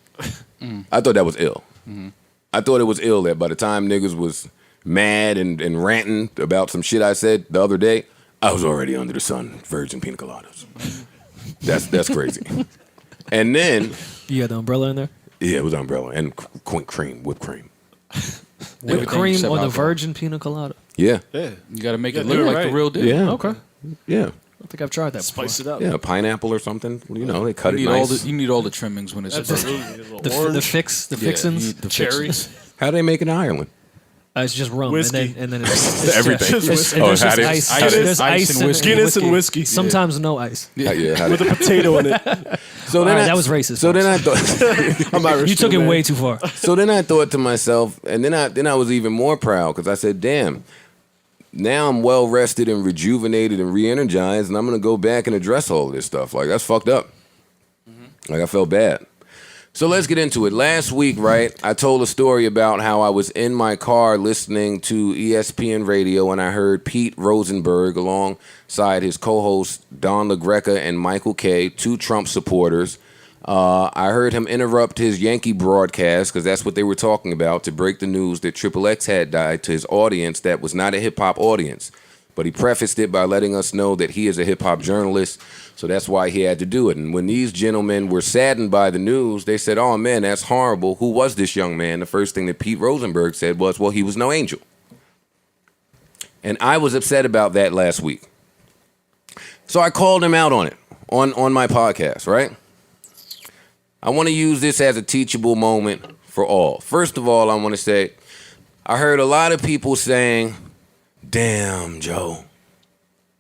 I thought that was ill. Mm-hmm. I thought it was ill that by the time niggas was mad and ranting about some shit I said the other day, I was already under the sun, virgin pina coladas. That's crazy. And then... You had the umbrella in there? Yeah, it was umbrella and whipped cream. Whipped cream except on the alcohol. virgin pina colada? Yeah. Yeah. You got to make Yeah, it look do it like right. the real deal. Yeah. Okay. Yeah. I don't think I've tried that Spice before. it up. Yeah, pineapple or something. You know, they cut You it need nice. you need all the trimmings when it's a burger. Absolutely. The Orange, fixins. you need the cherries. fixins. How do they make it in Ireland? It's just rum, Whiskey. and then it's Everything. It's, and Oh, there's how just they- ice. how they- There's ice ice and whiskey. Guinness and whiskey. Sometimes no ice. Yeah, how With they- a potato in it. So All then right, I- that was racist. So then I thought I'm Irish you took too, it man. way too far. So then I thought to myself, and then I was even more proud because I said, damn, now I'm well rested and rejuvenated and re-energized, and I'm gonna go back and address all of this stuff. Like, that's fucked up. Like, I felt bad. So let's get into it. Last week, right, I told a story about how I was in my car listening to ESPN radio and I heard Pete Rosenberg alongside his co-hosts Don LaGreca and Michael K., two Trump supporters. I heard him interrupt his Yankee broadcast, because that's what they were talking about, to break the news that Triple X had died to his audience that was not a hip-hop audience. But he prefaced it by letting us know that he is a hip-hop journalist, so that's why he had to do it. And when these gentlemen were saddened by the news, they said, oh, man, that's horrible. Who was this young man? The first thing that Pete Rosenberg said was, well, he was no angel. And I was upset about that last week. So I called him out on it, on my podcast, right? I want to use this as a teachable moment for all. First of all, I want to say, I heard a lot of people saying, damn, Joe,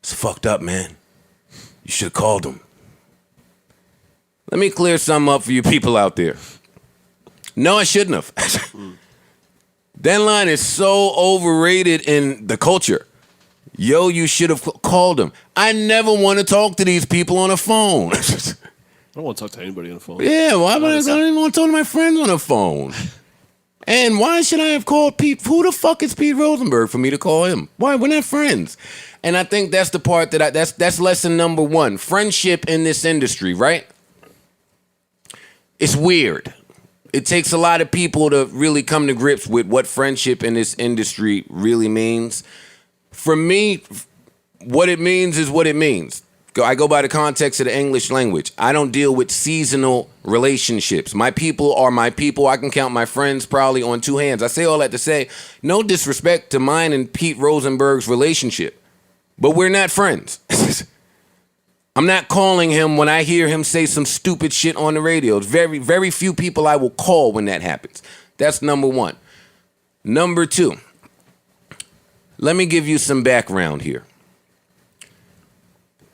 it's fucked up, man. You should have called him. Let me clear something up for you people out there. No, I shouldn't have. That line is so overrated in the culture. Yo, you should have called him. I never want to talk to these people on the phone. I don't want to talk to anybody on the phone. Yeah, why would I don't even want to talk to my friends on the phone? And why should I have called Pete? Who the fuck is Pete Rosenberg for me to call him? Why? We're not friends. And I think that's the part that that's lesson number one. Friendship in this industry, right? It's weird. It takes a lot of people to really come to grips with what friendship in this industry really means. For me, what it means is what it means. I go by the context of the English language. I don't deal with seasonal relationships. My people are my people. I can count my friends probably on two hands. I say all that to say, no disrespect to mine and Pete Rosenberg's relationship, but we're not friends. I'm not calling him when I hear him say some stupid shit on the radio. It's very, very few people I will call when that happens. That's number one. Number two, let me give you some background here.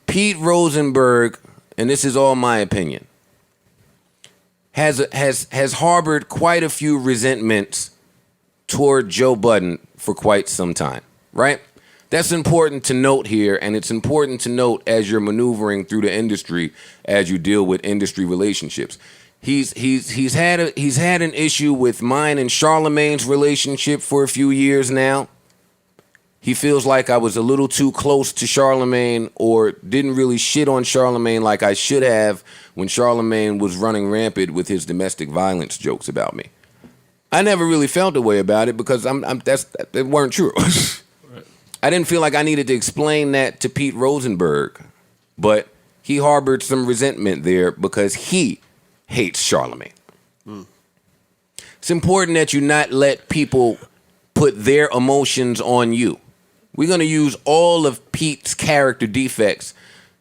Pete Rosenberg, and this is all my opinion, has harbored quite a few resentments toward Joe Budden for quite some time, right? That's important to note here, and it's important to note as you're maneuvering through the industry, as you deal with industry relationships. He's had an issue with mine and Charlemagne's relationship for a few years now. He feels like I was a little too close to Charlemagne or didn't really shit on Charlemagne like I should have when Charlemagne was running rampant with his domestic violence jokes about me. I never really felt a way about it because it weren't true. I didn't feel like I needed to explain that to Pete Rosenberg, but he harbored some resentment there because he hates Charlemagne. It's important that you not let people put their emotions on you. We're going to use all of Pete's character defects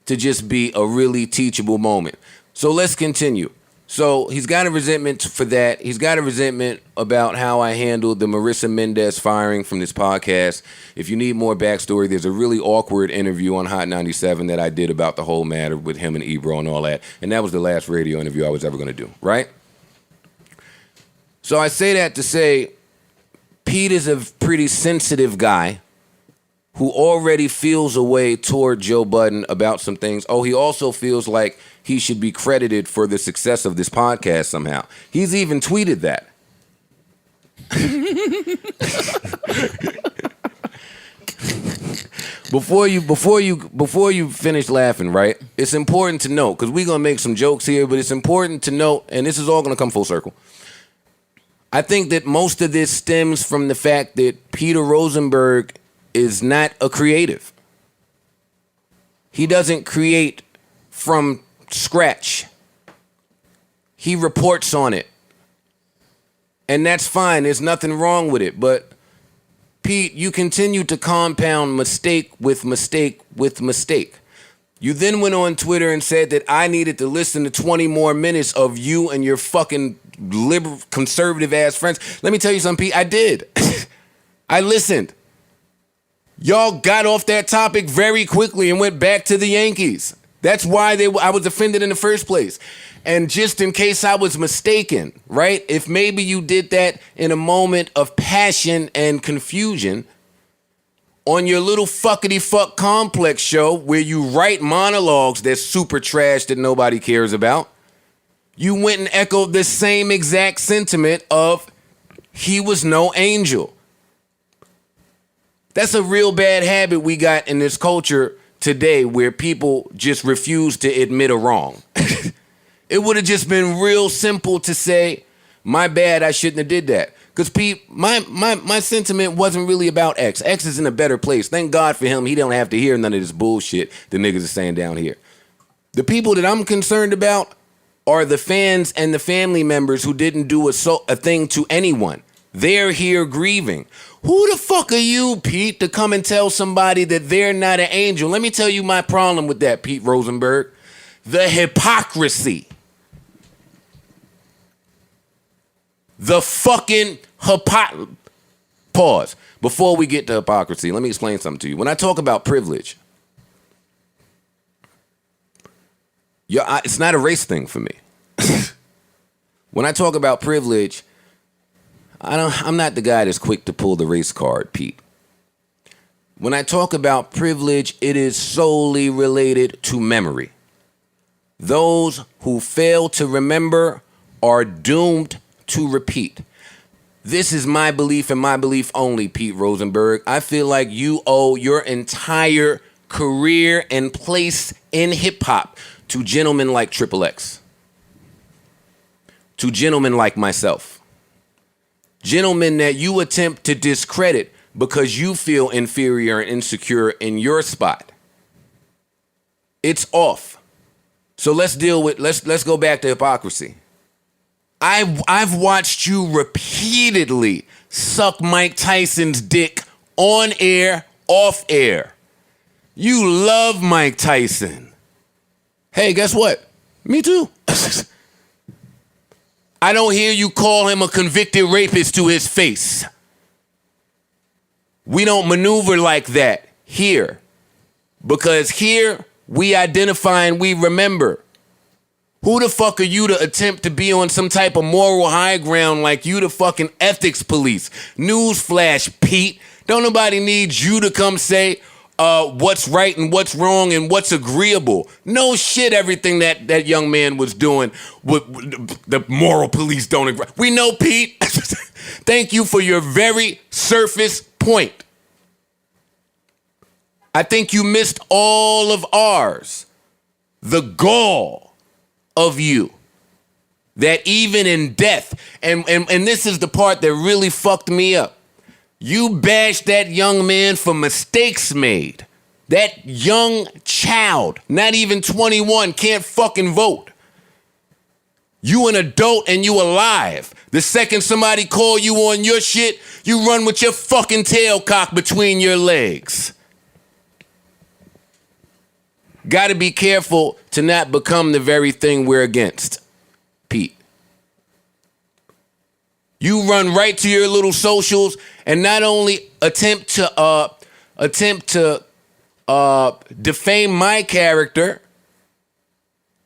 to just be a really teachable moment. So let's continue. So he's got a resentment for that. He's got a resentment about how I handled the Marissa Mendez firing from this podcast. If you need more backstory, there's a really awkward interview on Hot 97 that I did about the whole matter with him and Ebro and all that. And that was the last radio interview I was ever going to do, right? So I say that to say Pete is a pretty sensitive guy who already feels a way toward Joe Budden about some things. Oh, he also feels like he should be credited for the success of this podcast somehow. He's even tweeted that. Before you finish laughing, right? It's important to note, because we're gonna make some jokes here, but it's important to note, and this is all gonna come full circle. I think that most of this stems from the fact that Peter Rosenberg is not a creative. He doesn't create from scratch. He reports on it. And that's fine. There's nothing wrong with it. But Pete, you continue to compound mistake with mistake with mistake. You then went on Twitter and said that I needed to listen to 20 more minutes of you and your fucking liberal, conservative ass friends. Let me tell you something, Pete. I did. I listened. Y'all got off that topic very quickly and went back to the Yankees. That's why I was offended in the first place. And just in case I was mistaken, right? If maybe you did that in a moment of passion and confusion on your little fuckity fuck complex show where you write monologues that's super trash that nobody cares about, you went and echoed the same exact sentiment of he was no angel. That's a real bad habit we got in this culture today where people just refuse to admit a wrong. It would have just been real simple to say, my bad, I shouldn't have did that. Because Pete, my sentiment wasn't really about X. X is in a better place. Thank God for him. He don't have to hear none of this bullshit the niggas are saying down here. The people that I'm concerned about are the fans and the family members who didn't do a thing to anyone. They're here grieving. Who the fuck are you, Pete, to come and tell somebody that they're not an angel? Let me tell you my problem with that, Pete Rosenberg. The hypocrisy. The fucking Pause. Before we get to hypocrisy, let me explain something to you. When I talk about privilege, it's not a race thing for me. When I talk about privilege, I'm not the guy that's quick to pull the race card, Pete. When I talk about privilege, it is solely related to memory. Those who fail to remember are doomed to repeat. This is my belief and my belief only, Pete Rosenberg. I feel like you owe your entire career and place in hip-hop to gentlemen like Triple X. To gentlemen like myself. Gentlemen that you attempt to discredit because you feel inferior and insecure in your spot. It's off. So let's go back to hypocrisy. I've watched you repeatedly suck Mike Tyson's dick on air, off air. You love Mike Tyson. Hey, guess what? Me too. I don't hear you call him a convicted rapist to his face. We don't maneuver like that here. Because here, we identify and we remember. Who the fuck are you to attempt to be on some type of moral high ground like you the fucking ethics police? Newsflash, Pete. Don't nobody need you to come say what's right and what's wrong and what's agreeable. No shit, everything that young man was doing, the moral police don't agree. We know, Pete. Thank you for your very surface point. I think you missed all of ours. The gall of you. That even in death, and this is the part that really fucked me up. You bashed that young man for mistakes made. That young child, not even 21, can't fucking vote. You an adult and you alive. The second somebody call you on your shit, you run with your fucking tail cocked between your legs. Gotta be careful to not become the very thing we're against, Pete. You run right to your little socials and not only attempt to defame my character,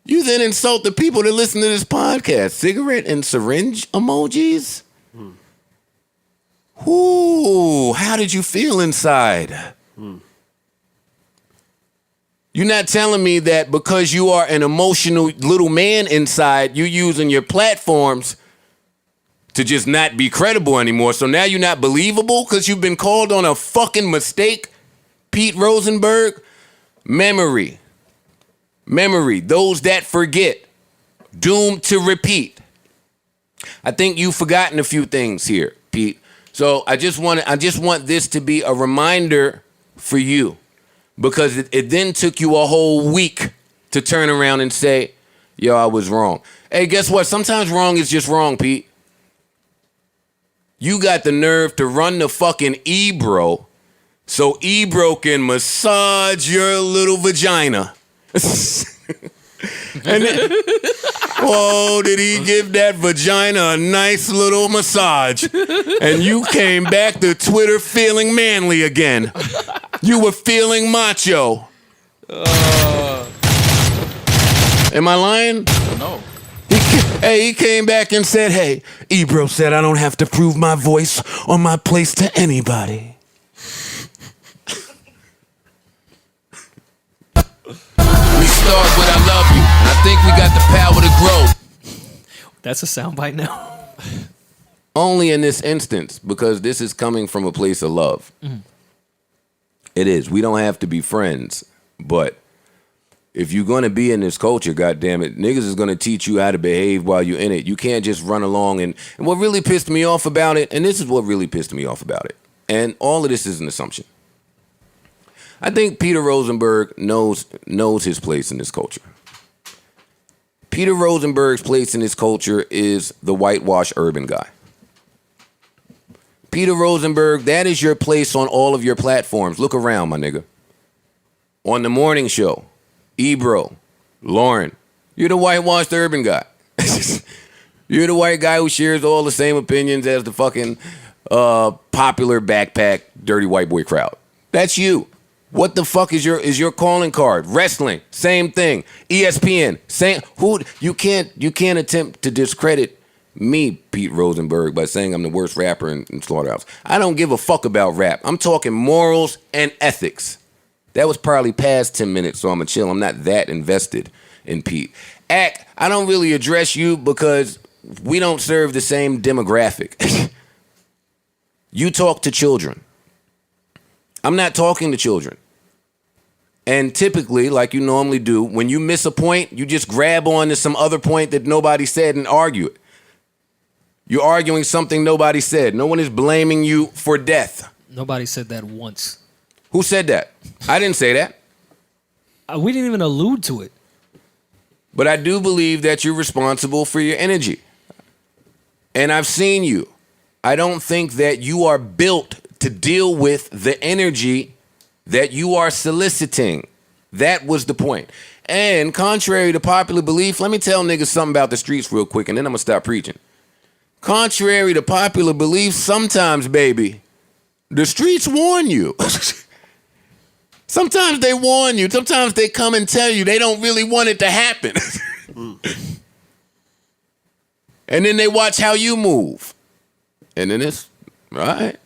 you then insult the people that listen to this podcast. Cigarette and syringe emojis? Ooh, how did you feel inside? You're not telling me that because you are an emotional little man inside, you're using your platforms to just not be credible anymore. So now you're not believable because you've been called on a fucking mistake, Pete Rosenberg? Memory. Those that forget, doomed to repeat. I think you've forgotten a few things here, Pete. So I just want this to be a reminder for you. Because it then took you a whole week to turn around and say, yo, I was wrong. Hey, guess what? Sometimes wrong is just wrong, Pete. You got the nerve to run the fucking Ebro so Ebro can massage your little vagina. And then, whoa, did he give that vagina a nice little massage? And you came back to Twitter feeling manly again. You were feeling macho. Am I lying? No. He came back and said, hey, Ebro said I don't have to prove my voice or my place to anybody. We start with I love you. I think we got the power to grow. That's a soundbite now. Only in this instance, because this is coming from a place of love. Mm. It is. We don't have to be friends, but if you're going to be in this culture, goddammit, niggas is going to teach you how to behave while you're in it. You can't just run along. And what really pissed me off about it, and this is what really pissed me off about it, and all of this is an assumption. I think Peter Rosenberg knows his place in this culture. Peter Rosenberg's place in this culture is the whitewash urban guy. Peter Rosenberg, that is your place on all of your platforms. Look around, my nigga. On the morning show, Ebro, Lauren, you're the whitewashed urban guy. You're the white guy who shares all the same opinions as the fucking popular backpack, dirty white boy crowd. That's you. What the fuck is your calling card? Wrestling, same thing. ESPN, same. You can't attempt to discredit me, Pete Rosenberg, by saying I'm the worst rapper in Slaughterhouse. I don't give a fuck about rap. I'm talking morals and ethics. That was probably past 10 minutes, so I'm going to chill. I'm not that invested in Pete. I don't really address you because we don't serve the same demographic. You talk to children. I'm not talking to children. And typically, like you normally do, when you miss a point, you just grab on to some other point that nobody said and argue it. You're arguing something nobody said. No one is blaming you for death. Nobody said that once. Who said that? I didn't say that. We didn't even allude to it. But I do believe that you're responsible for your energy. And I've seen you. I don't think that you are built to deal with the energy that you are soliciting. That was the point. And contrary to popular belief, let me tell niggas something about the streets real quick, and then I'm going to stop preaching. Contrary to popular belief, sometimes, baby, the streets warn you. Sometimes they warn you. Sometimes they come and tell you they don't really want it to happen. And then they watch how you move. And then it's, right?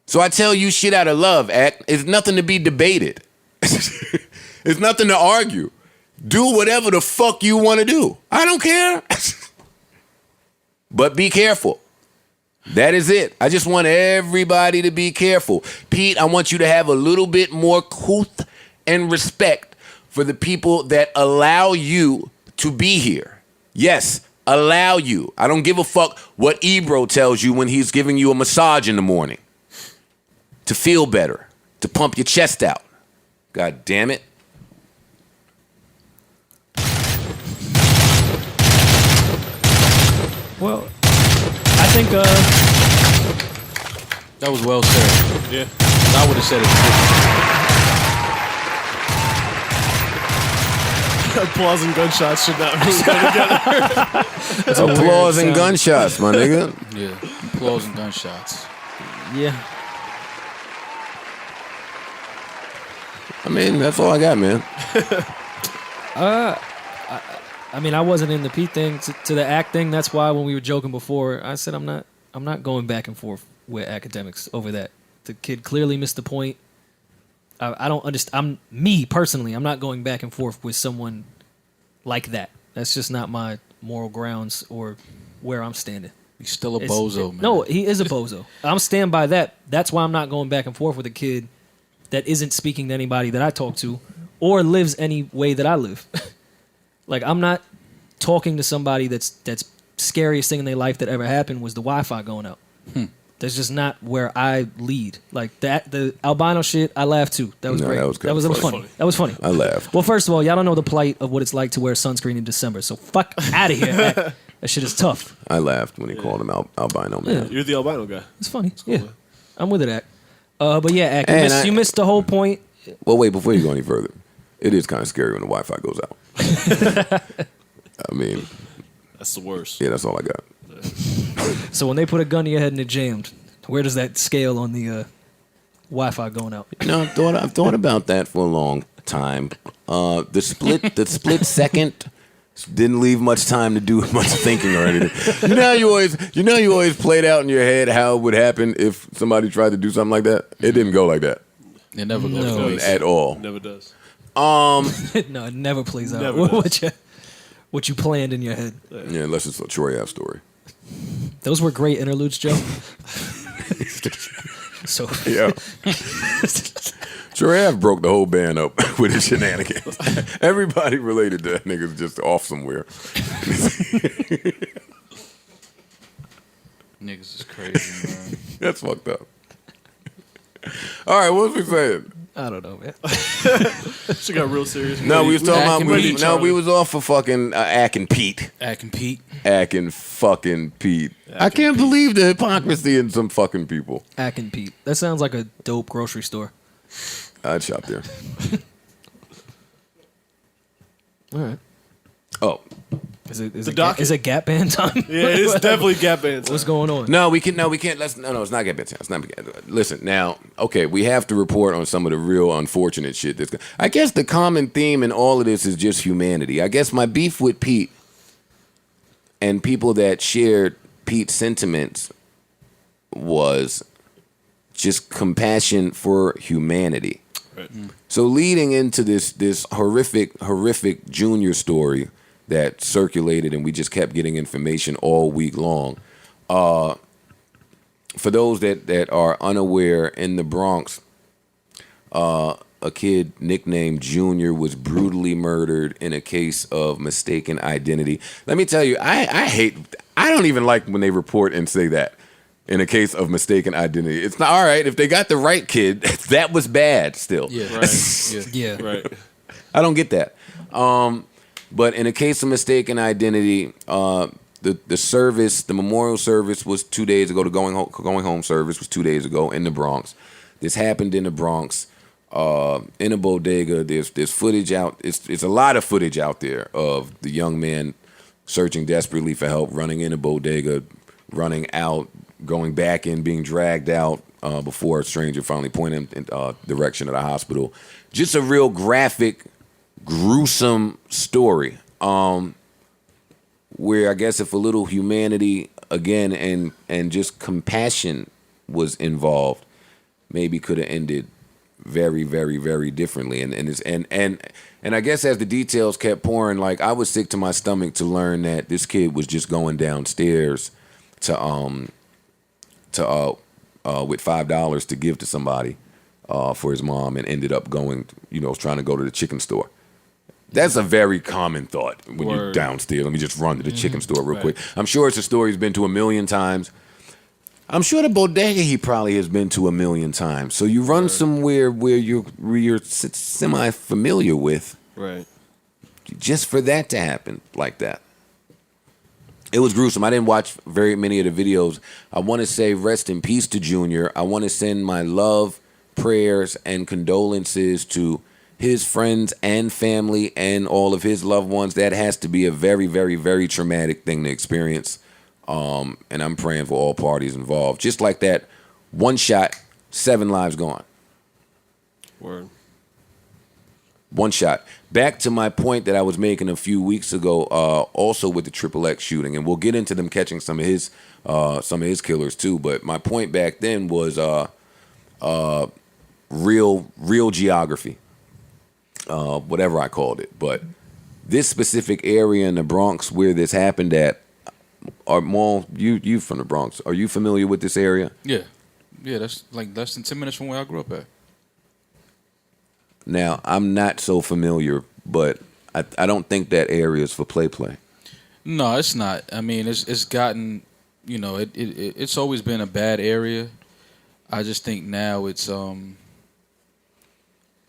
So I tell you shit out of love, Act. It's nothing to be debated. It's nothing to argue. Do whatever the fuck you want to do. I don't care. But be careful. That is it. I just want everybody to be careful. Pete, I want you to have a little bit more couth and respect for the people that allow you to be here. Yes, allow you. I don't give a fuck what Ebro tells you when he's giving you a massage in the morning. To feel better. To pump your chest out. God damn it. Well, I think that was well said. Yeah. I would have said it different. Applause and gunshots should not really go together. Applause and gunshots, my nigga. Yeah, applause and gunshots. Yeah. I mean, that's all I got, man. I mean, I wasn't in the Pete thing to the Act thing. That's why when we were joking before, I said I'm not going back and forth with academics over that. The kid clearly missed the point. I don't understand. Me personally, I'm not going back and forth with someone like that. That's just not my moral grounds or where I'm standing. He's still a bozo, man. No, he is a bozo. I'm stand by that. That's why I'm not going back and forth with a kid that isn't speaking to anybody that I talk to or lives any way that I live. Like, I'm not talking to somebody that's scariest thing in their life that ever happened was the Wi-Fi going out. That's just not where I lead. Like that, the albino shit, I laughed too. That was great. That was funny. That was funny. I laughed. Well, first of all, y'all don't know the plight of what it's like to wear sunscreen in December. So fuck out of here. That shit is tough. I laughed when he called him albino, man. Yeah. You're the albino guy. It's funny. Yeah, I'm with it, Act. But yeah, Act, you missed the whole point. Well, wait, before you go any further, it is kind of scary when the Wi-Fi goes out. I mean, that's the worst. Yeah, that's all I got. So when they put a gun to your head and it jammed, where does that scale on the Wi-Fi going out? You know, I've thought about that for a long time. The split second didn't leave much time to do much thinking or anything. You know you always played out in your head how it would happen if somebody tried to do something like that. It didn't go like that. It never goes at all. Never does. No, it never plays out. Never does. What you planned in your head. Yeah, unless it's a Troy Ave story. Those were great interludes, Joe. So yeah. Troy Ave broke the whole band up with his shenanigans. Everybody related to that nigga's just off somewhere. Niggas is crazy, man. That's fucked up. All right, what was we saying? I don't know, man. She got real serious. No, we was talking about we was off for fucking Ack and Pete. Ack and Pete. Ack and fucking Pete. I can't believe the hypocrisy in some fucking people. Ack and Pete. That sounds like a dope grocery store. I'd shop there. All right. Oh. Is it Gap Band time? Yeah, it's definitely Gap Band time. What's going on? No, we can't. No, it's not Gap Band time. It's not. Listen, now, okay, we have to report on some of the real unfortunate shit. I guess the common theme in all of this is just humanity. I guess my beef with Pete and people that shared Pete's sentiments was just compassion for humanity. Right. So leading into this horrific Junior story that circulated, and we just kept getting information all week long. For those that are unaware, in the Bronx, a kid nicknamed Junior was brutally murdered in a case of mistaken identity. Let me tell you, I don't even like when they report and say that. in a case of mistaken identity. It's not all right if they got the right kid. That was bad still. Yeah. Right. Yeah. Right. I don't get that. But in a case of mistaken identity, the service, the memorial service was 2 days ago. The going home service was 2 days ago in the Bronx. This happened in the Bronx, in a bodega. There's footage out. It's a lot of footage out there of the young man searching desperately for help, running in a bodega, running out, going back in, being dragged out before a stranger finally pointed him in direction of the hospital. Just a real graphic, gruesome story. Where I guess if a little humanity again and just compassion was involved, maybe could have ended very, very, very differently. And I guess as the details kept pouring, like I was sick to my stomach to learn that this kid was just going downstairs to with $5 to give to somebody for his mom, and ended up going, trying to go to the chicken store. That's a very common thought when you're downstairs. Let me just run to the chicken store real quick. I'm sure it's a story he's been to a million times. I'm sure the bodega he probably has been to a million times. So you run somewhere where you're semi-familiar with. Right. Just for that to happen like that. It was gruesome. I didn't watch very many of the videos. I want to say rest in peace to Junior. I want to send my love, prayers, and condolences to his friends and family and all of his loved ones. That has to be a very, very, very traumatic thing to experience. And I'm praying for all parties involved. Just like that, one shot, 7 lives gone. Word. One shot. Back to my point that I was making a few weeks ago, also with the XXX shooting, and we'll get into them catching some of his killers too. But my point back then was real geography. Whatever I called it. But this specific area in the Bronx where this happened at, Mal, you from the Bronx. Are you familiar with this area? Yeah. Yeah, that's like less than 10 minutes from where I grew up at. Now, I'm not so familiar, but I don't think that area is for play. No, it's not. I mean, it's gotten, it's always been a bad area. I just think now it's,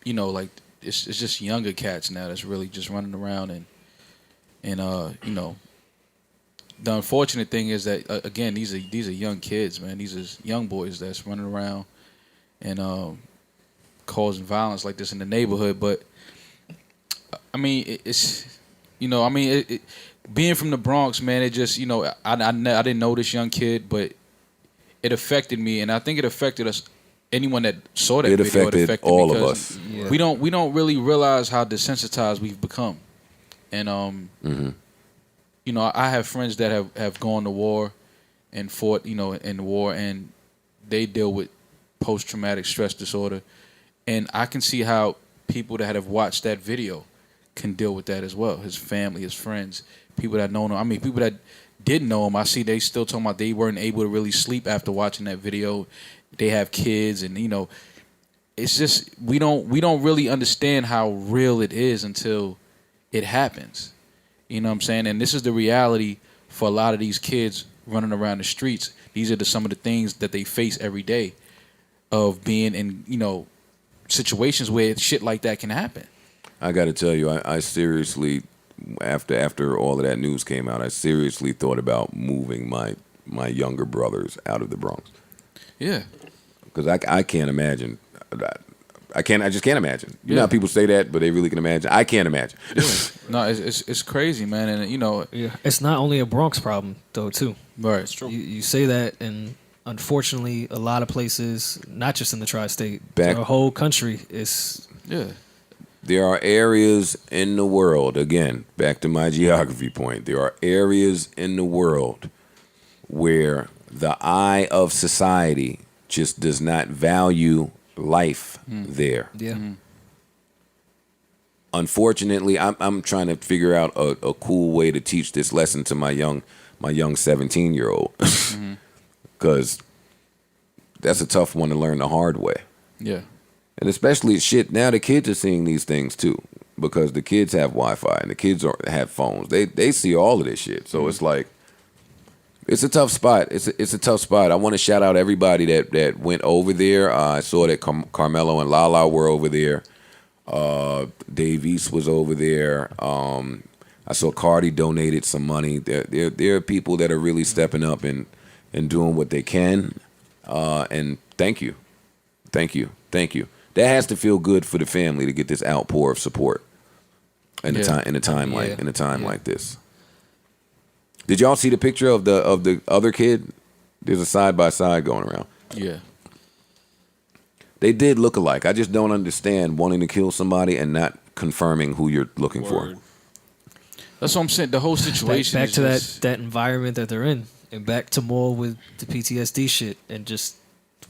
like, it's just younger cats now that's really just running around and the unfortunate thing is that again these are young kids, man. These are young boys that's running around and causing violence like this in the neighborhood. But I mean, being from the Bronx, man, it just I didn't know this young kid, but it affected me, and I think it affected us. Anyone that saw that video, it affected all of us. Yeah. We don't really realize how desensitized we've become, and I have friends that have gone to war and fought, in the war, and they deal with post-traumatic stress disorder, and I can see how people that have watched that video can deal with that as well. His family, his friends, people that know him. I mean, people that didn't know him, I see they still talking about they weren't able to really sleep after watching that video. They have kids, and it's just we don't really understand how real it is until it happens. You know what I'm saying? And this is the reality for a lot of these kids running around the streets. These are some of the things that they face every day of being in situations where shit like that can happen. I got to tell you, I seriously, after all of that news came out, I seriously thought about moving my younger brothers out of the Bronx. Yeah. Because I can't imagine. I just can't imagine. You know how people say that, but they really can imagine. I can't imagine. No, it's crazy, man, and it's not only a Bronx problem though, too. Right, it's true. You say that, and unfortunately, a lot of places, not just in the tri-state, the whole country is. Yeah. There are areas in the world. Again, back to my geography point. There are areas in the world where the eye of society just does not value life there. Yeah. Mm-hmm. Unfortunately, I'm trying to figure out a cool way to teach this lesson to my young 17-year-old, because that's a tough one to learn the hard way. Yeah. And especially now the kids are seeing these things too, because the kids have Wi-Fi and the kids have phones. They see all of this shit. So it's like, It's a tough spot. It's a tough spot. I want to shout out everybody that went over there. I saw that Carmelo and Lala were over there. Dave East was over there. I saw Cardi donated some money. There are people that are really stepping up and doing what they can. And thank you. That has to feel good for the family to get this outpour of support in a time like this. Did y'all see the picture of the other kid? There's a side by side going around. Yeah. They did look alike. I just don't understand wanting to kill somebody and not confirming who you're looking for. That's what I'm saying. The whole situation. Back to that environment that they're in, and back to more with the PTSD shit, and just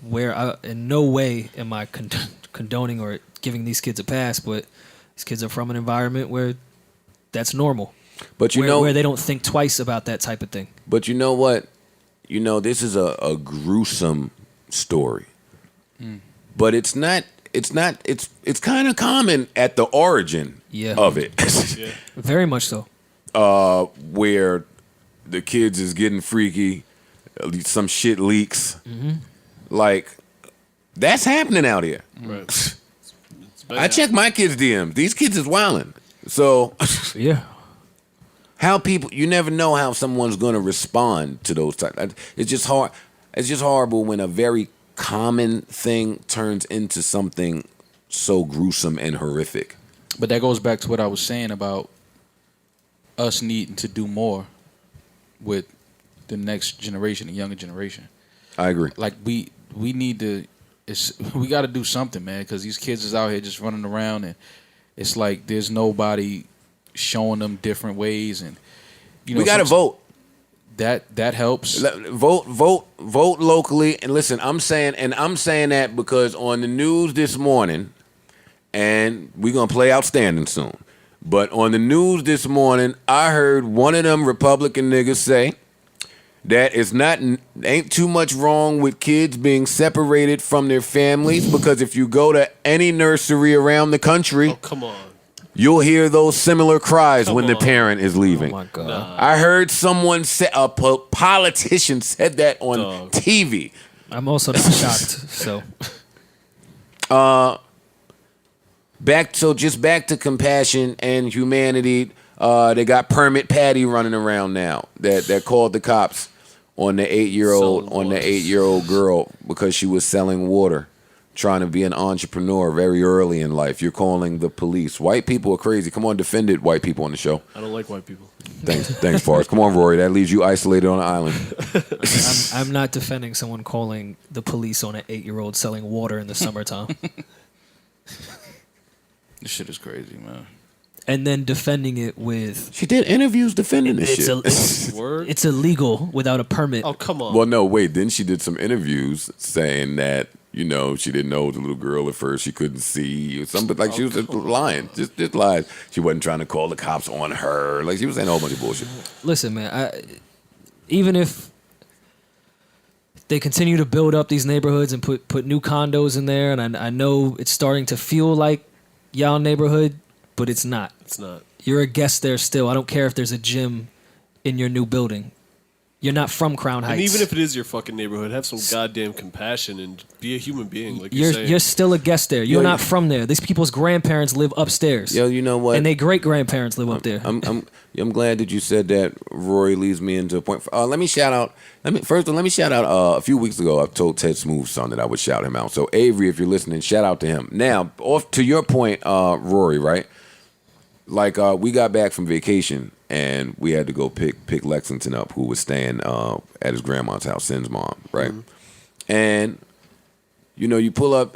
where in no way am I condoning or giving these kids a pass, but these kids are from an environment where that's normal. But where they don't think twice about that type of thing. But you know what? This is a gruesome story. But it's kind of common at the origin of it. Very much so. Where the kids is getting freaky, some shit leaks. Like, that's happening out here. Right. I check my kids' DMs. These kids is wilding. So yeah. How people, you never know how someone's going to respond to those types. It's just hard. It's just horrible when a very common thing turns into something so gruesome and horrific. But that goes back to what I was saying about us needing to do more with the next generation, the younger generation. I agree. Like we need to, we got to do something, man, because these kids is out here just running around, and it's like there's nobody showing them different ways, and we got to vote. That helps. Vote locally. And listen, I'm saying that because on the news this morning, and we're gonna play Outstanding soon, but on the news this morning, I heard one of them Republican niggas say that ain't too much wrong with kids being separated from their families, because if you go to any nursery around the country, come on, you'll hear those similar cries when the parent is leaving. Oh my God. I heard someone say, a politician said that on TV. I'm also not shocked. So, back to compassion and humanity. They got Permit Patty running around now that called the cops on the 8-year-old girl because she was selling water, trying to be an entrepreneur very early in life. You're calling the police. White people are crazy. Come on, defend it, white people on the show. I don't like white people. Thanks, Forrest. Come on, Rory. That leaves you isolated on an island. I'm not defending someone calling the police on an 8-year-old selling water in the summertime. This shit is crazy, man. And then defending it with... She did interviews defending this shit. It's illegal without a permit. Oh, come on. Well, no, wait. Then she did some interviews saying that, she didn't know it was a little girl at first. She couldn't see. Or something like she was just lying. Just lied. She wasn't trying to call the cops on her. Like, she was saying a whole bunch of bullshit. Listen, man. Even if they continue to build up these neighborhoods and put new condos in there, and I know it's starting to feel like y'all neighborhood, but it's not. It's not. You're a guest there still. I don't care if there's a gym in your new building. You're not from Crown Heights. And even if it is your fucking neighborhood, have some goddamn compassion and be a human being. Like you're saying. You're still a guest there. You're not from there. These people's grandparents live upstairs. Yo, you know what? And their great grandparents live up there. I'm glad that you said that. Rory leads me into a point. Let me shout out. A few weeks ago, I told Ted Smooth's son that I would shout him out. So Avery, if you're listening, shout out to him. Now, off to your point, Rory, right? Like we got back from vacation and we had to go pick Lexington up, who was staying at his grandma's house, Sin's mom, right? Mm-hmm. And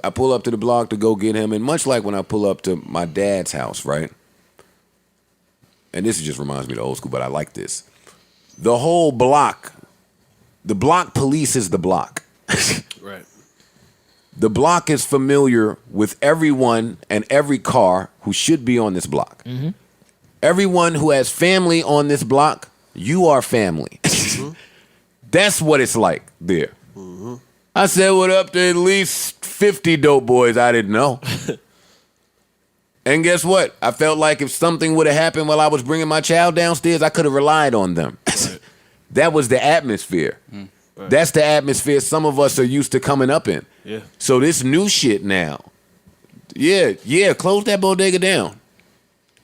I pull up to the block to go get him, and much like when I pull up to my dad's house, right? And this just reminds me of the old school, but I like this. The whole block, the block polices the block. Right. The block is familiar with everyone and every car who should be on this block. Mm-hmm. Everyone who has family on this block, you are family. Mm-hmm. That's what it's like there. Mm-hmm. I said what up to at least 50 dope boys I didn't know. And guess what? I felt like if something would have happened while I was bringing my child downstairs, I could have relied on them. Right. That was the atmosphere. Right. That's the atmosphere some of us are used to coming up in. Yeah. So this new shit now, close that bodega down.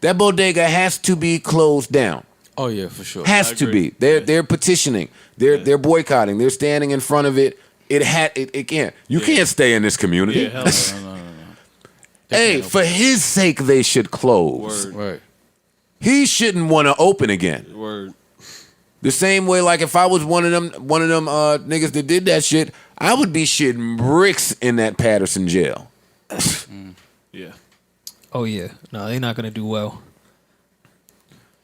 That bodega has to be closed down. Oh yeah, for sure. Has to be. They're petitioning. They're boycotting. They're standing in front of it. It can't. You can't stay in this community. Yeah, hell no. Hey, for his sake, they should close. Word. Right. He shouldn't want to open again. Word. The same way, like if I was one of them niggas that did that shit, I would be shitting bricks in that Patterson jail. Yeah. Oh yeah, no, they're not gonna do well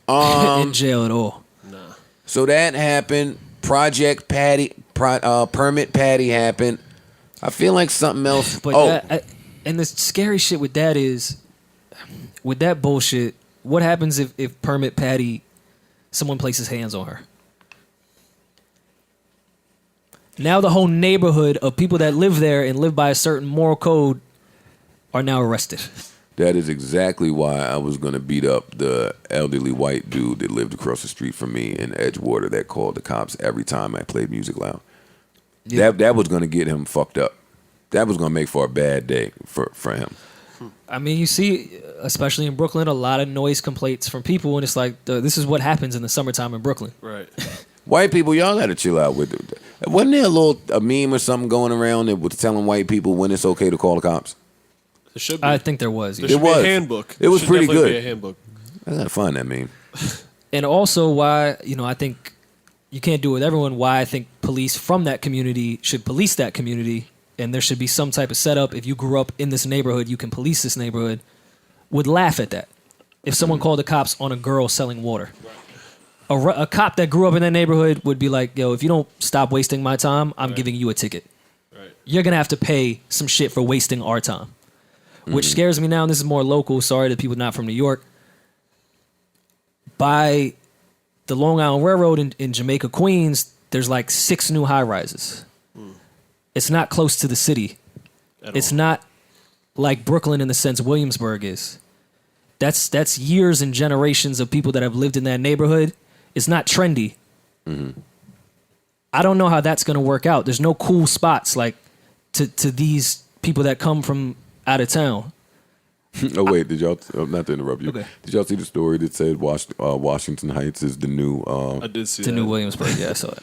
Um, in jail at all. Nah. So that happened. Permit Patty happened. I feel like something else. But and the scary shit with that is, with that bullshit, what happens if Permit Patty, someone places hands on her? Now the whole neighborhood of people that live there and live by a certain moral code are now arrested. That is exactly why I was going to beat up the elderly white dude that lived across the street from me in Edgewater that called the cops every time I played music loud. Yeah. That was going to get him fucked up. That was going to make for a bad day for him. I mean, you see, especially in Brooklyn, a lot of noise complaints from people, and it's like, this is what happens in the summertime in Brooklyn. Right. White people, y'all got to chill out with it. Wasn't there a meme or something going around that was telling white people when it's okay to call the cops? There should be. I think there was. There should be a handbook. It was Should pretty definitely good. Be a handbook. I gotta find that meme. And also why, I think you can't do it with everyone, why I think police from that community should police that community, and there should be some type of setup. If you grew up in this neighborhood, you can police this neighborhood, would laugh at that. If someone called the cops on a girl selling water. A cop that grew up in that neighborhood would be like, yo, if you don't stop wasting my time, I'm giving you a ticket. Right. You're going to have to pay some shit for wasting our time. Which scares me now, and this is more local, sorry to people not from New York. By the Long Island Railroad in Jamaica, Queens, there's like 6 new high-rises. It's not close to the city. It's not like Brooklyn in the sense Williamsburg is. That's years and generations of people that have lived in that neighborhood. It's not trendy. I don't know how that's going to work out. There's no cool spots like to these people that come from out of town. Oh wait, did y'all? Not to interrupt you. Okay. Did y'all see the story that said Washington Heights is the new? I did see The that. new Williamsburg. Yeah, I saw that.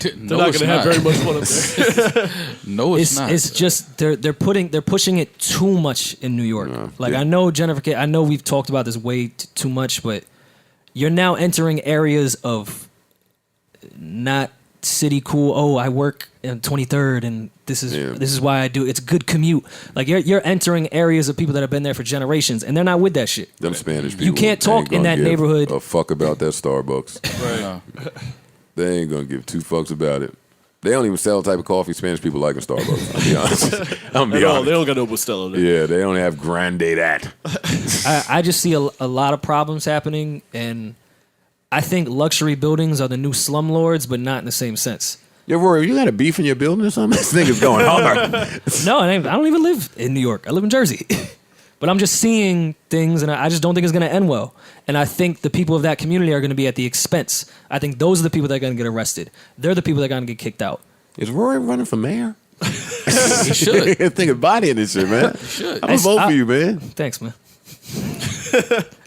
They're not going to have very much fun up there. No, it's not. It's just they're pushing it too much in New York. I know Jennifer. I know we've talked about this way too much, but you're now entering areas of not city cool. Oh, I work in 23rd, and this is why I do. It's a good commute. Like you're entering areas of people that have been there for generations, and they're not with that shit. Them Spanish people. You can't talk in that neighborhood. A fuck about that Starbucks. Right. They ain't gonna give 2 fucks about it. They don't even sell the type of coffee Spanish people like in Starbucks. I'll be honest. They don't got no Bustelo there. Yeah, they don't have Grande that. I just see a lot of problems happening, and I think luxury buildings are the new slumlords, but not in the same sense. Yo, Rory, you got a beef in your building or something? This nigga's going hard. No, I don't even live in New York. I live in Jersey. But I'm just seeing things, and I just don't think it's going to end well. And I think the people of that community are going to be at the expense. I think those are the people that are going to get arrested. They're the people that are going to get kicked out. Is Rory running for mayor? He should. Think of bodying this shit, man. He should. I'm gonna vote for you, man. Thanks, man.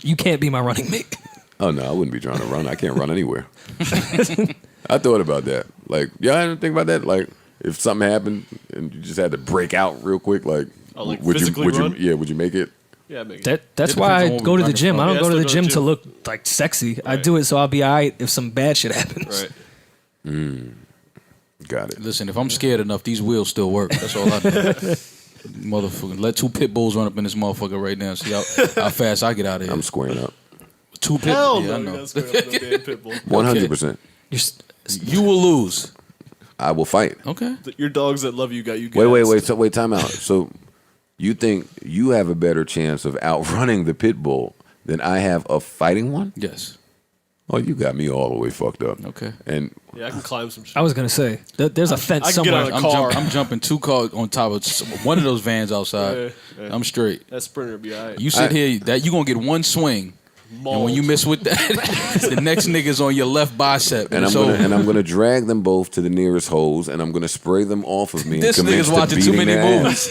You can't be my running mate. Oh no, I wouldn't be trying to run. I can't run anywhere. I thought about that. Like, y'all didn't think about that? Like, if something happened and you just had to break out real quick, like, would run? would you make it? Yeah, I make it. That's why I go to the gym. I don't go to the gym to look like sexy. Right. I do it so I'll be all right if some bad shit happens. Right. Got it. Listen, if I'm scared enough, these wheels still work. That's all I do. Motherfucker, let 2 pit bulls run up in this motherfucker right now. See how fast I get out of here. I'm squaring up. 2 pit Hell bulls. no, I you're know. not squaring up with no damn pit bull. 100%. You will lose. I will fight. Okay. Your dogs that love you got you. Wait, time out. So you think you have a better chance of outrunning the pit bull than I have of fighting one? Yes. Oh, you got me all the way fucked up. Okay. And yeah, I can climb some shit. I was gonna say there's a fence I can somewhere. get on a car. I'm jumping 2 cars on top of one of those vans outside. Yeah. I'm straight. That Sprinter be alright. You sit here, that you gonna get 1 swing. And when you miss with that, the next nigga's on your left bicep. And I'm gonna drag them both to the nearest hose, and I'm gonna spray them off of me. This and nigga's watching too many movies.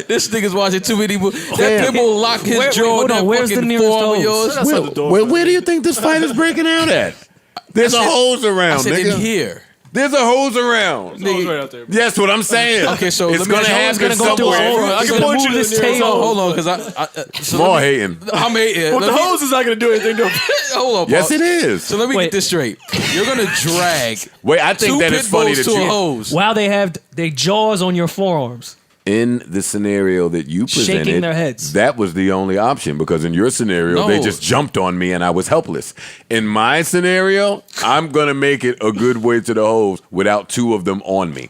This nigga's watching too many movies. That pit bull lock his jaw in that where's the fucking nearest forearm of hose? yours. Where do you think this fight is breaking out at? There's a hose around, I said nigga. in here. There's a hose around. There's right out there. That's what I'm saying. Okay, so it's let me gonna ask happen you, go through somewhere. all- I He's can gonna point you move to this the nearest tail. hose. Hold on, because Small hating. I'm hating. But the hose is not going to do anything to him. Hold on. Yes, Paul. it is. So let me get this straight. You're gonna drag. Wait, I think two that pit is funny bulls that to a you hose. While they have their jaws on your forearms. in the scenario that you presented, Shaking their heads. that was the only option because in your scenario, they No. just jumped on me and I was helpless. In my scenario, I'm going to make it a good way to the hose without two of them on me.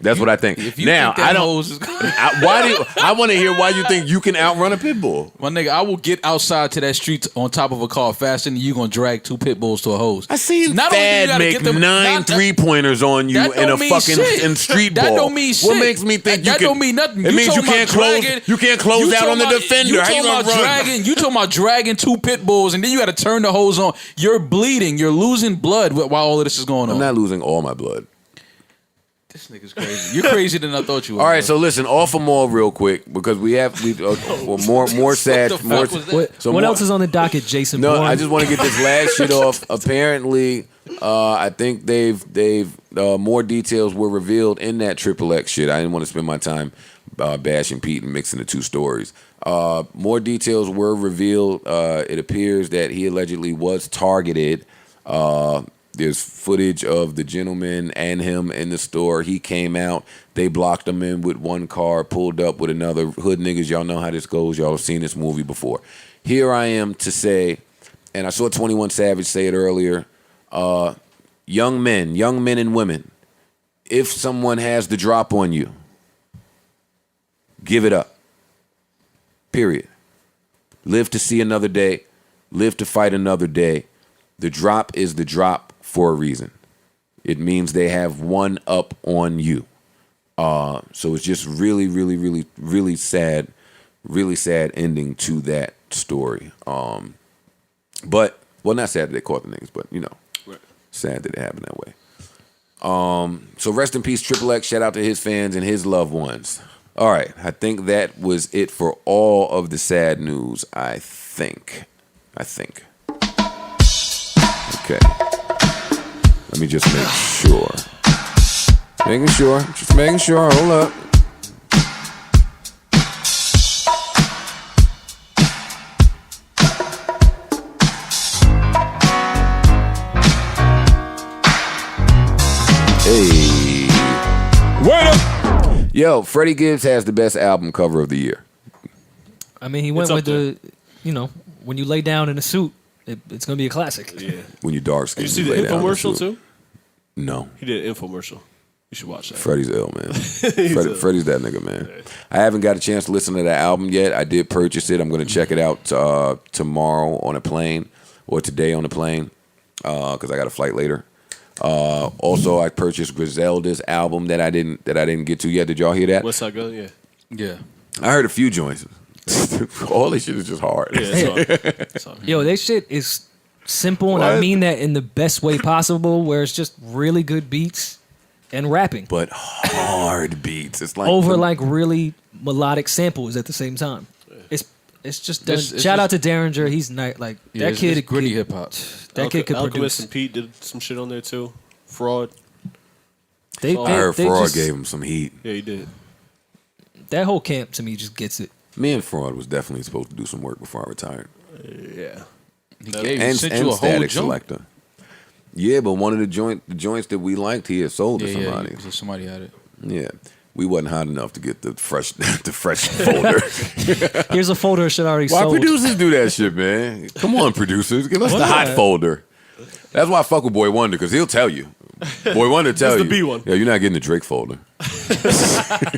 That's what I think. If you Now, think that I don't. hose is I want to hear why you think you can outrun a pit bull. My nigga, I will get outside to that street on top of a car faster than you gonna drag two pit bulls to a hose. I seen Not only do you Thad gotta make get them- 9 not- 3-pointers on you That in a don't mean fucking shit. in street That ball. don't mean What shit. makes me think That you can? don't mean nothing. It You means you talking can't about close. dragging- You can't close out on the defender. How you gonna run? You talking about dragging two pit bulls and then you got to turn the hose on. You're bleeding. You're losing blood while all of this is going on. I'm not losing all my blood. This nigga's crazy. You're crazier than I thought you were. All right, bro. so listen, off them all real quick because we have more sad. What the More, fuck was that? What more- else is on the docket, Jason? No, Bourne? I just want to get this last shit off. Apparently, I think they've more details were revealed in that Triple X shit. I didn't want to spend my time bashing Pete and mixing the two stories. More details were revealed. It appears that he allegedly was targeted. There's footage of the gentleman and him in the store. He came out. They blocked him in with one car, pulled up with another. Hood niggas, y'all know how this goes. Y'all have seen this movie before. Here I am to say, and I saw 21 Savage say it earlier, young men and women, if someone has the drop on you, give it up. Period. Live to see another day. Live to fight another day. The drop is the drop for a reason. It means they have one up on you. So it's just really, really, really, really sad ending to that story. But, well, not sad that they caught the niggas, but, you know, sad that it happened that way. So rest in peace, Triple X. Shout out to his fans and his loved ones. All right, I think that was it for all of the sad news, I think. Okay. Let me just make sure. Just making sure. Hold up. Hey. Wait up. Yo, Freddie Gibbs has the best album cover of the year. I mean, he went with the, when you lay down in a suit, it's gonna be a classic. Yeah. When you're dark skinned. Did you see the infomercial too? No. He did an infomercial. You should watch that. Freddie's ill, man. Freddie's that nigga, man. I haven't got a chance to listen to that album yet. I did purchase it. I'm going to check it out tomorrow on a plane or today on a plane because I got a flight later. Also, I purchased Griselda's album that I didn't get to yet. Did y'all hear that? West Side Gun, yeah. Yeah. I heard a few joints. All this shit is just hard. Yeah, it's hard. Yo, that shit is simple, and I mean that in the best way possible, where it's just really good beats and rapping. But hard beats. It's like over like really melodic samples at the same time. It's just done. Shout out to Derringer. He's not like Yeah, that kid. It's gritty hip hop. That kid could Alchemist produce. and Pete did some shit on there too. Fraud. I heard they Fraud just- gave him some heat. Yeah, he did. That whole camp to me just gets it. Me and Fraud was definitely supposed to do some work before I retired. Yeah. He gave And sent you a whole Static joint. Selector. Yeah, but one of the joints that we liked, he had sold to somebody. Yeah, somebody had it. Yeah, we wasn't hot enough to get the fresh folder. Here's a folder should already Why sold. producers do that shit, man? Come on, producers, give us the hot folder. That's why I fuck with Boy Wonder because he'll tell you. Boy Wonder tell That's you. the B one. Yeah, you're not getting the Drake folder.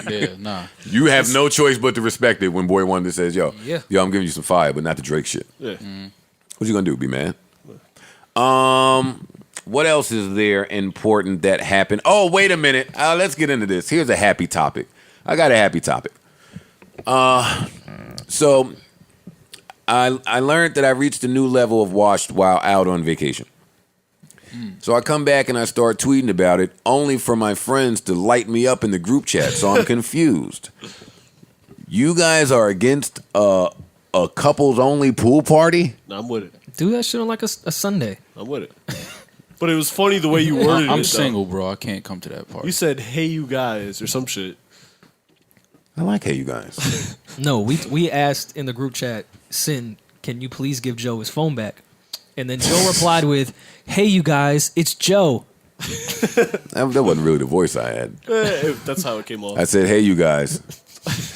Yeah, nah. You have no choice but to respect it when Boy Wonder says, "Yo, Yeah. I'm giving you some fire, but not the Drake shit." Yeah. What you gonna do, B man? What else is there important that happened? Oh, wait a minute. Let's get into this. Here's a happy topic. I got a happy topic. So I learned that I reached a new level of washed while out on vacation. So I come back and I start tweeting about it, only for my friends to light me up in the group chat. So I'm confused. You guys are against a couples only pool party? No, I'm with it. Do that shit on like a Sunday. I'm with it. But it was funny the way you worded it. I'm single, bro. I can't come to that party. You said, "Hey, you guys," or some shit. I like "Hey, you guys." No, we asked in the group chat, Sin, can you please give Joe his phone back? And then Joe replied with, "Hey, you guys, it's Joe." That wasn't really the voice I had. That's how it came off. I said, "Hey, you guys,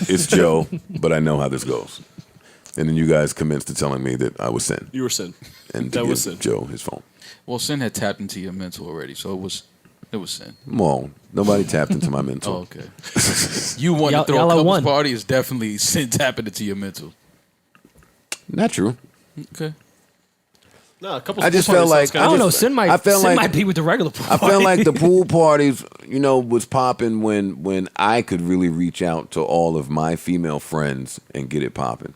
it's Joe, but I know how this goes." And then you guys commenced to telling me that I was Sin. You were Sin. And That to was give Sin. Joe his phone. Well, Sin had tapped into your mental already, so it was Sin. Well, nobody tapped into my mental. Oh, okay. You want to throw a couples party is definitely Sin tapping into your mental. Not true. Okay. No, a couple. I just felt like I don't know. Sin might be with the regular pool I party. felt like the pool parties, was popping when I could really reach out to all of my female friends and get it popping.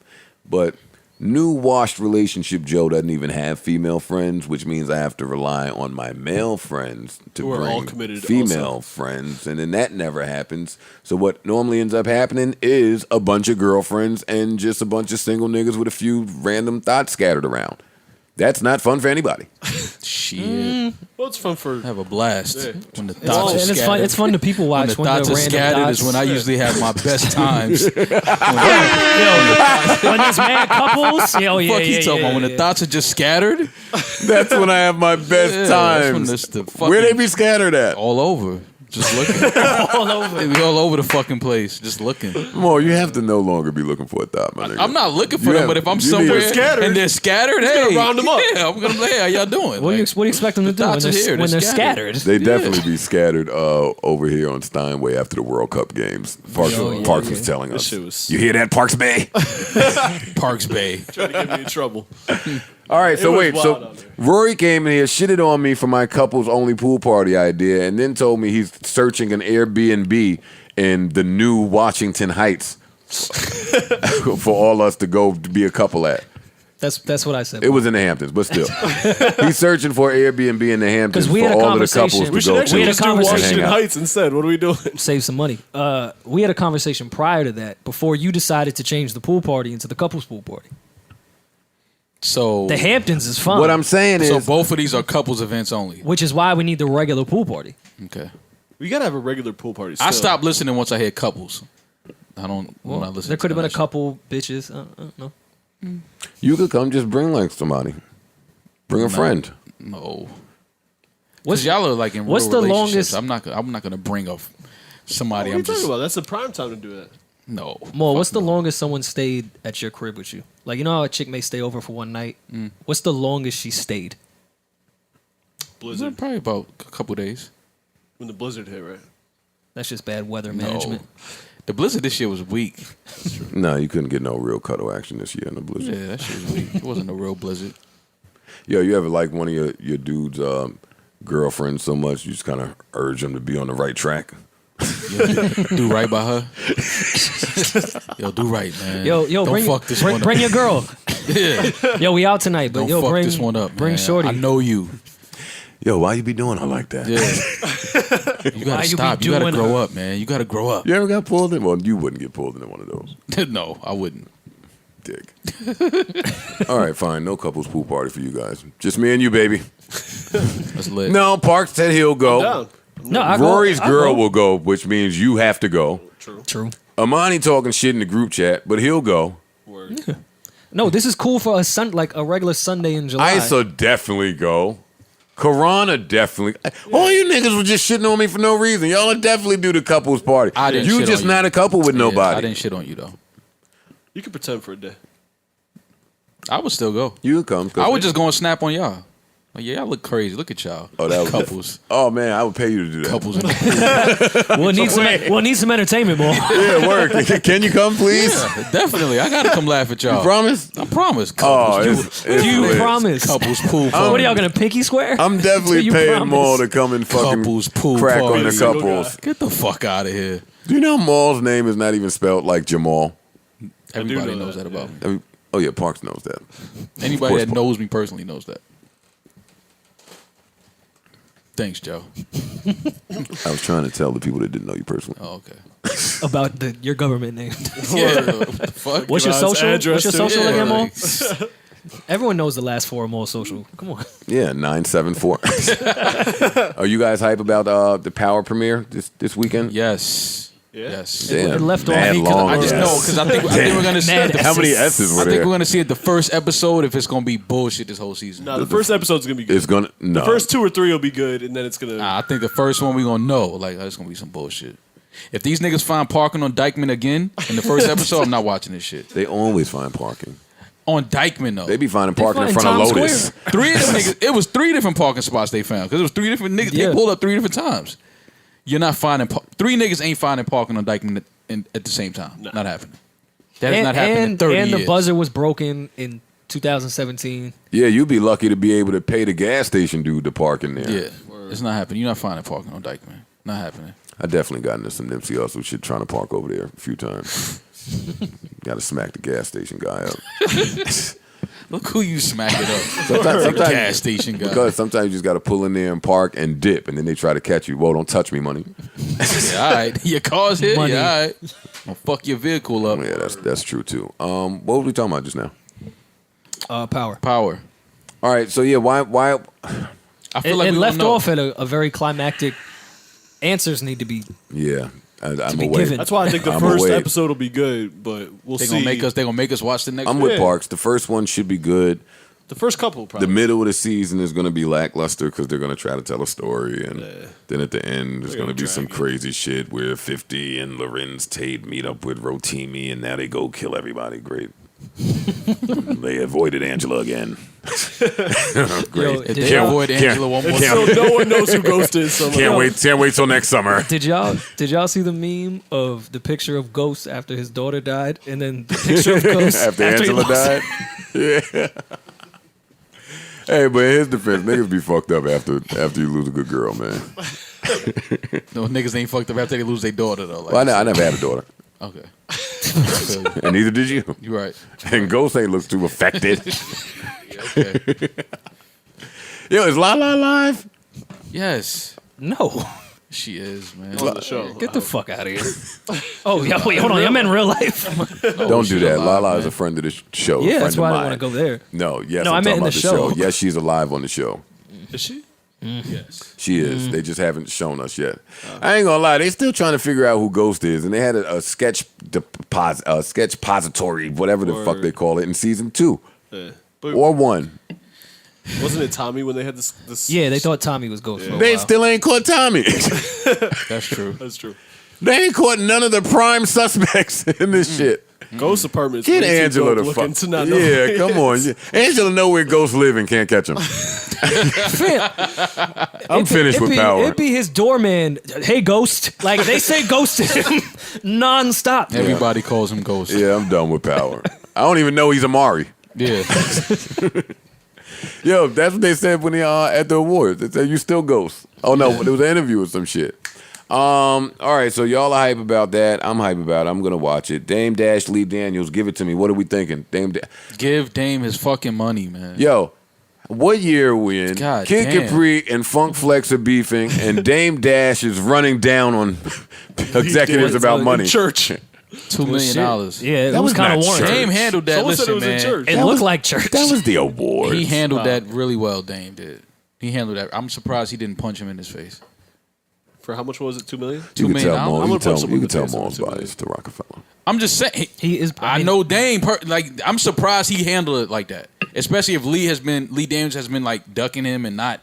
But new washed relationship Joe doesn't even have female friends, which means I have to rely on my male friends to Who are all bring committed female also. friends, and then that never happens. So what normally ends up happening is a bunch of girlfriends and just a bunch of single niggas with a few random thoughts scattered around. That's not fun for anybody. Shit. Well, it's fun for have a blast Yeah. when the thoughts are and it's scattered. fun. It's fun to people watch When the thoughts are scattered is when I usually have my best times. When there's mad couples, Fuck you talking about when the thoughts are just scattered? That's when I have my best Yeah, that's when times. this the fucking, Where they be scattered at? all over. Just looking. all over. They be all over the fucking place. Just looking. More, you have to no longer be looking for a thought, my nigga. I'm not looking for You them, have- but if I'm you somewhere need- and they're scattered, gonna hey, round them up. Yeah, I'm gonna be like, hey, how y'all doing? What do you expect them to do when thoughts are here. they're They're scattered? They definitely be scattered over here on Steinway after the World Cup games. Parks was telling us. shit was- You hear that, Parks Bay? Parks Bay. trying to get me in trouble. All right, so was wait. wild So out there. Rory came in here, shitted on me for my couples only pool party idea, and then told me he's searching an Airbnb in the new Washington Heights for all us to go to be a couple at. That's what I said. It was in the Hamptons, but still, he's searching for an Airbnb in the Hamptons 'Cause we for had a all of the couples conversation. to We should go actually We had a just do conversation. Washington hang out. Heights instead. What are we doing? Save some money. We had a conversation prior to that before you decided to change the pool party into the couples pool party. So The Hamptons is fun. What I'm saying so is, both of these are couples events only. which is why we need the regular pool party. Okay. We gotta have a regular pool party. I still. stopped listening once I heard couples. I don't. Well, when I listen there could have to been a that couple bitches. I don't know. you could come, just bring like somebody, bring a friend. shit. No. What's Because y'all are like in what's real the relationships. longest- I'm not gonna bring up somebody. What are you I'm just talking about? That's the prime time to do that. no. Mo, what's Fuck the no. longest someone stayed at your crib with you? Like, you know how a chick may stay over for one night? What's the longest she stayed? Blizzard. Probably about a couple days. When the blizzard hit, right? That's just bad weather No. management. The blizzard this year was weak. No, you couldn't get no real cuddle action this year in the blizzard. Yeah, that shit was weak. It wasn't a real blizzard. Yo, you ever like one of your dude's girlfriends so much you just kind of urge them to be on the right track? Do right by her. Yo, do right, man. Yo, Don't bring, fuck this bring, one bring up. your girl. Yeah. Yo, we out tonight, but Don't yo, fuck bring this one up. Bring man. shorty. I know you. Yo, why you be doing her like that? Yeah. You Why gotta you be stop. You gotta doing grow her? up, man. You gotta grow up. You ever got pulled in? Well, you wouldn't get pulled into one of those. No, I wouldn't. Dick. All right, fine. No couples pool party for you guys. Just me and you, baby. That's lit. No, Parks said he'll go. Down. No, I Rory's go, girl I go. will go, which means you have to go. True. Amani talking shit in the group chat, but he'll go. Word. No, this is cool for a regular Sunday in July. Isa definitely go. Karana definitely. All you niggas were just shitting on me for no reason. Y'all will definitely do the couples party. I didn't You shit just on not you. a couple with Yeah, nobody. I didn't shit on you though. You can pretend for a day. I would still go. You would come. I would just go and snap on y'all. Like, yeah, y'all look crazy. Look at y'all. Oh, that was couples. Oh man, I would pay you to do that. Couples in the pool. We'll need some entertainment, boy. Yeah, work. Can you come, please? Yeah, definitely. I gotta come laugh at y'all. You promise? I promise. Oh, Couples. it's You lit. promise. Couples pool What party. are y'all gonna pinky swear? I'm definitely You paying promise. Maul to come and fucking Couples pool crack party. on the Single couples. Get the fuck out of here. Do you know Maul's name is not even spelled like Jamal? Everybody know knows that, that about me. Oh yeah, Parks knows that. Anybody that knows me personally knows that. Thanks, Joe. I was trying to tell the people that didn't know you personally. Oh, okay. About your government name. Yeah, what the fuck? What's your social? What's your social Yeah, again, Mo? like- Everyone knows the last four of Mo's social. Come on. Yeah, 974. Are you guys hype about the Power premiere this weekend? Yes. Yeah. Yes. Damn, It left off. mad long I just ass. know because I think we're gonna see Mad How many S's were I think there? we're gonna see it the first episode if it's gonna be bullshit this whole season. No, the first episode's gonna be good. It's gonna no. The first 2 or 3 will be good, and then it's gonna. Nah, I think the first one we gonna know like it's gonna be some bullshit. If these niggas find parking on Dykeman again in the first episode, I'm not watching this shit. They always find parking. On Dykeman though, They be finding parking in find front of Times Lotus. Square. 3 of them niggas. It was 3 different parking spots they found because it was 3 different niggas. Yeah. They pulled up 3 different times. You're not finding 3 niggas ain't finding parking on Dykeman at the same time. No. Not happening. That has not happened in and 30 and years. the buzzer was broken in 2017. Yeah, you'd be lucky to be able to pay the gas station dude to park in there. Yeah, it's not happening. You're not finding parking on Dykeman. Not happening. I definitely got into some Nipsey Hussle shit trying to park over there a few times. Got to smack the gas station guy up. Look who you smacked it up. Sometimes Gas station guy. Because sometimes you just got to pull in there and park and dip, and then they try to catch you. Whoa, don't touch me, money. Yeah, all right. Your car's here. Money. Yeah, all right. I'll fuck your vehicle up. Yeah, that's true too. What were we talking about just now? Power. Power. All right, so yeah, why? I feel like It we left don't know. off at a very climactic. Answers need to be. Yeah, I'm be away. given. That's why I think the I'm first away. episode will be good, but we'll They see. gonna make us watch the next I'm one. with Parks. The first one should be good. The first couple, probably. The middle of the season is going to be lackluster because they're going to try to tell a story, and then at the end there's going to be some crazy shit where 50 and Lorenz Tate meet up with Rotimi, and now they go kill everybody. Great. They avoided Angela again. Great. If they avoid Angela one more So time. no one knows who Ghost is. So Can't wait till next summer. Did y'all see the meme of the picture of Ghost after his daughter died, and then the picture of Ghost after he Angela lost- died. Yeah. Hey, but in his defense, niggas be fucked up after you lose a good girl, man. No niggas ain't fucked up after they lose their daughter though. Like, Well, I never had a daughter, okay. and neither did you. You're right. And Ghost ain't look too affected. Okay. Yo, is Lala live? Yes, No, she is, man. on the show. get the fuck out of here. Oh yeah, wait, hold on. I'm in real life. Don't do she's that. alive, Lala man. is a friend of the show. Yeah, a that's friend why of I mine. don't want to go there. No, yes, No, I'm I meant talking in about the the show. show. Yes, she's alive on the show. Is she? Yes. She is. They just haven't shown us yet. I ain't gonna lie. They still trying to figure out who Ghost is, and they had a sketch pository, whatever the fuck they call it, in season 2 But or 1. wasn't it Tommy when they had this? Yeah, they thought Tommy was Ghost. For a They while. still ain't caught Tommy. That's true. That's true. They ain't caught none of the prime suspects in this shit. Ghost apartment. Get Angela the fuck. To not know. Yeah, come on. Yeah. Angela know where Ghost live and can't catch him. I'm finished with Power. It'd be his doorman. Hey, Ghost. Like they say Ghost to him nonstop. Everybody calls him Ghost. Yeah, I'm done with Power. I don't even know he's Amari. Yeah. Yo, that's what they said when they at the awards. They said you still Ghost. Oh no, there was an interview or some shit. All right, so y'all are hype about that. I'm hype about it. I'm gonna watch it. Dame Dash Lee Daniels, give it to me. What are we thinking? Give Dame his fucking money, man. Yo, what year are we in? God Kid damn. Capri and Funk Flex are beefing, and Dame Dash is running down on executives about money. Church. $2 million. Yeah, That it was was kind not of warranted. church. Dame handled that. Someone said Listen, it was in man. church. It looked like church. That was the award. He handled that really well. Dame did. He handled that. I'm surprised he didn't punch him in his face. For how much was it? $2 million. You $2 can million. tell Maul. I'm You gonna punch can him in the tell face over Maul's $2 million. bodies to Rockefeller. I'm just saying. He is. I know Dame. I'm surprised he handled it like that. Especially if Lee Dames has been like ducking him and not.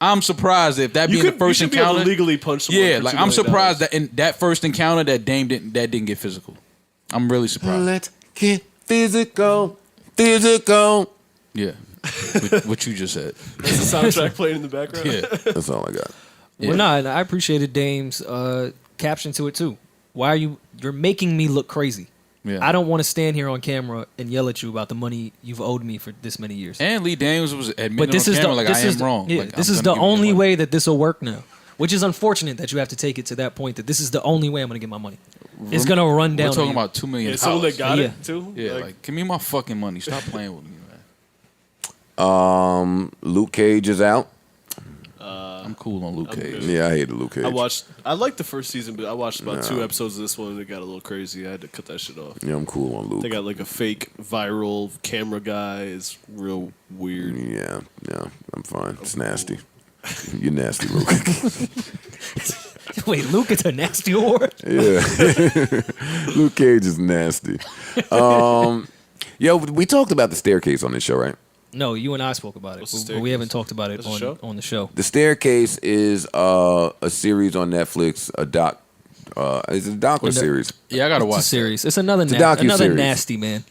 I'm surprised if that being the first you should be able encounter. to legally punch someone. Yeah, for like $2 I'm million. surprised that in that first encounter that Dame didn't get physical. I'm really surprised. Let's get physical. Physical. Yeah, what you just said. Is the soundtrack playing in the background? Yeah, That's all I got. Well, no, and I appreciated Dame's caption to it too. Why are you're making me look crazy? yeah. I don't want to stand here on camera and yell at you about the money you've owed me for this many years. And Lee Daniels was admitting But this on is camera the like this I is am the, wrong. Yeah, Like, this I'm is gonna the give you only money. way that this will work now. Which is unfortunate that you have to take it to that point. That this is the only way I'm going to get my money. It's gonna run down. We're talking on you. about $2 million. Yeah, someone that got Yeah. it too. Yeah, like give me my fucking money. Stop playing with me, man. Luke Cage is out. I'm cool on Luke Cage. Yeah, I hated Luke Cage. I liked the first season, but I watched about 2 episodes of this one and it got a little crazy. I had to cut that shit off. Yeah, I'm cool on Luke. They got like a fake viral camera guy. It's real weird. Yeah, I'm fine. It's nasty. You're nasty, Luke. Wait, Luke gets a nasty award? Yeah. Luke Cage is nasty. Yo, we talked about The Staircase on this show, right? No, you and I spoke about it, but we haven't talked about it on the show. The Staircase is a series on Netflix, a doc. Is it a doc or series? Yeah, I gotta watch. It's a series. It's another docu-series. nasty man.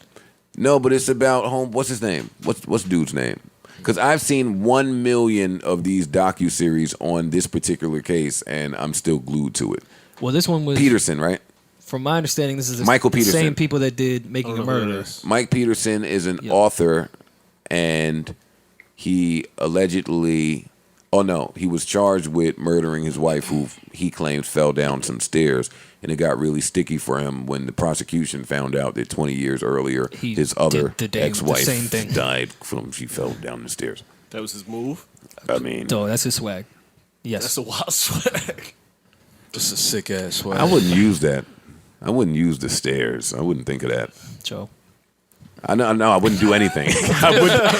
No, but it's about what's his name? What's dude's name? Because I've seen 1 million of these docu-series on this particular case, and I'm still glued to it. Well, this one was Peterson, right? From my understanding, this is the Michael Peterson. same people that did Making a Murderer. Mike Peterson is an author, and he allegedly, he was charged with murdering his wife, who he claims fell down some stairs, and it got really sticky for him when the prosecution found out that 20 years earlier, his other ex-wife died from she fell down the stairs. That was his move? I mean... Oh, that's his swag. Yes. That's a wild swag. This is a sick-ass swag. I wouldn't use that. I wouldn't use the stairs. I wouldn't think of that. Joe. I know. I wouldn't do anything. I wouldn't use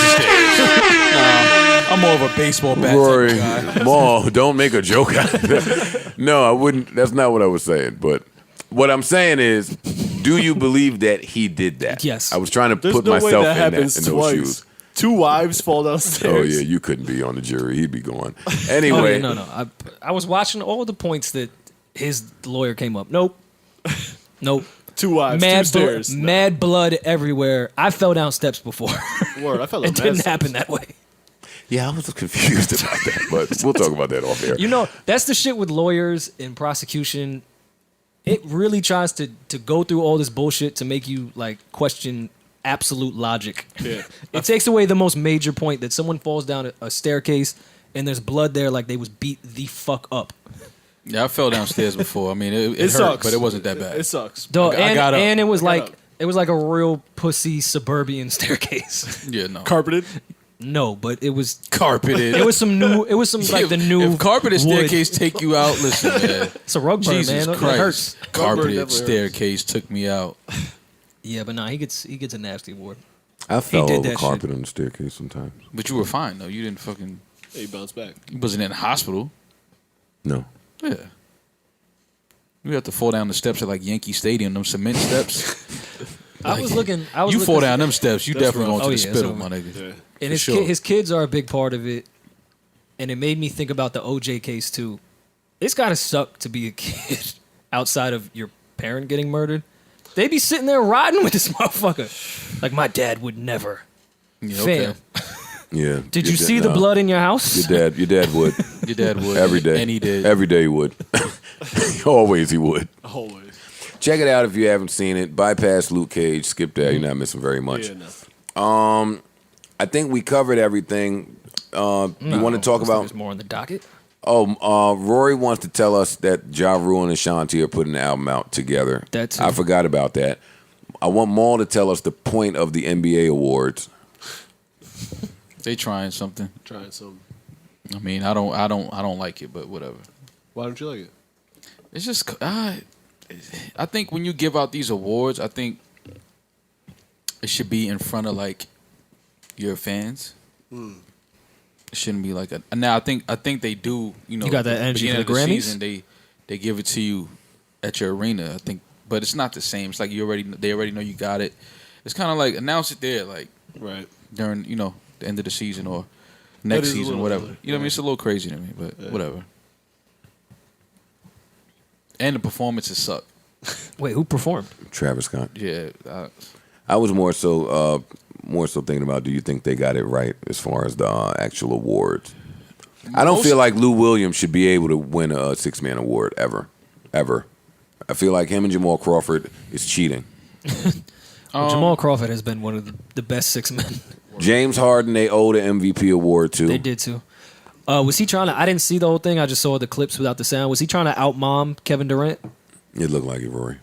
the stairs. I'm more of a baseball bat Rory, type guy. Maul, don't make a joke out of that. No, I wouldn't. That's not what I was saying. But what I'm saying is, do you believe that he did that? Yes. I was trying to There's put no way myself that in happens those twice. shoes. 2 wives fall downstairs. Oh yeah, you couldn't be on the jury. He'd be gone. Anyway, no. I was watching all the points that his lawyer came up. Nope. 2 wives, 2 Mad stairs. mad blood everywhere. I fell down steps before. Word, I fell down It didn't mad happen that way. yeah, I was confused about that, but we'll talk about that off air. You know, that's the shit with lawyers and prosecution. It really tries to go through all this bullshit to make you like question absolute logic. Yeah. It takes away the most major point that someone falls down a staircase and there's blood there like they was beat the fuck up. Yeah, I fell downstairs before. I mean, it hurt, sucks. but it wasn't that bad. It sucks. Dog, I got up. and it was like up. it was like a real pussy suburban staircase. Yeah, no. Carpeted? No, but it was Carpeted. It was some like the new If carpeted wood. staircase take you out, listen, man. It's a rug burn, Jesus man. It Christ. hurts. Carpeted definitely staircase took me out. Yeah, but nah, he gets a nasty award. I fell did over that carpet on the staircase sometimes. But you were fine, though. You didn't fucking... Hey, bounce back. You wasn't in the hospital. No. Yeah. You have to fall down the steps at like Yankee Stadium, them cement steps. I was looking. You fall down them steps, you That's definitely rough. going to Oh, the yeah, spittle, so- my nigga. Yeah. And his, sure. his kids are a big part of it. And it made me think about the OJ case, too. It's got to suck to be a kid outside of your parent getting murdered. They be sitting there riding with this motherfucker. Like, my dad would never. Yeah, okay. Fam. Yeah. Did you see the blood in your house? Your dad would. Your dad would. Every day. And he did. Every day he would. Always he would. Always. Check it out if you haven't seen it. Bypass Luke Cage. Skip that. You're not missing very much. Yeah, no. I think we covered everything. You want to talk about? There's more on the docket. Rory wants to tell us that Ja Rule and Ashanti are putting an album out together. That's I forgot about that. I want Maul to tell us the point of the NBA awards. They trying something. Trying some. I mean, I don't like it, but whatever. Why don't you like it? It's just I think when you give out these awards, I think it should be in front of like your fans. It shouldn't be like a. Now I think they do. You know, You got that energy beginning for the of Grammys? season, they give it to you at your arena. I think, but it's not the same. It's like they already know you got it. It's kind of like announce it there, like Right. during the end of the season or next is a season, little whatever. early. You know what I mean? It's a little crazy to me, but whatever. And the performances suck. Wait, who performed? Travis Scott. Yeah, I was more so thinking about, do you think they got it right as far as the actual awards? I don't feel like Lou Williams should be able to win a 6-man award ever. I feel like him and Jamal Crawford is cheating. Jamal Crawford has been one of the best 6 men. James Harden, they owe the MVP award to. They did too. Was he trying to? I didn't see the whole thing. I just saw the clips without the sound. Was he trying to outmom Kevin Durant? It looked like it, Rory.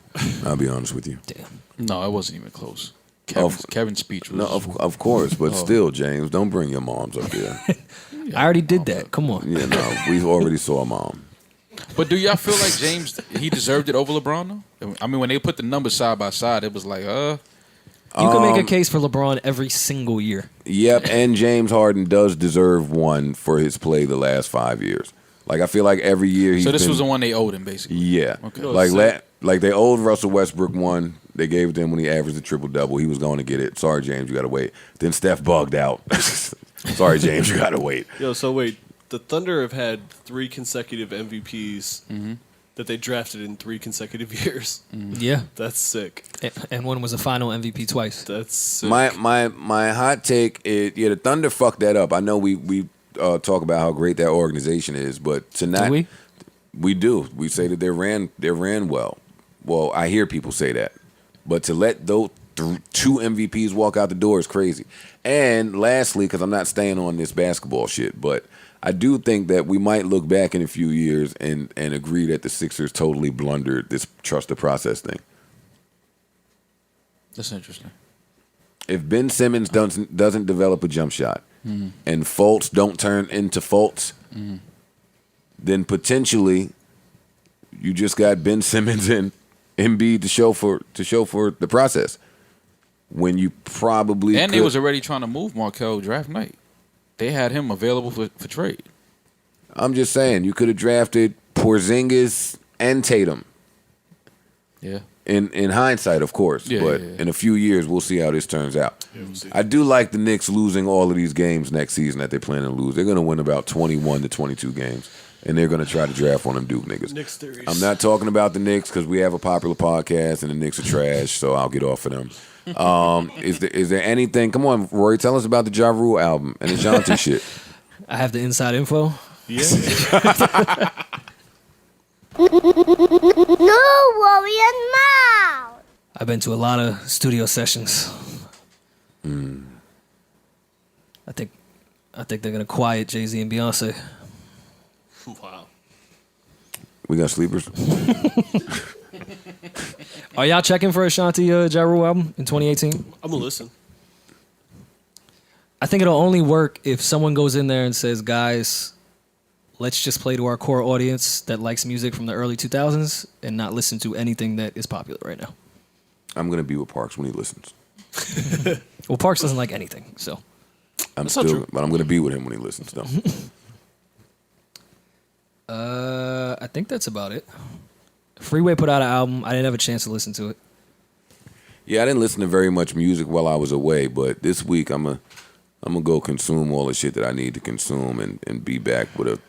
I'll be honest with you. Damn. No, it wasn't even close. Kevin's speech was... No, of course, but still, James, don't bring your moms up here. I already did that. Come on. Yeah, no, we already saw a mom. But do y'all feel like James, he deserved it over LeBron, though? I mean, when they put the numbers side by side, it was like, You can make a case for LeBron every single year. Yep, and James Harden does deserve one for his play the last 5 years. Like, I feel like every year he's So this been, was the one they owed him, basically? Yeah. Okay. Like they owed Russell Westbrook one. They gave it to him when he averaged a triple-double. He was going to get it. Sorry, James, you got to wait. Then Steph bugged out. Sorry, James, you got to wait. Yo, so wait. The Thunder have had 3 consecutive MVPs that they drafted in 3 consecutive years. Yeah. That's sick. And one was a final MVP twice. That's sick. My hot take is, the Thunder fucked that up. I know we talk about how great that organization is, but tonight... Do we? We do. We say that they ran well. Well, I hear people say that. But to let those 2 MVPs walk out the door is crazy. And lastly, because I'm not staying on this basketball shit, but I do think that we might look back in a few years and agree that the Sixers totally blundered this trust the process thing. That's interesting. If Ben Simmons doesn't develop a jump shot and Fultz don't turn into Fultz, then potentially you just got Ben Simmons and Embiid to show for the process. When you probably they was already trying to move Markelle draft night. They had him available for trade. I'm just saying you could have drafted Porzingis and Tatum. Yeah. In hindsight, of course, but in a few years we'll see how this turns out. Yeah, we'll see. I do like the Knicks losing all of these games next season that they plan to lose. They're going to win about 21 to 22 games. And they're going to try to draft one of them Duke niggas. Knicks theories. I'm not talking about the Knicks because we have a popular podcast and the Knicks are trash, so I'll get off of them. Is there anything? Come on, Rory, tell us about the Ja Rule album and the Jonte shit. I have the inside info. Yeah. No, Rory and Mal. I've been to a lot of studio sessions. I think they're going to quiet Jay-Z and Beyonce. Wow. We got sleepers. Are y'all checking for Ashanti Ja Rule album in 2018? I'm going to listen. I think it'll only work if someone goes in there and says, guys, let's just play to our core audience that likes music from the early 2000s and not listen to anything that is popular right now. I'm going to be with Parks when he listens. Well, Parks doesn't like anything, so. But I'm going to be with him when he listens, though. I think that's about it. Freeway put out an album. I didn't have a chance to listen to it. Yeah, I didn't listen to very much music while I was away, but this week I'm gonna go consume all the shit that I need to consume and be back with a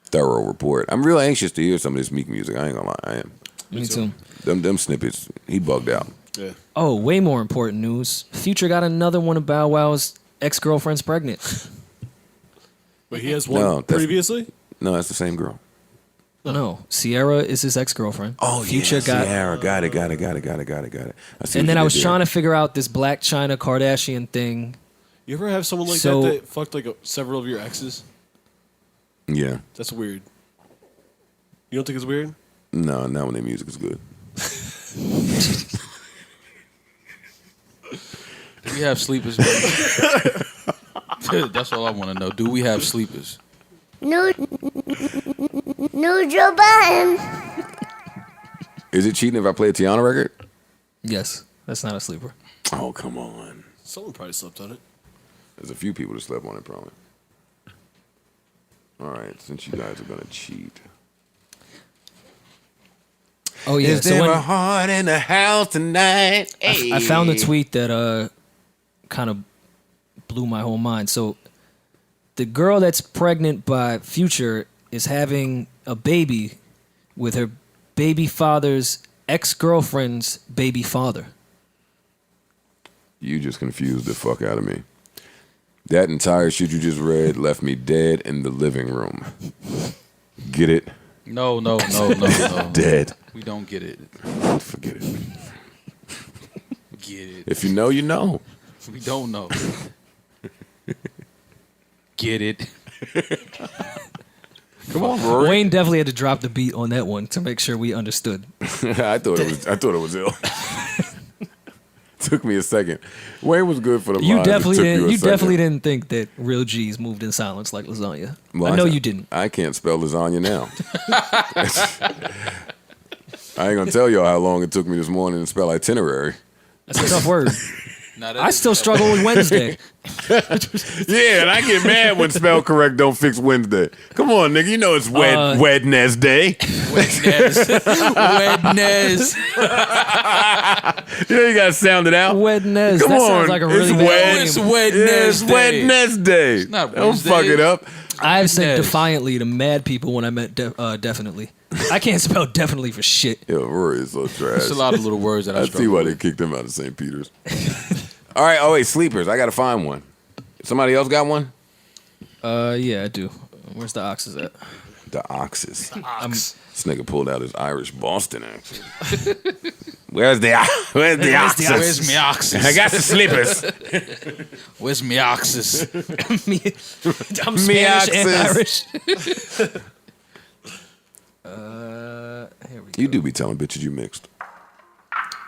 thorough report. I'm real anxious to hear some of this Meek music. I ain't gonna lie, I am. Me too. Them snippets, he bugged out. Yeah. Oh, way more important news. Future got another one of Bow Wow's ex-girlfriend's pregnant. Wait, he has one previously? No, that's the same girl. No, Sierra is his ex-girlfriend. Oh, Future got Sierra. Got it. I see and then I was there. trying to figure out this Black China Kardashian thing. You ever have someone like that fucked like several of your exes? Yeah. That's weird. You don't think it's weird? No, not when their music is good. Do we have sleepers? That's all I want to know. Do we have sleepers? No, Joe Budden. Is it cheating if I play a Tiana record? Yes, that's not a sleeper. Oh, come on. Someone probably slept on it. There's a few people that slept on it, probably. All right, since you guys are gonna cheat. Oh yeah, Is there a heart in the house tonight? I found a tweet that kind of blew my whole mind. So the girl that's pregnant by Future is having a baby with her baby father's ex-girlfriend's baby father. You just confused the fuck out of me. That entire shit you just read left me dead in the living room. Get it? No. Dead. We don't get it. Forget it. Get it. If you know, you know. We don't know. Get it. Come on, Rory. Wayne definitely had to drop the beat on that one to make sure we understood. I thought it was ill. Took me a second. Wayne was good for the You line. definitely didn't think that real G's moved in silence like lasagna. Well, I know you didn't. I can't spell lasagna now. I ain't gonna tell y'all how long it took me this morning to spell itinerary. That's a tough word. I still struggle with Wednesday. Yeah, and I get mad when spell correct don't fix Wednesday. Come on, nigga, you know it's Wednesday. Wednesday. You know you gotta sound it out. Wednesday. Come That on, sounds like a really It's Wednesday. It's Wednesday. It's not Don't Wednesday. fuck it up. I've said defiantly to mad people when I meant definitely. I can't spell definitely for shit. Yo, Rory is so trash. There's a lot of little words that I see struggle why with. they kicked him out of St. Peter's. All right, oh wait, sleepers. I gotta find one. Somebody else got one? Yeah, I do. Where's the oxes at? The oxes. This nigga pulled out his Irish Boston accent. Where's the oxes? Where's me oxes? I got the sleepers. Where's me oxes? I'm Spanish and oxes. Irish. Here we go. You do be telling bitches you mixed.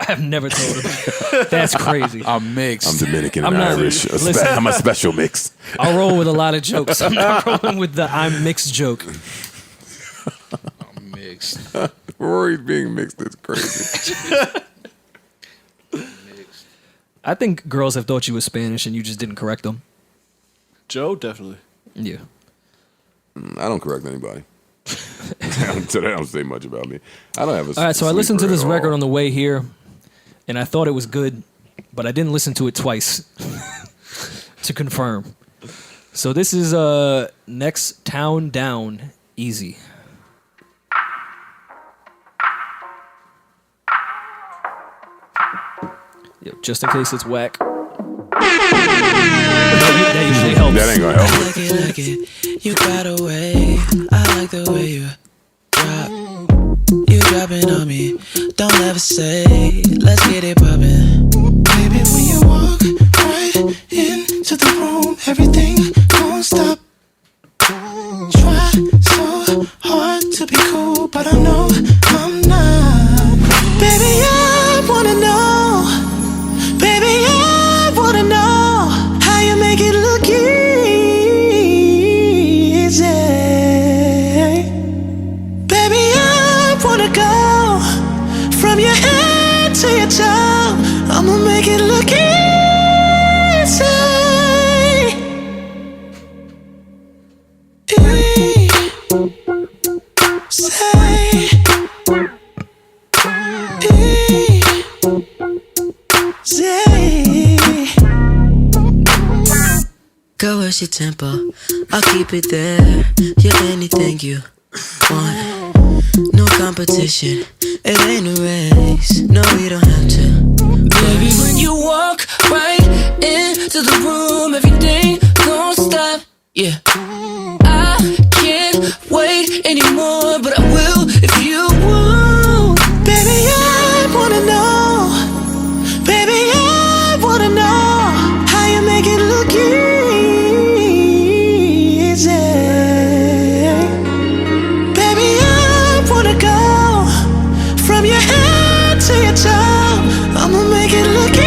I've never told him. That's crazy. I'm mixed. I'm Dominican I'm and not- Irish. listen. I'm a special mix. I'll roll with a lot of jokes. I'm not rolling with the I'm mixed joke. I'm mixed. Rory's being mixed is crazy. I think girls have thought you were Spanish and you just didn't correct them. Joe, definitely. Yeah. I don't correct anybody. So they don't say much about me. I don't have a. All right, so I listened to sleeper this at all. record on the way here, and I thought it was good, but I didn't listen to it twice to confirm. So this is Next Town Down, Easy. Yep, just in case it's whack. That usually helps. That ain't gonna help. Like it, you got away. I like the way you drop. You dropping on me. Don't ever say, let's get it poppin'. Baby, when you walk right into the room, everything gon' stop. Try so hard to be cool, but I know I'm not. Baby, I wanna know. Baby, I wanna know how you make it look easy. Baby, I wanna go from your head to your toe. I'ma make it look easy. Go where's your tempo? I'll keep it there. You're anything you want. No competition. It ain't a race. No, we don't have to. Baby, when you walk right into the room, everything gon' stop. Yeah. I can't wait anymore, but I will if you won't. Baby, I wanna know. Baby, I wanna know how you make it look easy. Baby, I wanna go from your head to your toe. I'ma make it look easy.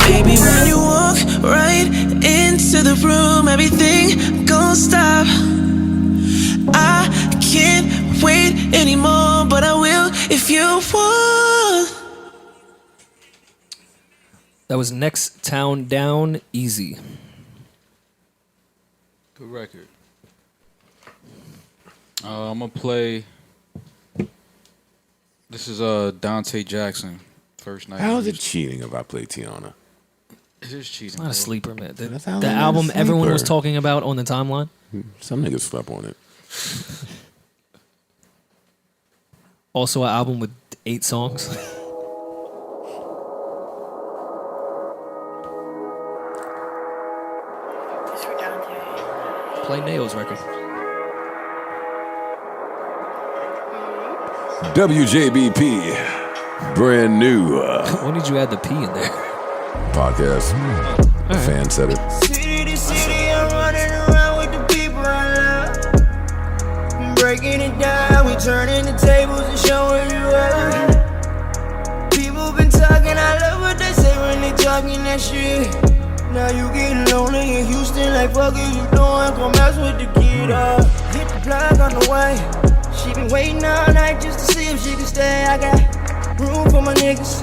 Baby, when you walk right into the room, everything gon' stop. I can't wait anymore, but I will if you want. That was Next Town Down, Easy. Good record. I'm gonna play. This is Donte Jackson, First Night. How is it cheating if I play Tiana? It is cheating. It's not a sleeper, man. The That's how they album sleeper. everyone was talking about on the timeline. Some niggas slept on it. Also, an album with 8 songs. Play Nao's record. WJBP, brand new When did you add the P in there? podcast. The fan said it. City to city, I'm running around with the people I love. Breaking it down, we turning the tables and showing you up. People been talking, I love what they say when they talking that shit. Now you getting lonely in Houston, like fuck is you doing? Come mess with the kid up. Hit the plug on the way. She been waiting all night just to see if she can stay. I got room for my niggas.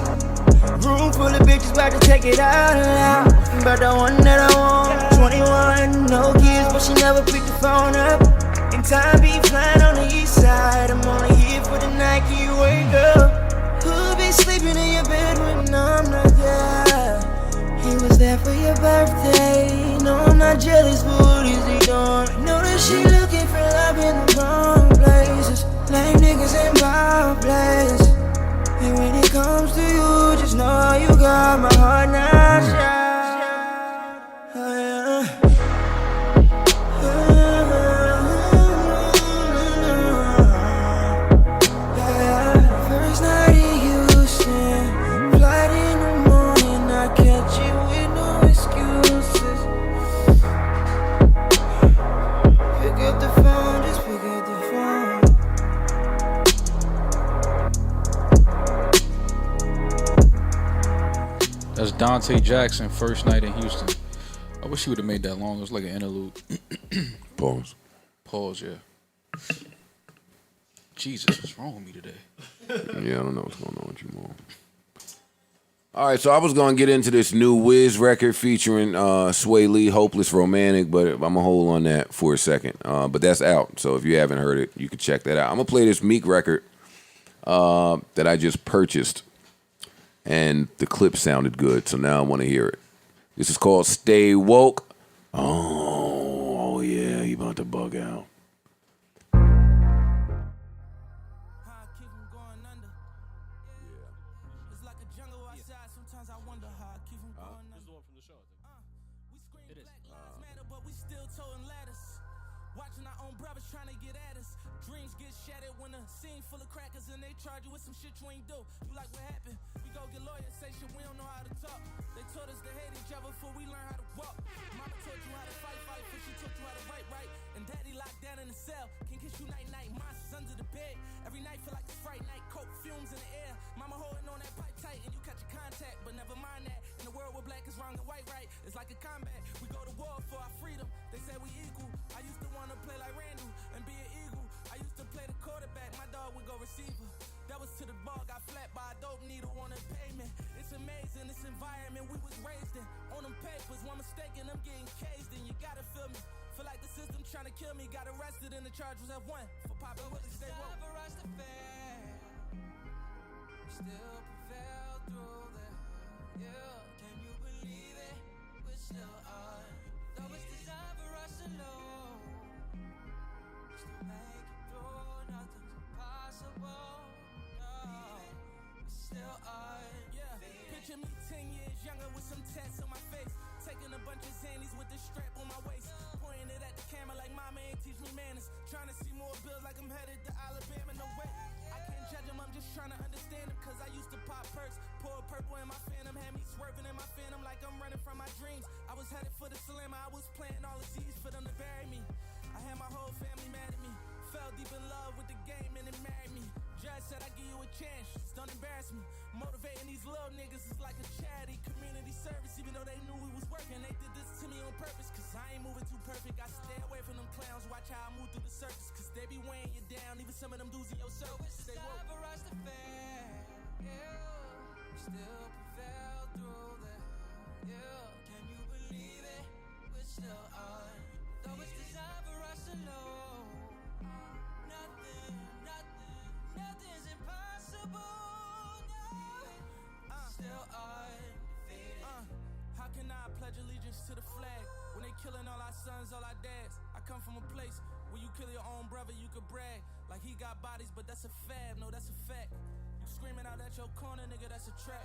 Room full of bitches about to take it out loud. About the one that I want. 21, no kids, but she never picked the phone up. And time be flying on the east side. I'm only here for the night, can you wake up? Who'll be sleeping in your bed when I'm not there? He was there for your birthday. No, I'm not jealous, but what is he doing? Know that she looking for love in the wrong places. Lame niggas in my place. And when it comes to you, just know you got my heart now. First night in Houston, flight in the morning, I catch you with no excuses. Pick up the phone, just pick up the phone. That's Donte Jackson, First Night in Houston. I wish he would have made that long. It was like an interlude. Pause. Pause, yeah. Jesus, what's wrong with me today? Yeah, I don't know what's going on with you, Mo. All right, so I was going to get into this new Wiz record featuring Sway Lee, Hopeless Romantic, but I'm going to hold on that for a second. But that's out, so if you haven't heard it, you can check that out. I'm going to play this Meek record that I just purchased, and the clip sounded good, so now I want to hear it. This is called Stay Woke. Oh yeah, you about to bug out. Charge you with some shit you ain't do. You like what happened? We go get lawyers, say shit we don't know how to talk. They taught us to hate each other before we learn how to walk. Mama taught you how to fight, but she taught you how to write. And daddy locked down in the cell, can kiss you night, monsters under the bed. Every night feel like a fright night, coke fumes in the air. Mama holding on that pipe tight and you catch a contact, but never mind that. In the world where black is wrong and white right, it's like a combat. We go to war for our freedom, they say we equal. I used to wanna play like Randall and be an eagle. I used to play the quarterback, my dog would go receiver. That was to the ball, got flat by a dope needle on the pavement. It's amazing, this environment we was raised in. On them papers, one mistake and I'm getting caged in. You gotta feel me. Feel like the system trying to kill me. Got arrested and the charge was at 1 for popping with the stay woke. Still prevail through that. Yeah, can you believe it? We're still on. Though it's designed for us to know. Still make it through, nothing's impossible. Still on. Yeah, picture me 10 years younger with some tats on my face. Taking a bunch of Xannies with the strap on my waist. Pointing it at the camera like mama ain't teach me manners. Trying to see more bills like I'm headed to Alabama. No way, I can't judge them, I'm just trying to understand them. Cause I used to pop perks, pour purple in my phantom. Had me swerving in my phantom like I'm running from my dreams. I was headed for the slammer, I was planting all the seeds for them to bury me. I had my whole family mad at me. Fell deep in love with the game and it married me. Judge said I give you a chance, just don't embarrass me. Motivating these little niggas is like a charity, community service. Even though they knew we was working, they did this to me on purpose. Cause I ain't moving too perfect, I stay away from them clowns. Watch how I move through the surface, cause they be weighing you down. Even some of them dudes in your service. Stay woke. For us to fail, yeah. Still prevail through that. sons, all our dads. I come from a place where you kill your own brother, you could brag. Like he got bodies, but that's a fab, no, that's a fact. You screaming out at your corner, nigga, that's a trap.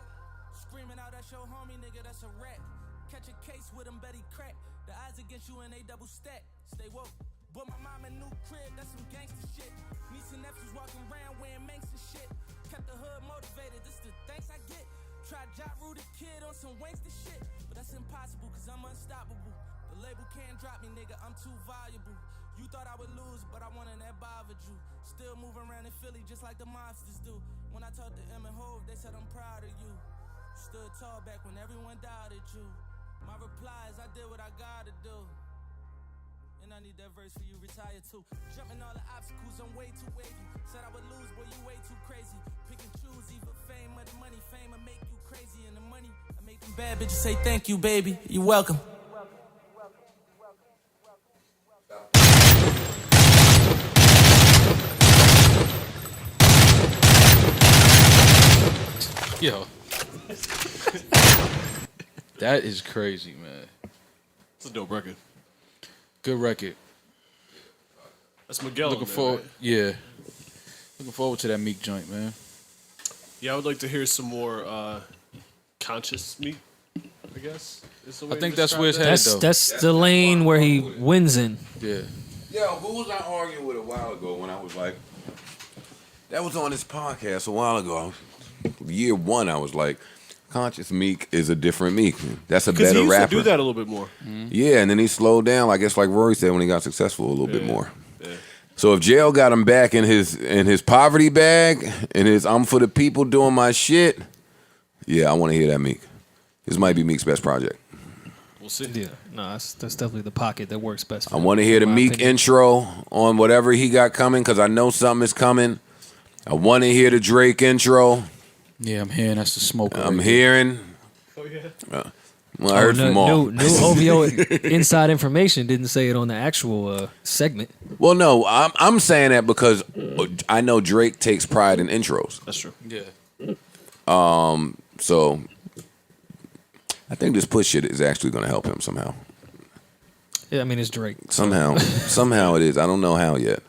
Screaming out at your homie, nigga, that's a rap. Catch a case with him, Betty crack. The odds against you and they double stack. Stay woke. But my mom a new crib, that's some gangster shit. Niece and nephews walking around wearing Manx and shit. Kept the hood motivated, this the thanks I get. Tried job rooted kid on some wankster shit. But that's impossible, cause I'm unstoppable. The label can't drop me, nigga, I'm too valuable. You thought I would lose, but I won and that bothered you. Still moving around in Philly just like the monsters do. When I talked to M and Hove, they said I'm proud of you. Stood tall back when everyone doubted you. My reply is I did what I gotta do. And I need that verse for you, retire too. Jumping all the obstacles, I'm way too wavy. Said I would lose, boy, you way too crazy. Pick and choose, either fame or the money. Fame will make you crazy, and the money I make them bad bitches say thank you, baby. You welcome. Yo. That is crazy, man. It's a dope record. Good record. That's Miguel. Looking forward, right? Yeah. Looking forward to that Meek joint, man. Yeah, I would like to hear some more conscious Meek, I guess. I think that's where it's headed, though. That's the lane where he wins in. Yeah. Yo, who was I arguing with a while ago when I was like, that was on this podcast a while ago. Year one, I was like, Conscious Meek is a different Meek. That's a better he used rapper. To do that a little bit more. Mm-hmm. Yeah, and then he slowed down, I guess, like Rory said, when he got successful a little bit more. Yeah. So if jail got him back in his poverty bag, in his I'm for the people doing my shit, yeah, I want to hear that Meek. This might be Meek's best project. We'll see. Yeah, no, that's definitely the pocket that works best. For I want to hear the Meek intro on whatever he got coming because I know something is coming. I want to hear the Drake intro. Yeah, I'm hearing that's the smoke. I'm hearing. Oh yeah. Well, I heard from all. New OVO inside information didn't say it on the actual segment. Well, no, I'm saying that because I know Drake takes pride in intros. That's true. Yeah. So I think this push shit is actually going to help him somehow. Yeah, I mean it's Drake. Somehow it is. I don't know how yet.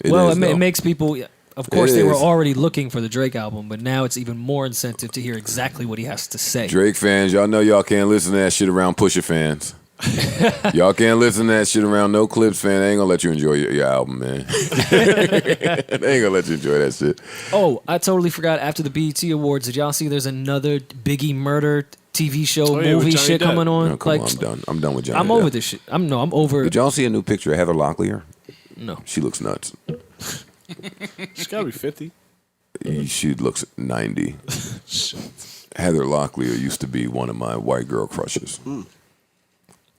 It makes people. Of course, they were already looking for the Drake album, but now it's even more incentive to hear exactly what he has to say. Drake fans, y'all know y'all can't listen to that shit around Pusha fans. Y'all can't listen to that shit around No Clips fan. They ain't gonna let you enjoy your album, man. They ain't gonna let you enjoy that shit. Oh, I totally forgot. After the BET Awards, did y'all see there's another Biggie murder TV show movie shit coming on? No, come on, I'm done. I'm done with Johnny. I'm over this shit. I'm over. Did y'all see a new picture of Heather Locklear? No. She looks nuts. She's gotta be 50. She looks 90. Heather Locklear used to be one of my white girl crushes.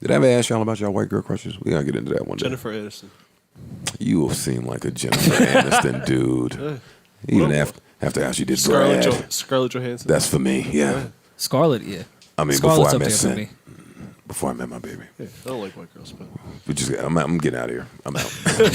Did I ever ask y'all about y'all white girl crushes? We gotta get into that one day. Jennifer Aniston. You will seem like a Jennifer Aniston dude. Even after how she did Scarlett Johansson. That's for me, yeah. Scarlett, yeah. I mean, Scarlett's before I met up there for me. Before I met my baby. Yeah, I don't like white girls, but I'm getting out of here. I'm out.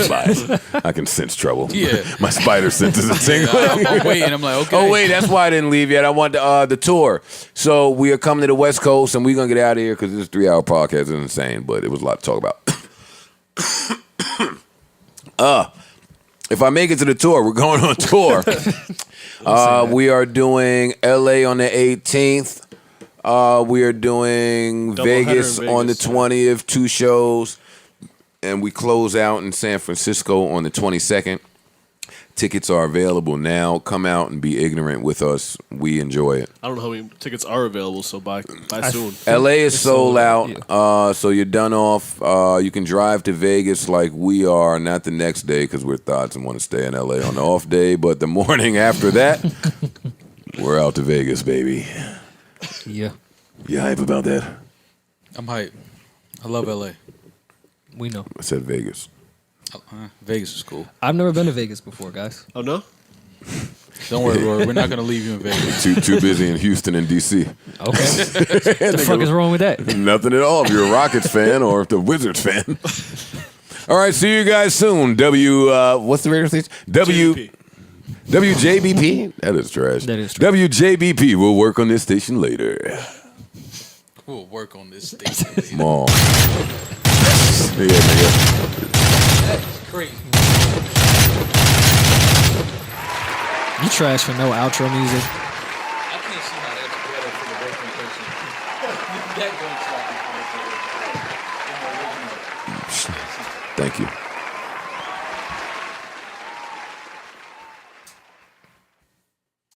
Bye. I can sense trouble. Yeah. My spider senses a tingling. I'm waiting. I'm like, okay. Oh, wait, that's why I didn't leave yet. I want the tour. So we are coming to the West Coast, and we're going to get out of here because this 3-hour podcast is insane, but it was a lot to talk about. If I make it to the tour, we're going on tour. We are doing L.A. on the 18th. We are doing Vegas on the 20th, 2 shows, and we close out in San Francisco on the 22nd. Tickets are available now. Come out and be ignorant with us. We enjoy it. I don't know how many tickets are available, so buy soon. LA is sold out, so you're done off. You can drive to Vegas like we are, not the next day because we're thoughts and want to stay in LA on the off day, but the morning after that, we're out to Vegas, baby. Yeah. You hype about that? I'm hype. I love LA. We know. I said Vegas. Vegas is cool. I've never been to Vegas before, guys. Oh, no? Don't worry, Rory. We're not going to leave you in Vegas. Too busy in Houston and D.C. Okay. What the fuck is wrong with that? Nothing at all if you're a Rockets fan or if the Wizards fan. All right, see you guys soon. What's the radio station? WJBP? That is trash. That is trash. WJBP. We'll work on this station later. We'll work on this station later. Come on. Yeah, nigga. That's crazy. You trash for no outro music. I can't see how that's better for the working person. That goes like Thank you.